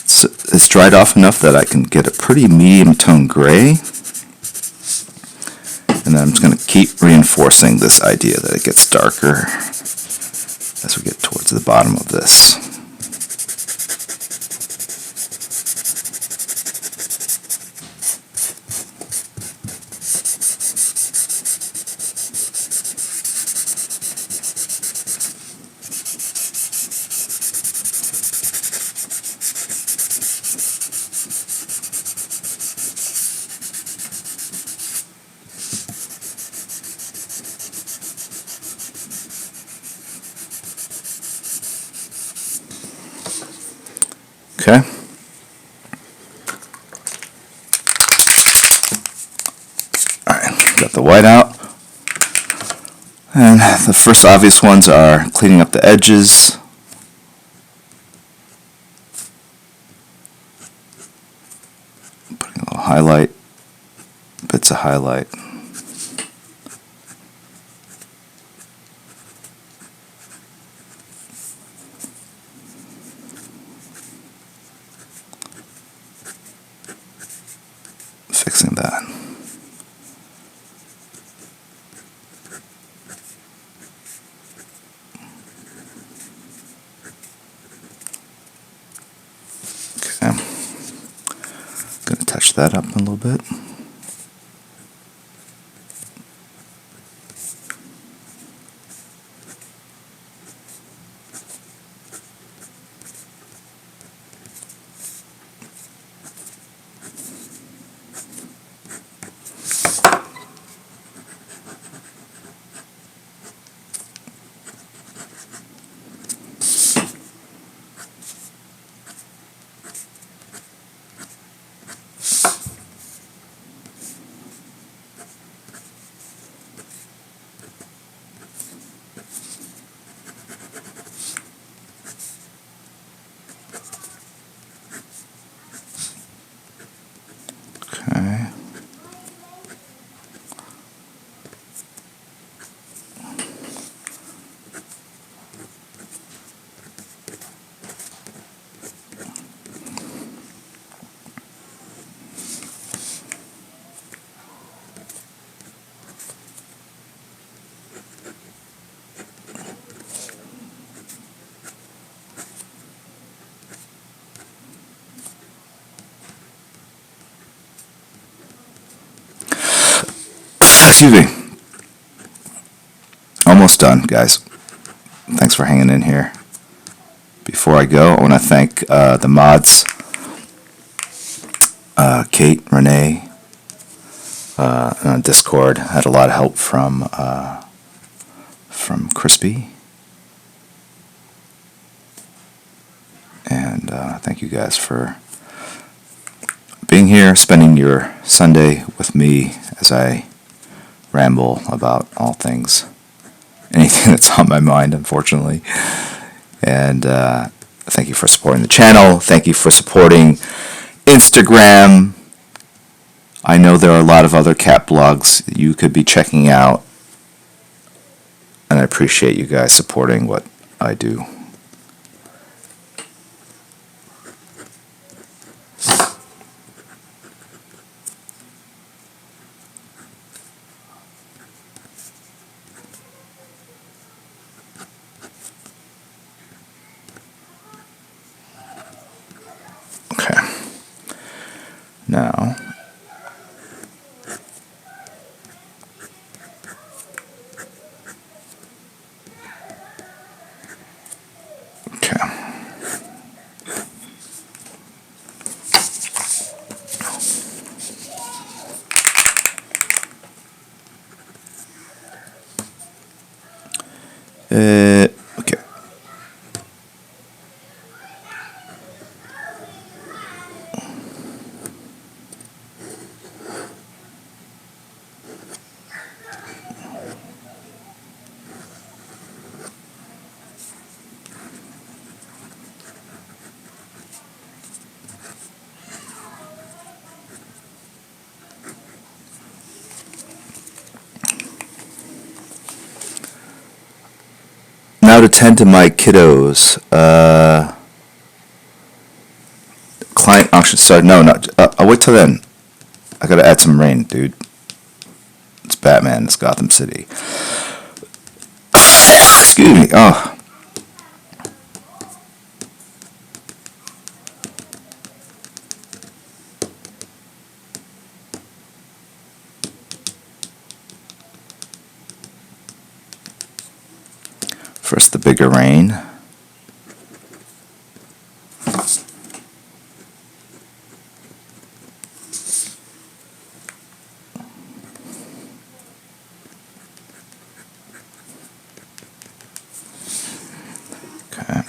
So it's dried off enough that I can get a pretty medium tone gray. And then I'm just going to keep reinforcing this idea that it gets darker as we get towards the bottom of this. Okay. Alright, got the white out. And the first obvious ones are cleaning up the edges. Putting a little highlight, bits of highlight. Fixing that. Okay. Gonna touch that up a little bit. Okay. Excuse me. Almost done, guys. Thanks for hanging in here. Before I go, I want to thank the mods, Kate, Renee, on Discord. I had a lot of help from Crispy. And thank you guys for being here, spending your Sunday with me as I ramble about all things, anything that's on my mind, unfortunately. And thank you for supporting the channel. Thank you for supporting Instagram. I know there are a lot of other cat blogs that you could be checking out, and I appreciate you guys supporting what I do. Now, okay. Okay. Now to tend to my kiddos. Client auction started. No, I'll wait till then. I gotta add some rain, dude. It's Batman. It's Gotham City. Excuse me. Oh. First, the bigger rain. Okay.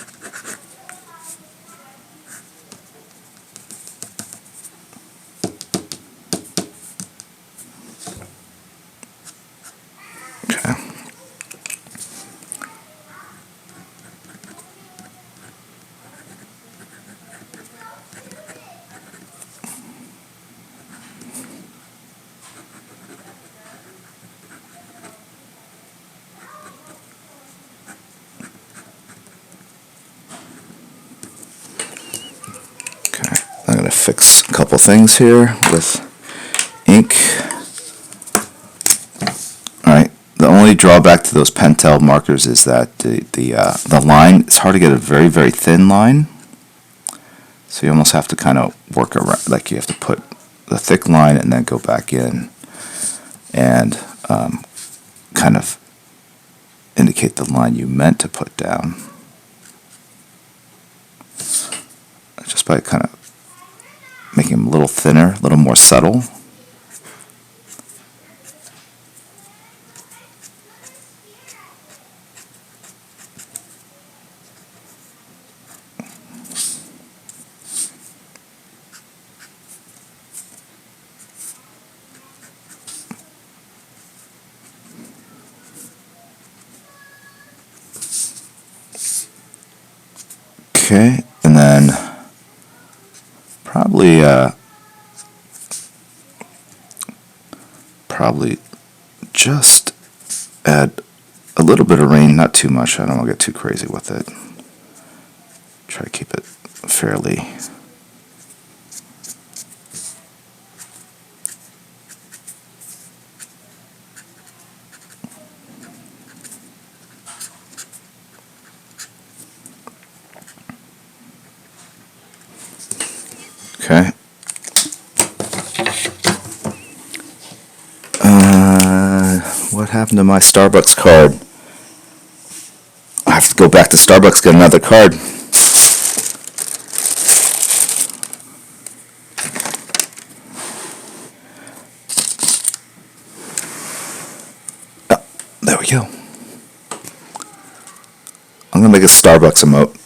Okay. I'm going to fix a couple things here with ink. Alright, the only drawback to those Pentel markers is that the line, it's hard to get a very, very thin line. So you almost have to kind of work around, like you have to put the thick line and then go back in and kind of indicate the line you meant to put down. Just by kind of making them a little thinner, a little more subtle. Okay, and then probably just add a little bit of rain, not too much. I don't want to get too crazy with it. Try to keep it fairly. Okay. What happened to my Starbucks card? I have to go back to Starbucks, get another card. Oh, there we go. I'm going to make a Starbucks emote,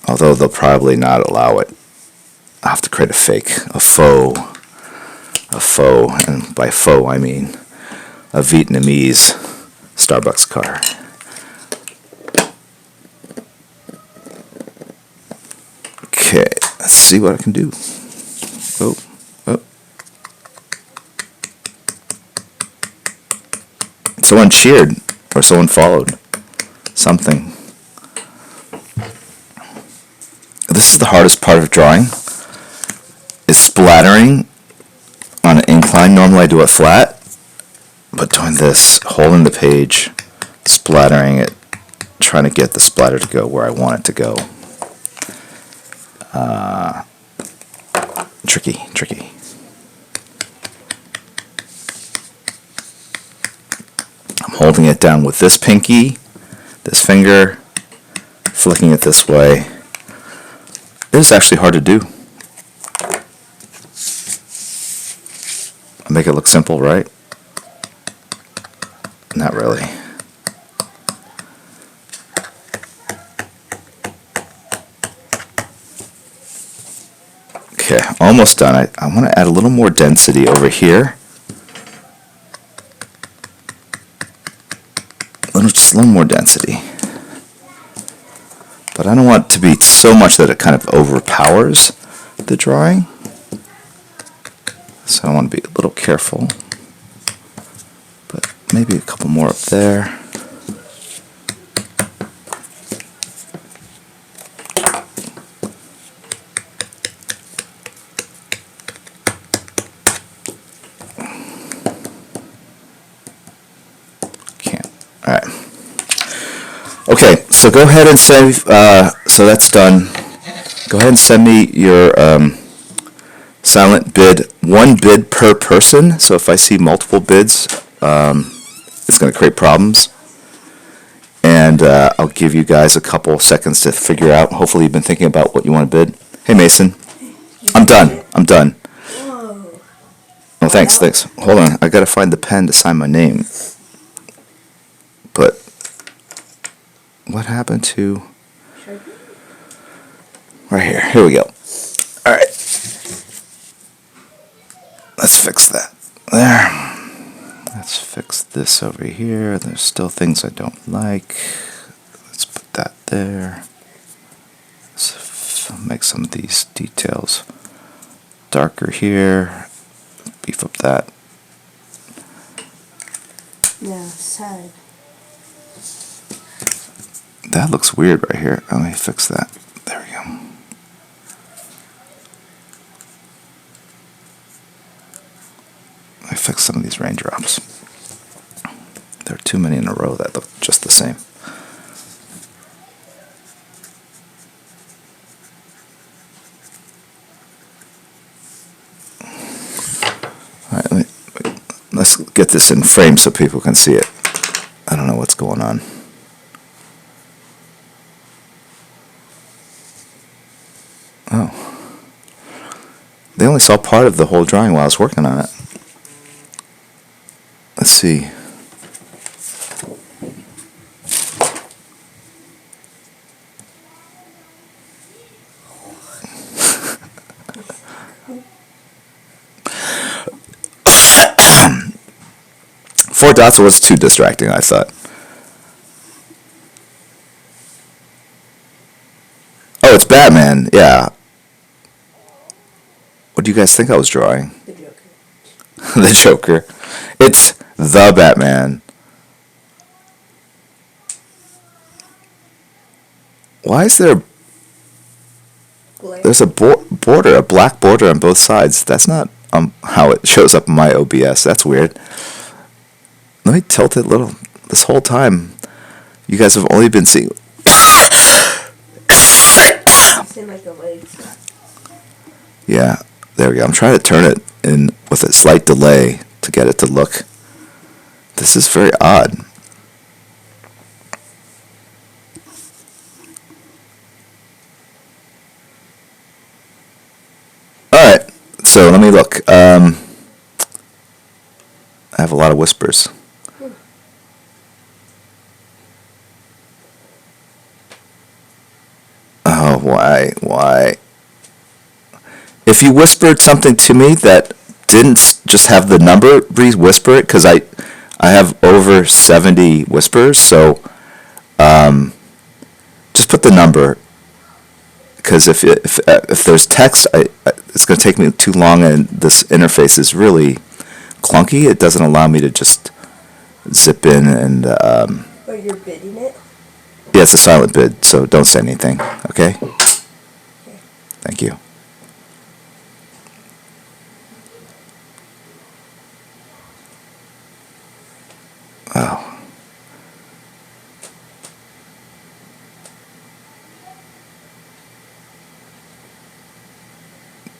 although they'll probably not allow it. I have to create a fake, a faux, and by faux I mean a Vietnamese Starbucks card. Okay, let's see what I can do. Oh. Someone cheered, or someone followed. Something. This is the hardest part of drawing, is splattering on an incline. Normally I do it flat, but doing this, holding the page, splattering it, trying to get the splatter to go where I want it to go. Tricky. I'm holding it down with this pinky, this finger, flicking it this way. It is actually hard to do. I make it look simple, right? Not really. Okay, almost done. I want to add a little more density over here. Just a little more density. But I don't want it to be so much that it kind of overpowers the drawing. So I want to be a little careful. But maybe a couple more up there. Alright. Okay, so go ahead and save, so that's done. Go ahead and send me your silent bid, one bid per person. So if I see multiple bids, it's going to create problems. And I'll give you guys a couple seconds to figure out. Hopefully you've been thinking about what you want to bid. Hey Mason, I'm done. Whoa. Oh, thanks. Hold on, I got to find the pen to sign my name. But what happened to... Right here. Here we go. Alright. Let's fix that. There. Let's fix this over here. There's still things I don't like. Let's put that there. Let's make some of these details darker here. Beef up that. No, side. That looks weird right here. Let me fix that. There we go. I fix some of these raindrops. There are too many in a row that look just the same. Let's get this in frame so people can see it. I don't know what's going on. Oh. They only saw part of the whole drawing while I was working on it. Let's see. Four dots was too distracting, I thought. Oh, it's Batman. Yeah. What do you guys think I was drawing? The Joker. The Joker. It's the Batman. Why is there... Glare. There's a border, a black border on both sides. That's not how it shows up in my OBS. That's weird. Let me tilt it a little. This whole time, you guys have only been seeing... It's in like the legs. Yeah, there we go. I'm trying to turn it in with a slight delay to get it to look... This is very odd. Alright, so let me look. I have a lot of whispers. Oh, why? If you whispered something to me that didn't just have the number, re-whisper it, because I have over 70 whispers, so just put the number, because if there's text, it's going to take me too long, and this interface is really clunky. It doesn't allow me to just zip in and... Oh, you're bidding it? Yeah, it's a silent bid, so don't say anything, okay? Thank you. Oh.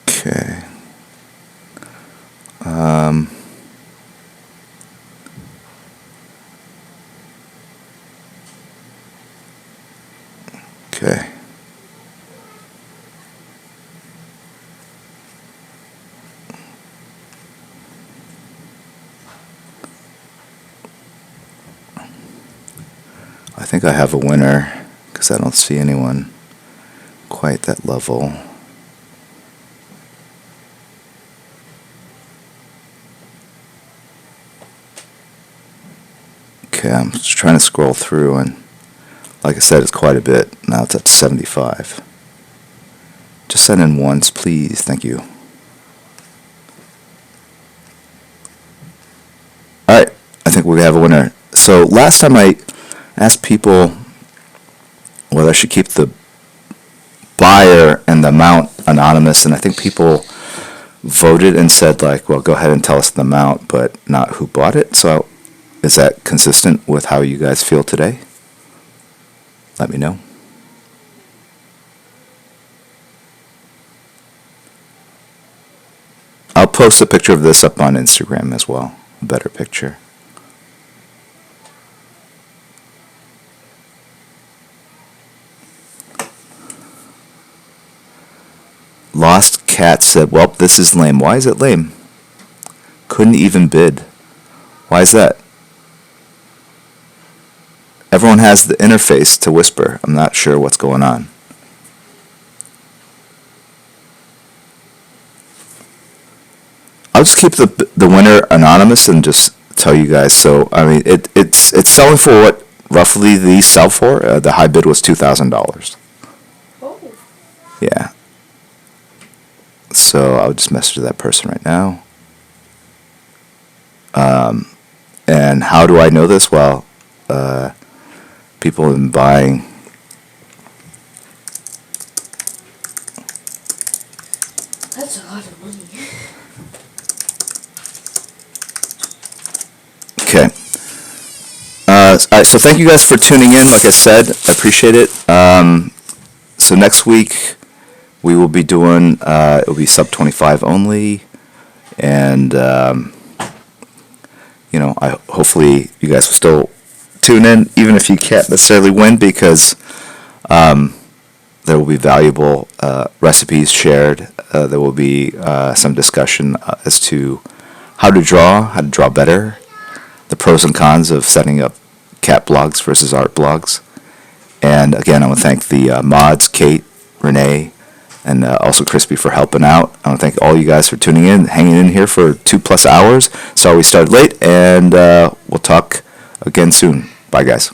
Okay. Okay. I think I have a winner because I don't see anyone quite that level. Okay, I'm just trying to scroll through, and like I said, it's quite a bit. Now it's at 75. Just send in once, please. Thank you. Alright, I think we have a winner. So last time I asked people whether I should keep the buyer and the amount anonymous, and I think people voted and said, like, well, go ahead and tell us the amount, but not who bought it. So is that consistent with how you guys feel today? Let me know. I'll post a picture of this up on Instagram as well. A better picture. Lost Cat said, well, this is lame. Why is it lame? Couldn't even bid. Why is that? Everyone has the interface to whisper. I'm not sure what's going on. I'll just keep the winner anonymous and just tell you guys. So, I mean, it's selling for what roughly these sell for. The high bid was $2,000. Oh. Yeah. So I'll just message that person right now. And how do I know this? Well, people have been buying. That's a lot of money. Okay. All right, so thank you guys for tuning in. Like I said, I appreciate it. So next week we will be doing, it will be sub 25 only. And hopefully you guys will still tune in, even if you can't necessarily win, because there will be valuable recipes shared. There will be some discussion as to how to draw better, the pros and cons of setting up cat blogs versus art blogs. And again, I want to thank the mods, Kate, Renee, and also Crispy for helping out. I want to thank all you guys for tuning in, hanging in here for 2+ hours. Sorry we started late, and we'll talk again soon. Bye, guys.